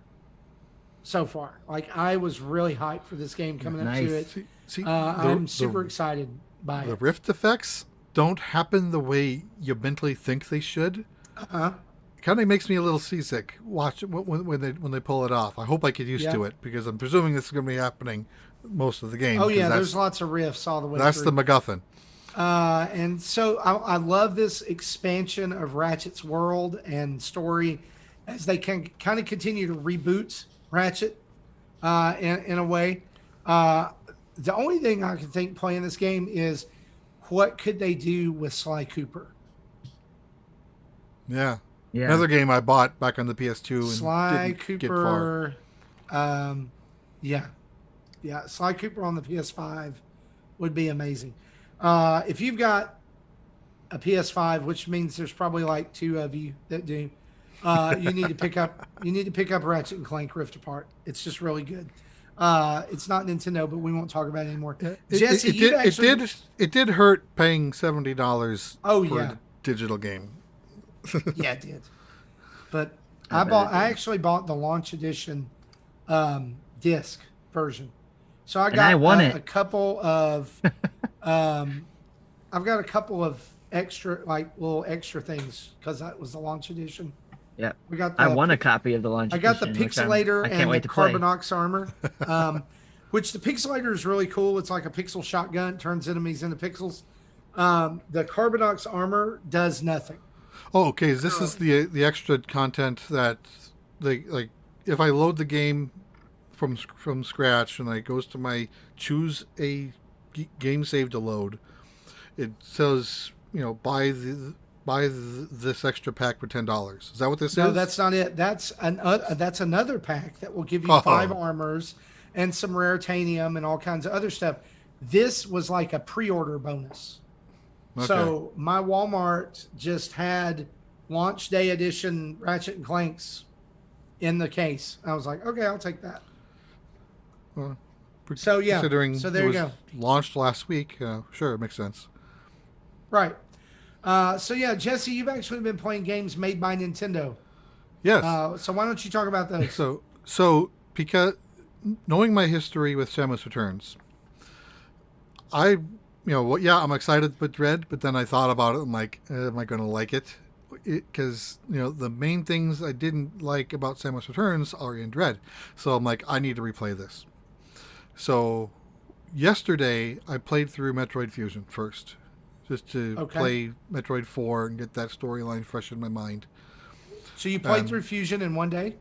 so far. Like, I was really hyped for this game coming up to it. I'm super excited by it. The Rift effects don't happen the way you mentally think they should. Uh-huh. kind of makes me a little seasick when they pull it off. I hope I get used to it because I'm presuming this is going to be happening most of the game. Oh yeah, there's lots of riffs all the way that's through. The MacGuffin. And so I love this expansion of Ratchet's world and story as they can kind of continue to reboot Ratchet in a way. The only thing I can think playing this game is what could they do with Sly Cooper? Yeah. Another game I bought back on the PS2 and Sly didn't Cooper. get far. Yeah. Sly Cooper on the PS5 would be amazing. If you've got a PS5, which means there's probably like 2 of you that do, you need to pick up Ratchet and Clank Rift Apart. It's just really good. It's not Nintendo, but we won't talk about it anymore. Jesse, it did hurt paying $70 for a digital game. Yeah, it did. But I actually bought the launch edition disc version. So I got a couple of I've got a couple of extra little extra things because that was the launch edition. Yeah. I won a copy of the launch edition. I got the Pixelator and the Carbonox armor. Which the Pixelator is really cool. It's like a pixel shotgun, turns enemies into pixels. The Carbonox armor does nothing. Oh, okay. This is the extra content that if I load the game from scratch and I goes to my choose a game save to load, it says buy this extra pack for $10. Is that what this is? No, that's not it. That's another pack that will give you 5 armors and some rare titanium and all kinds of other stuff. This was like a pre-order bonus. Okay. So my Walmart just had launch day edition Ratchet and Clanks in the case. I was like, okay, I'll take that. Well, considering so there you go. Launched last week, sure, it makes sense. Right. Jesse, you've actually been playing games made by Nintendo. Yes. So why don't you talk about those? So because knowing my history with Samus Returns, I'm excited but dread. But then I thought about it. I'm like, am I going to like it? Because the main things I didn't like about Samus Returns are in dread. So I'm like, I need to replay this. So yesterday I played through Metroid Fusion first, just to play Metroid 4 and get that storyline fresh in my mind. So you played through Fusion in one day?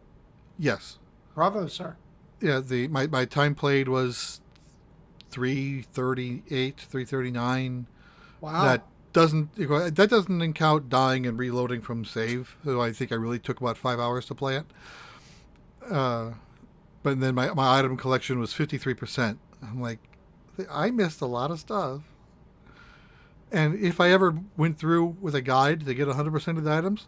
Yes. Bravo, sir. Yeah, my time played was 3:38, 3:39. Wow. That doesn't count dying and reloading from save. So I think I really took about 5 hours to play it. But then my item collection was 53%. I'm like, I missed a lot of stuff. And if I ever went through with a guide to get 100% of the items,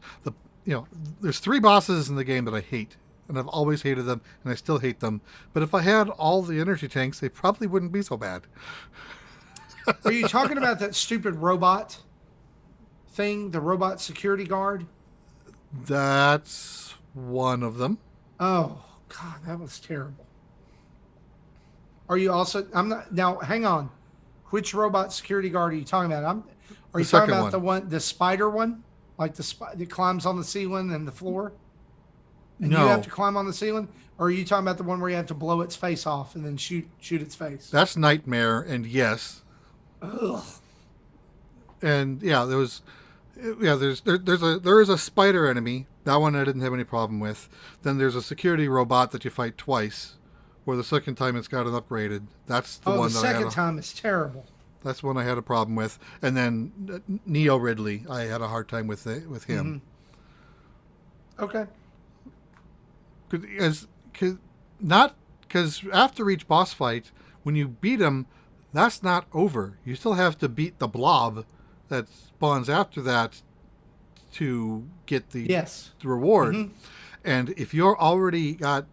there's 3 bosses in the game that I hate. And I've always hated them, and I still hate them. But if I had all the energy tanks, they probably wouldn't be so bad. Are you talking about that stupid robot thing, the robot security guard? That's one of them. Oh, God, that was terrible. Are you also... Now, hang on. Which robot security guard are you talking about? Are you talking about the spider one? Like that climbs on the ceiling and the floor? And you have to climb on the ceiling? Or are you talking about the one where you have to blow its face off and then shoot its face? That's Nightmare, and yes. Ugh. And there is a spider enemy. That one I didn't have any problem with. Then there's a security robot that you fight twice, where the second time it's gotten upgraded. That's the one that I had. The second time is terrible. That's one I had a problem with. And then Neo Ridley, I had a hard time with him. Mm-hmm. Okay. Because after each boss fight, when you beat him, that's not over. You still have to beat the blob that spawns after that to get the reward. Mm-hmm. And if you're already got,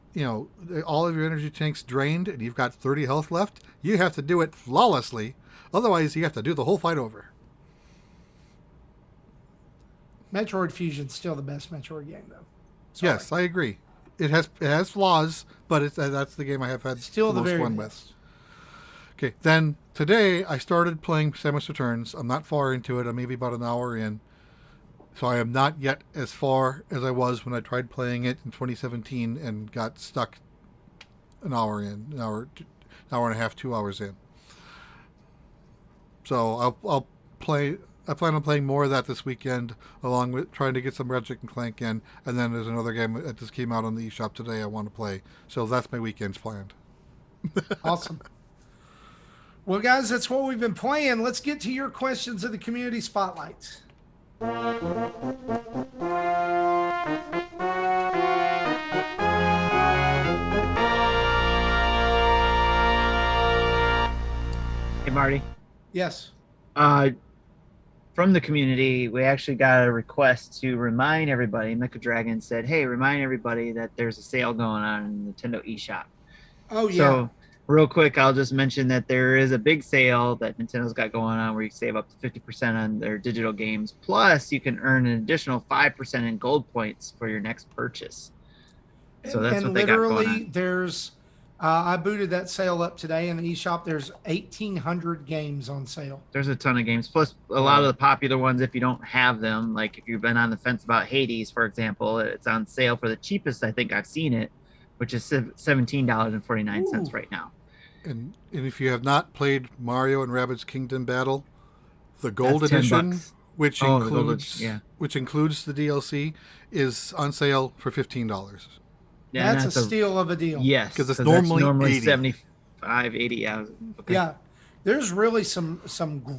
all of your energy tanks drained and you've got 30 health left, you have to do it flawlessly. Otherwise, you have to do the whole fight over. Metroid Fusion's still the best Metroid game, though. Sorry. Yes, I agree. It has flaws, but that's the game I have had still the most fun with. Okay, then today I started playing Samus Returns. I'm not far into it. I'm maybe about an hour in. So I am not yet as far as I was when I tried playing it in 2017 and got stuck an hour and a half, 2 hours in. So I'll play. I plan on playing more of that this weekend, along with trying to get some Ratchet and Clank in. And then there's another game that just came out on the eShop today I want to play. So that's my weekends planned. Awesome. Well, guys, that's what we've been playing. Let's get to your questions of the community spotlights. Hey, Marty. Yes. From the community, we actually got a request to remind everybody. Mecha Dragon said, "Hey, remind everybody that there's a sale going on in Nintendo eShop." Oh, yeah. So, real quick, I'll just mention that there is a big sale that Nintendo's got going on where you save up to 50% on their digital games. Plus, you can earn an additional 5% in gold points for your next purchase. So that's what they got going on. There's, I booted that sale up today in the eShop. There's 1,800 games on sale. There's a ton of games. Plus, a lot of the popular ones, if you don't have them, like if you've been on the fence about Hades, for example, it's on sale for the cheapest I think I've seen it, which is $17.49 right now. And if you have not played Mario and Rabbids Kingdom Battle, the Gold That's Edition, $10. which includes the DLC, is on sale for $15. Yeah, that's a steal of a deal. Yes, because it's normally 80. 75, 80. Yeah. Okay. Yeah, there's really some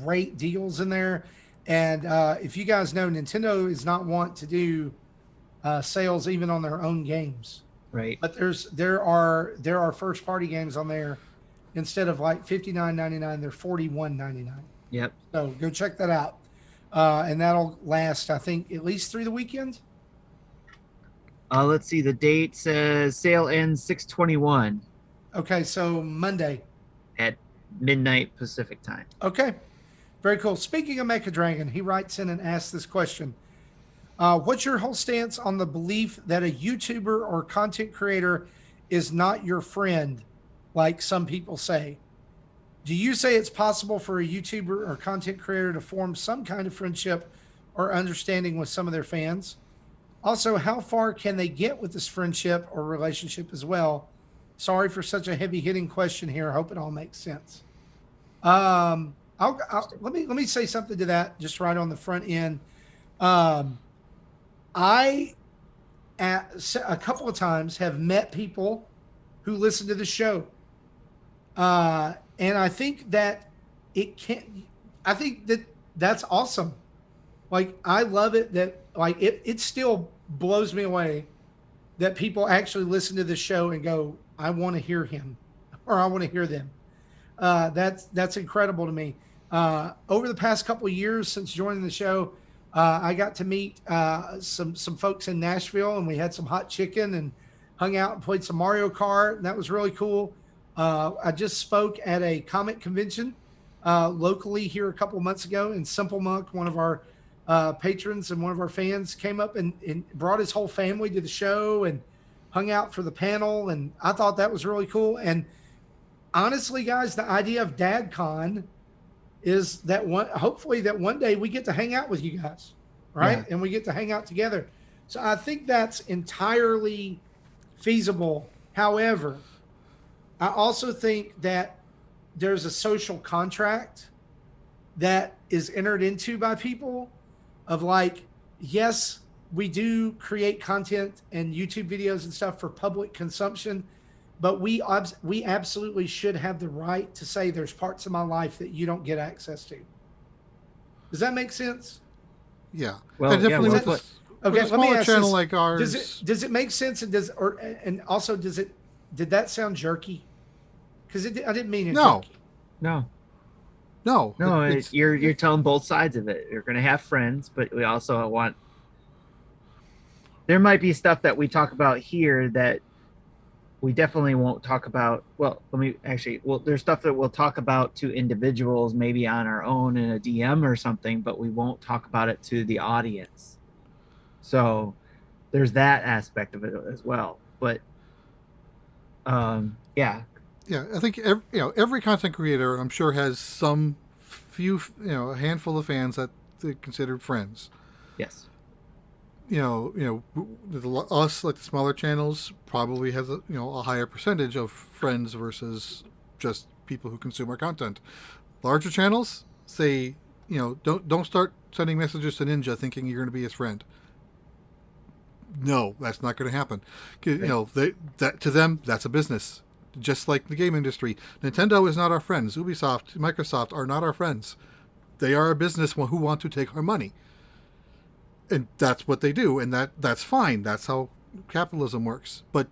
great deals in there, and if you guys know, Nintendo is not want to do sales even on their own games. Right. But there are first party games on there. Instead of like $59.99, they're $41.99. Yep. So go check that out, and that'll last, I think, at least through the weekend. Let's see. The date says sale ends 6/21. Okay, so Monday at midnight Pacific time. Okay, very cool. Speaking of Mecha Dragon, he writes in and asks this question: what's your whole stance on the belief that a YouTuber or content creator is not your friend, like some people say? Do you say it's possible for a YouTuber or content creator to form some kind of friendship or understanding with some of their fans? Also, how far can they get with this friendship or relationship as well? Sorry for such a heavy-hitting question here. I hope it all makes sense. Let me say something to that just right on the front end. I, a couple of times, have met people who listen to the show. And I think that that's awesome. Like, I love it that, like, it still blows me away that people actually listen to the show and go, I want to hear him, or I want to hear them. That's incredible to me. Over the past couple of years since joining the show, I got to meet some folks in Nashville, and we had some hot chicken and hung out and played some Mario Kart, and that was really cool. I just spoke at a comic convention locally here a couple of months ago, and Simple Monk, one of our patrons and one of our fans, came up and brought his whole family to the show and hung out for the panel, and I thought that was really cool. And honestly, guys, the idea of DadCon is that hopefully one day we get to hang out with you guys, right? Yeah. And we get to hang out together. So I think that's entirely feasible. However, I also think that there's a social contract that is entered into by people of, like, yes, we do create content and YouTube videos and stuff for public consumption, but we absolutely should have the right to say there's parts of my life that you don't get access to. Does that make sense? Yeah. Well, definitely yeah, with okay, a smaller channel like ours. Does it make sense? And also did that sound jerky? Because I didn't mean it. No. Jerky. No, you're telling both sides of it. You're going to have friends, but we also want. There might be stuff that we talk about here that we definitely won't talk about. Well, there's stuff that we'll talk about to individuals, maybe on our own in a DM or something, but we won't talk about it to the audience. So there's that aspect of it as well. But yeah. Yeah, I think every content creator, I'm sure, has some a handful of fans that they consider friends. Yes. us, like the smaller channels, probably has a higher percentage of friends versus just people who consume our content. Larger channels say, don't start sending messages to Ninja thinking you're going to be his friend. No, that's not going to happen. That to them, that's a business. Just like the game industry, Nintendo is not our friends. Ubisoft, Microsoft are not our friends. They are a business who want to take our money. And that's what they do, and that's fine. That's how capitalism works. But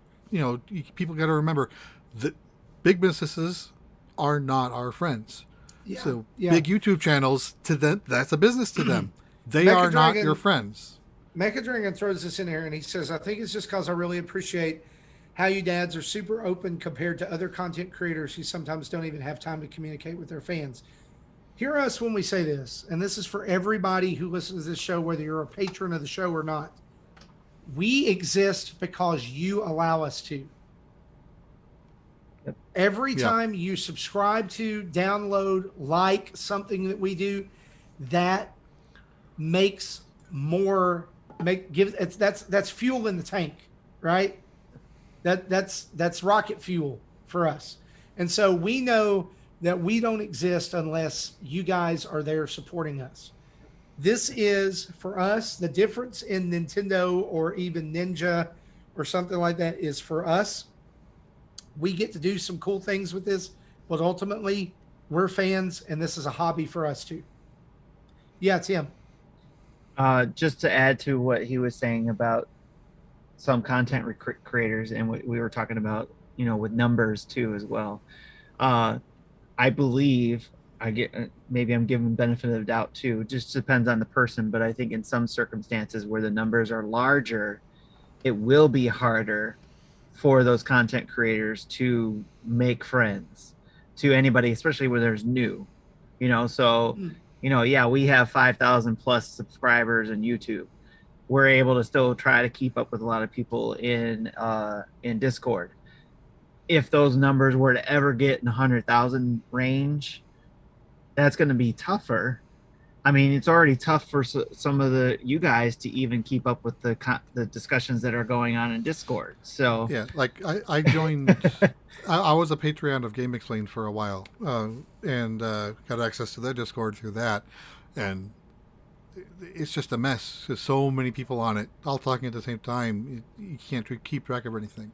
people got to remember that big businesses are not our friends. Yeah. So big YouTube channels, to them, that's a business to them. They Mecha are not Dragon- your friends. Mecha Dragon throws this in here, and he says, "I think it's just because I really appreciate how you dads are super open compared to other content creators who sometimes don't even have time to communicate with their fans. Hear us when we say this, and this is for everybody who listens to this show, whether you're a patron of the show or not. We exist because you allow us to. Yep. Every time you subscribe to, download, like something that we do, that makes more that's fuel in the tank, right? That's rocket fuel for us. And so we know that we don't exist unless you guys are there supporting us. This is, for us, the difference in Nintendo or even Ninja or something like that is, for us, we get to do some cool things with this, but ultimately we're fans and this is a hobby for us too. Yeah, Tim. Just to add to what he was saying about some content creators, and what we were talking about, with numbers too as well. I believe maybe I'm giving benefit of the doubt too. It just depends on the person, but I think in some circumstances where the numbers are larger, it will be harder for those content creators to make friends to anybody, especially where there's new. So we have 5,000 plus subscribers on YouTube. We're able to still try to keep up with a lot of people in Discord. If those numbers were to ever get in 100,000 range, that's going to be tougher. I mean, it's already tough for some of you guys to even keep up with the discussions that are going on in Discord. So yeah, like I joined. I was a Patreon of Game Explained for a while, and got access to their Discord through that, and it's just a mess. There's so many people on it, all talking at the same time. You can't keep track of anything.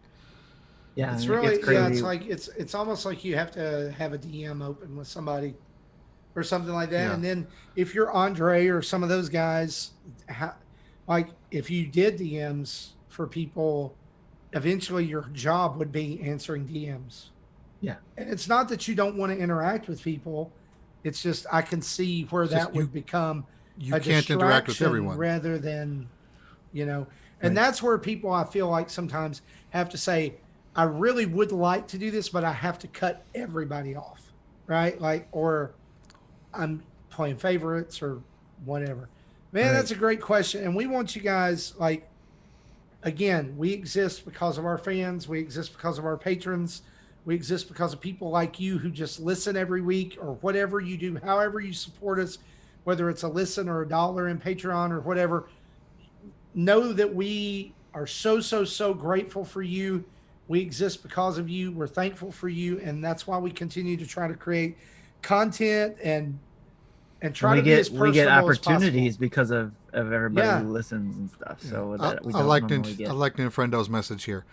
Yeah, it's really it's like it's almost like you have to have a DM open with somebody or something like that. Yeah. And then if you're Andre or some of those guys, like if you did DMs for people, eventually your job would be answering DMs. Yeah. And it's not that you don't want to interact with people. It's just I can see where that would become you can't interact with everyone rather than, and that's where people, I feel like, sometimes have to say, I really would like to do this, but I have to cut everybody off, right? Like, or I'm playing favorites or whatever. Man, That's a great question. And we want you guys, like, again, we exist because of our fans. We exist because of our patrons. We exist because of people like you who just listen every week, or whatever you do, however you support us, whether it's a listen or $1 in Patreon or whatever. Know that we are so, so, so grateful for you. We exist because of you. We're thankful for you. And that's why we continue to try to create content and try to be as personal we get as opportunities possible. because of everybody who listens and stuff. So that we don't normally get. I like Ninfrendo's message here.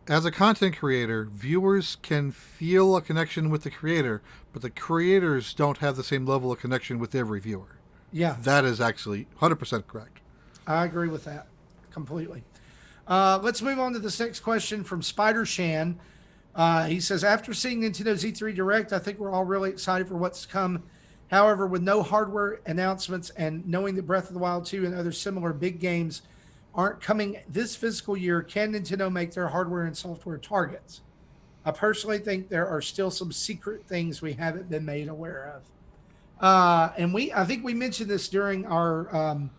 As a content creator, viewers can feel a connection with the creator, but the creators don't have the same level of connection with every viewer. Yeah. That is actually 100% correct. I agree with that completely. Let's move on to this next question from Spider Shan. He says, after seeing Nintendo's E3 Direct, I think we're all really excited for what's to come. However, with no hardware announcements and knowing that Breath of the Wild 2 and other similar big games aren't coming this fiscal year, can Nintendo make their hardware and software targets? I personally think there are still some secret things we haven't been made aware of. And I think we mentioned this during our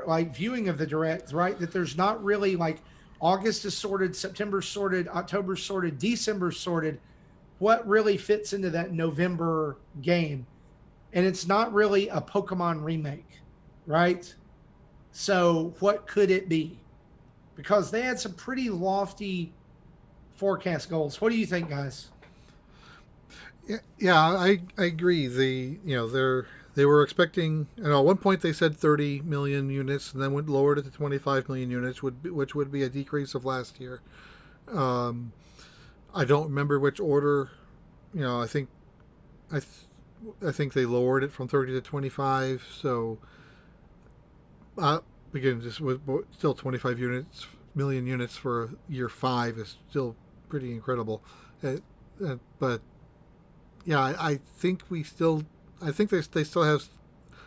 like viewing of the Direct, right? That there's not really, like, August is sorted, September sorted, October sorted, December sorted. What really fits into that November game? And it's not really a Pokemon remake, right? So what could it be? Because they had some pretty lofty forecast goals. What do you think, guys? Yeah, I agree. They were expecting, at one point they said 30 million units, and then went lowered it to 25 million units, which would be a decrease of last year. I don't remember which order. I think they lowered it from 30 to 25. So again, just with still 25 million units for year 5 is still pretty incredible. But yeah, I think they still have.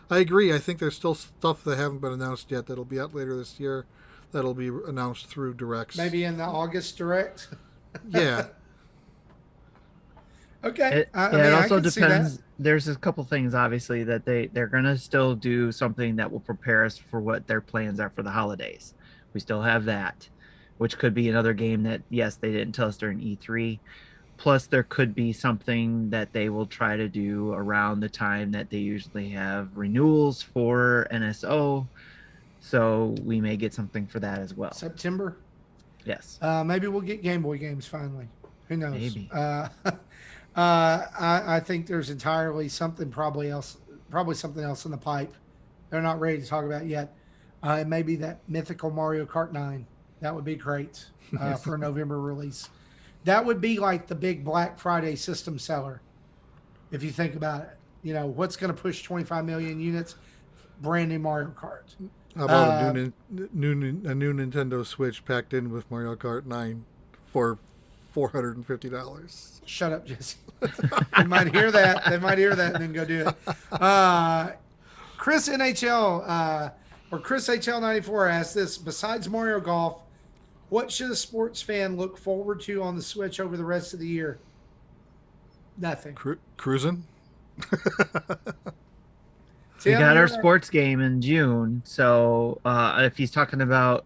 I agree. I think there's still stuff that haven't been announced yet that'll be out later this year. That'll be announced through directs. Maybe in the August direct. Yeah. Okay. It also depends. There's a couple things, obviously, that they're going to still do something that will prepare us for what their plans are for the holidays. We still have that, which could be another game that, yes, they didn't tell us during E3. Plus, there could be something that they will try to do around the time that they usually have renewals for NSO. So we may get something for that as well. September? Yes. Maybe we'll get Game Boy games finally. Who knows? Maybe. I think there's entirely something probably something else in the pipe. They're not ready to talk about yet. It may be that mythical Mario Kart 9. That would be great for a November release. That would be like the big Black Friday system seller, if you think about it. What's going to push 25 million units? Brand new Mario Kart. How about a new Nintendo Switch packed in with Mario Kart 9 for $450? Shut up, Jesse. They might hear that. They might hear that and then go do it. Chris NHL or Chris HL94 asked this: besides Mario Golf, what should a sports fan look forward to on the Switch over the rest of the year? Nothing. Cruising. We got our sports game in June, so if he's talking about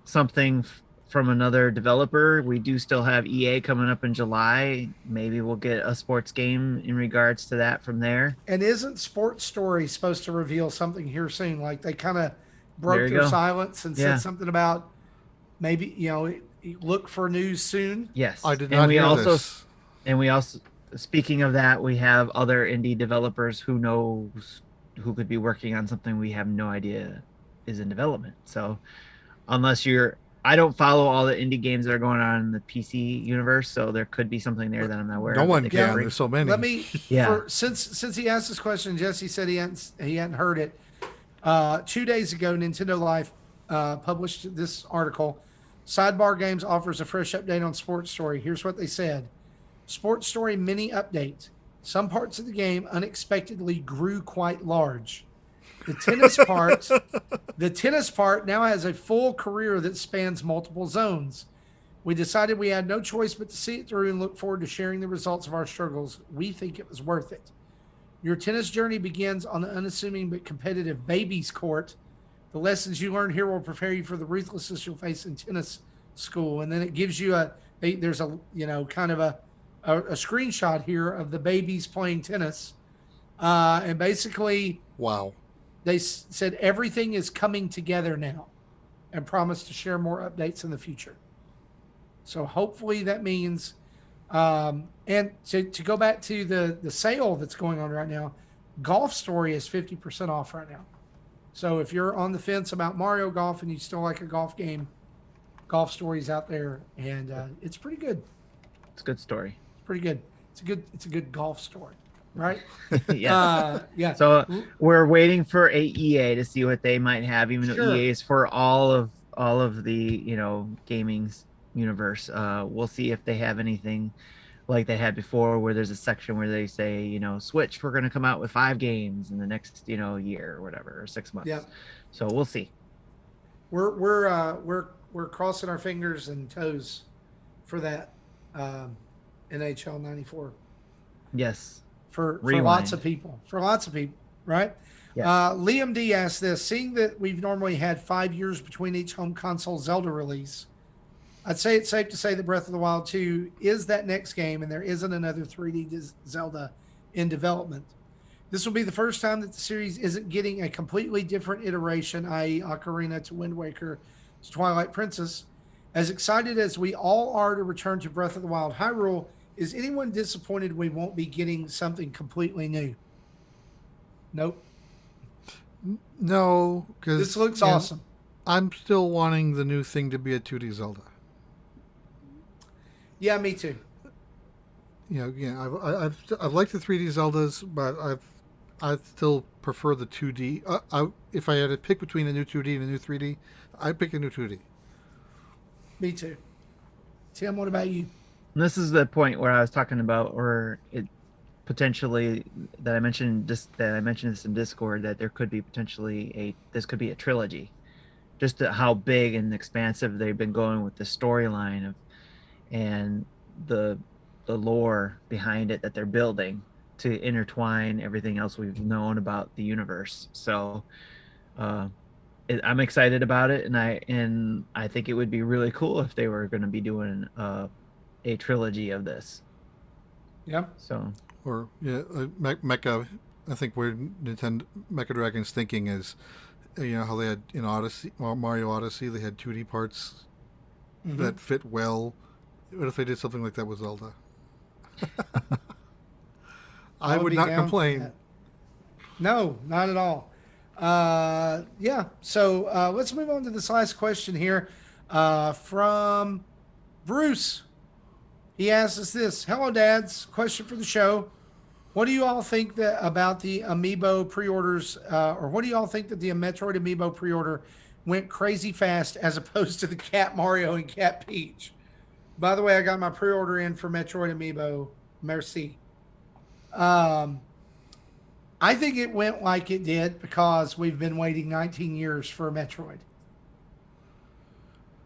something from another developer, we do still have EA coming up in July. Maybe we'll get a sports game in regards to that from there. And isn't Sports Story supposed to reveal something here soon? Like they kind of broke their silence and said something about maybe look for news soon. Yes, I did not hear this. And we also, speaking of that, we have other indie developers who could be working on something we have no idea is in development. So I don't follow all the indie games that are going on in the PC universe, so there could be something there that I'm not aware of. No one can. There's so many. Let me, since he asked this question, Jesse said he hadn't heard it. 2 days ago, Nintendo Life published this article. Sidebar Games offers a fresh update on Sports Story. Here's what they said. Sports Story mini update. Some parts of the game unexpectedly grew quite large. The tennis part now has a full career that spans multiple zones. We decided we had no choice but to see it through and look forward to sharing the results of our struggles. We think it was worth it. Your tennis journey begins on the unassuming but competitive babies court. The lessons you learn here will prepare you for the ruthlessness you'll face in tennis school. And then it gives you there's a screenshot here of the babies playing tennis. And basically, wow. They said everything is coming together now and promised to share more updates in the future. So hopefully that means, and to go back to the sale that's going on right now, Golf Story is 50% off right now. So if you're on the fence about Mario Golf and you still like a golf game, Golf Story's out there, and it's pretty good. It's a good story. It's pretty good. It's a good golf story. Right? Yes. Yeah. So we're waiting for EA to see what they might have, even though EA is for all of the gaming universe. We'll see if they have anything like they had before, where there's a section where they say, Switch, we're going to come out with 5 games in the next year or whatever, or 6 months. Yeah. So we'll see. We're crossing our fingers and toes for that NHL 94. Yes. For lots of people, right? Yes. Liam D asked this: seeing that we've normally had 5 years between each home console Zelda release, I'd say it's safe to say that Breath of the Wild 2 is that next game, and there isn't another 3D Zelda in development. This will be the first time that the series isn't getting a completely different iteration, i.e. Ocarina to Wind Waker to Twilight Princess. As excited as we all are to return to Breath of the Wild Hyrule, is anyone disappointed we won't be getting something completely new? Nope. No, because this looks awesome. I'm still wanting the new thing to be a 2D Zelda. Yeah, me too. I've liked the 3D Zeldas, but I still prefer the 2D. If I had to pick between a new 2D and a new 3D, I'd pick a new 2D. Me too. Tim, what about you? And this is the point where I was talking about, or it potentially that I mentioned this in Discord, that there could be potentially this could be a trilogy, just how big and expansive they've been going with the storyline of and the lore behind it that they're building to intertwine everything else we've known about the universe. So I'm excited about it, and I think it would be really cool if they were going to be doing a trilogy of this. Yeah. So. Or Mecha. I think where Nintendo Mecha Dragon's thinking is, how they had in Mario Odyssey, they had 2D parts that fit well. What if they did something like that with Zelda? I would not complain. No, not at all. Yeah. So let's move on to this last question here from Bruce. He asks us this. Hello, dads. Question for the show. What do you all think about the Amiibo pre-orders, or what do you all think that the Metroid Amiibo pre-order went crazy fast as opposed to the Cat Mario and Cat Peach? By the way, I got my pre-order in for Metroid Amiibo. Merci. I think it went like it did because we've been waiting 19 years for a Metroid.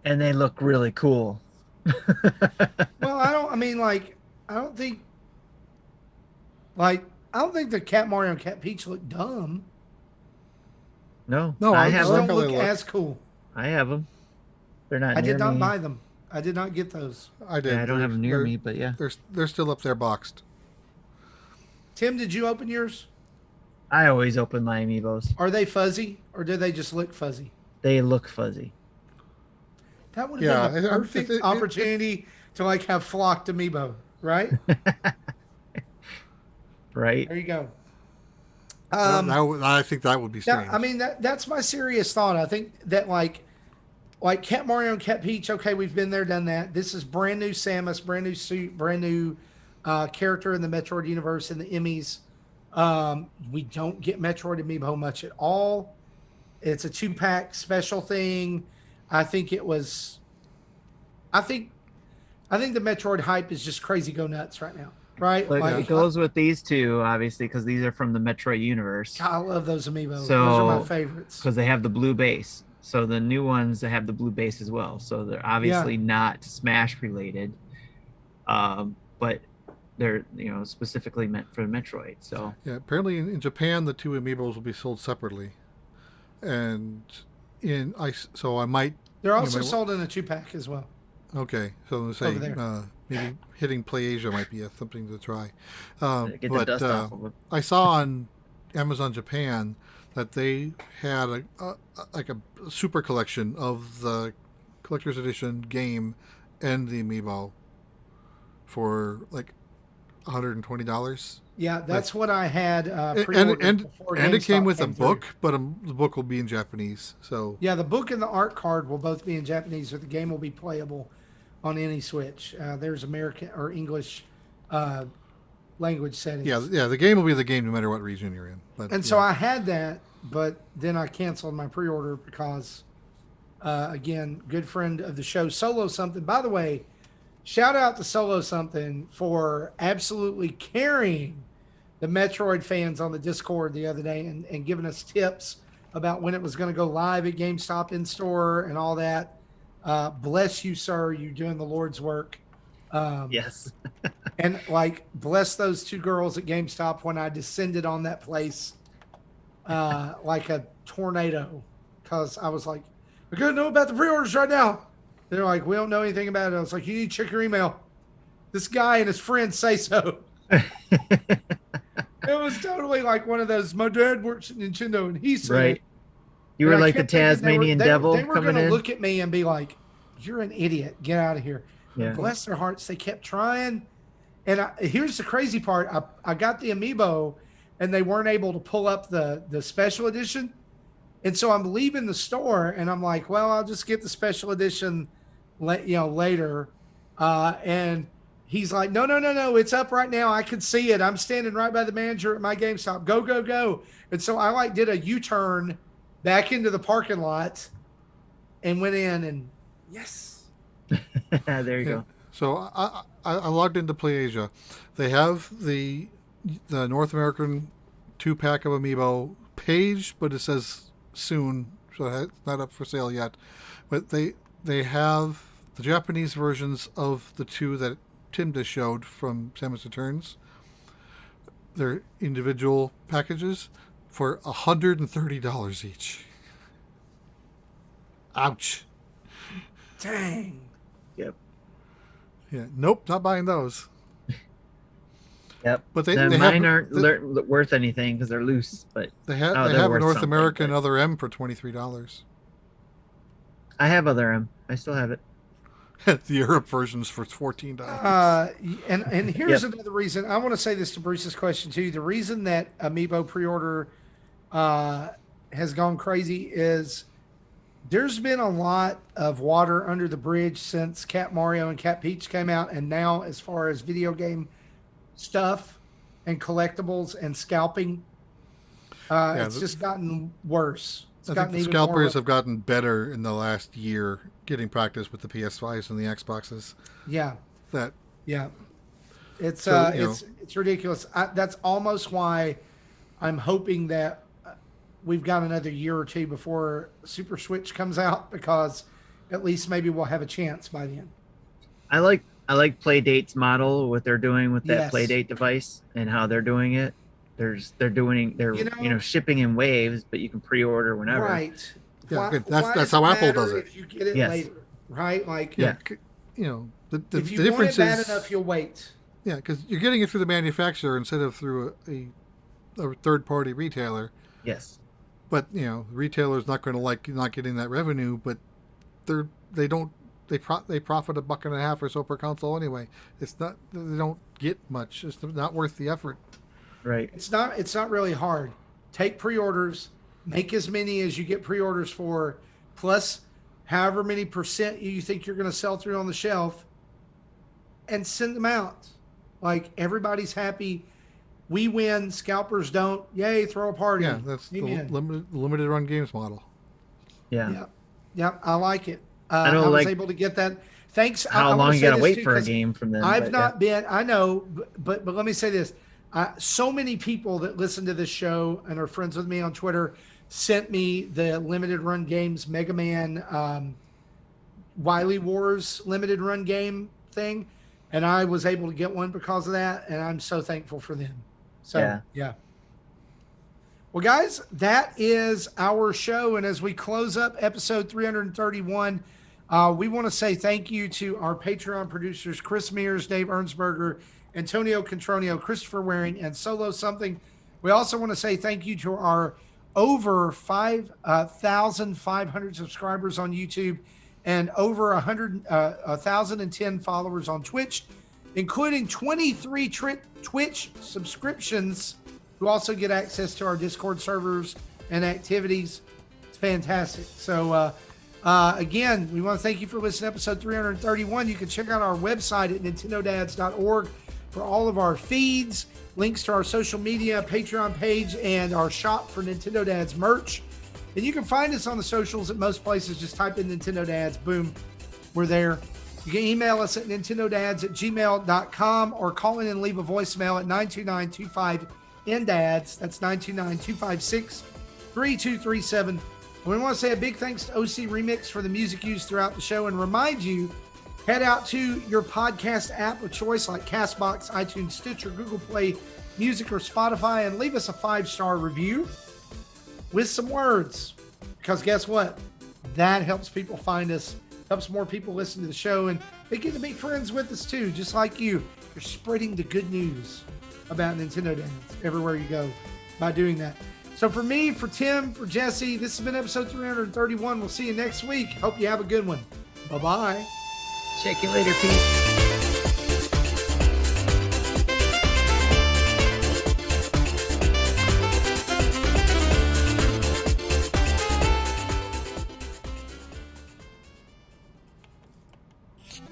And they look really cool. Well, I don't think the Cat Mario and Cat Peach look dumb. No, I have them. Don't look as cool. I have them. They're not. I did not buy them. I did not get those. I did. Yeah, I don't have them near me, but yeah, they're still up there boxed. Tim, did you open yours? I always open my Amiibos. Are they fuzzy, or do they just look fuzzy? They look fuzzy. That would have been a perfect opportunity to have flocked Amiibo, right? Right. There you go. I think that would be strange. I mean, that's my serious thought. I think that like Cat Mario and Cat Peach, okay, we've been there, done that. This is brand new Samus, brand new suit, brand new character in the Metroid universe and the Emmys. We don't get Metroid Amiibo much at all. It's a 2-pack special thing. I think the Metroid hype is just crazy go nuts right now, right? It goes with these two, obviously, because these are from the Metroid universe. God, I love those Amiibo. So, those are my favorites. Because they have the blue base. So the new ones that have the blue base as well. So they're obviously not Smash related, but they're specifically meant for Metroid. So yeah, apparently in Japan the two Amiibos will be sold separately, and I might. They're also sold in a 2-pack as well. Okay, so I'm gonna say maybe hitting Play Asia might be something to try. Get the dust off of it. I saw on Amazon Japan that they had a super collection of the collector's edition game and the Amiibo for $120. Yeah, that's what I had pre-ordered and it came with a book, but the book will be in Japanese. So yeah, the book and the art card will both be in Japanese, but the game will be playable on any Switch. There's American or English language settings. Yeah, the game will be the game no matter what region you're in. So I had that, but then I canceled my pre-order because, again, good friend of the show, Solo Something. By the way, shout out to Solo Something for absolutely carrying the Metroid fans on the Discord the other day and giving us tips about when it was going to go live at GameStop in-store and all that. Bless you, sir. You're doing the Lord's work. Yes. And bless those two girls at GameStop when I descended on that place like a tornado, because I was like, I gotta know about the pre-orders right now. They're like, we don't know anything about it. I was like, you need to check your email. This guy and his friends say so. It was totally like one of those. My dad works at Nintendo, and he said, Right. You were and I like the kept thinking Tasmanian devil They were coming going to in. look at me and be like, "You're an idiot. Get out of here." Yeah. Bless their hearts, they kept trying. And here's the crazy part: I got the amiibo, and they weren't able to pull up the special edition. And so I'm leaving the store, and I'm like, "Well, I'll just get the special edition, later." And he's like, "No, it's up right now. I can see it. I'm standing right by the manager at my GameStop. Go, go, go!" And so I did a U-turn back into the parking lot, and went in, and yes. There you go. So I logged into PlayAsia. They have the North American 2-pack of Amiibo page, but it says soon, so it's not up for sale yet. But they have the Japanese versions of the 2 that Tim just showed from Samus Returns. They're individual packages for $130 each. Ouch. Dang. Yep. Yeah. Nope, not buying those. Yep. But they mine have, aren't worth anything because they're loose. But they have they're a worth North something, American but- Other M for $23. I have other M. I still have it. The Europe version's for $14. And here's another reason. I want to say this to Bruce's question too. The reason that Amiibo pre-order has gone crazy is there's been a lot of water under the bridge since Cat Mario and Cat Peach came out, and now as far as video game stuff and collectibles and scalping, it's just gotten worse. I think the scalpers have gotten better in the last year, getting practice with the PS5s and the Xboxes. Yeah. Yeah. It's it's ridiculous. That's almost why I'm hoping that we've got another year or two before Super Switch comes out, because at least maybe we'll have a chance by then. I like Playdate's model, what they're doing with that Yes. Playdate device and how they're doing it. They're shipping in waves, but you can pre-order whenever. Right. Yeah, that's does how it Apple matter does it. if you get it Yes. later, right? Like, Yeah. The if you difference want it bad is enough, you'll wait. yeah, because you're getting it through the manufacturer instead of through a third-party retailer. Yes. But the retailer's not going to like not getting that revenue, but they profit $1.50 or so per console anyway. They don't get much. It's not worth the effort. Right. It's not really hard. Take pre-orders, make as many as you get pre-orders for, plus however many percent you think you're going to sell through on the shelf, and send them out. Like, everybody's happy. We win, scalpers don't. Yay, throw a party. Yeah, that's Amen. the limited run games model. Yeah. Yeah, I like it. I know, I was like, able to get that. Thanks. How I long wanna you say gotta this wait too, for a 'cause game from them? I've but not been. I know, but let me say this. So many people that listen to this show and are friends with me on Twitter sent me the limited run games Mega Man Wily Wars limited run game thing, and I was able to get one because of that, and I'm so thankful for them. So yeah. Well, guys, that is our show, and as we close up episode 331, we want to say thank you to our Patreon producers, Chris Mears, Dave Ernsberger, Antonio Contronio, Christopher Waring, and Solo Something. We also want to say thank you to our over 5,500 subscribers on YouTube and over 1,010 followers on Twitch, including 23 Twitch subscriptions, who also get access to our Discord servers and activities. It's fantastic. So, again, we want to thank you for listening to episode 331. You can check out our website at nintendodads.org for all of our feeds, links to our social media, Patreon page, and our shop for Nintendo Dads merch. And you can find us on the socials at most places. Just type in Nintendo Dads. Boom, we're there. You can email us at nintendodads@gmail.com or call in and leave a voicemail at 929-25-NDADS. That's 929-256-3237. We want to say a big thanks to OC Remix for the music used throughout the show, and remind you, head out to your podcast app of choice like CastBox, iTunes, Stitcher, Google Play Music, or Spotify, and leave us a 5-star review with some words, because guess what? That helps people find us, helps more people listen to the show, and they get to be friends with us too, just like you. You're spreading the good news. about Nintendo Dads everywhere you go by doing that. So for me, for Tim, for Jesse, this has been episode 331. We'll see you next week. Hope you have a good one. Bye-bye. Check you later, Pete.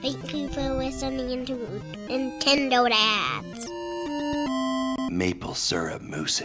Thank you for listening to Nintendo Dads. Maple syrup mousse.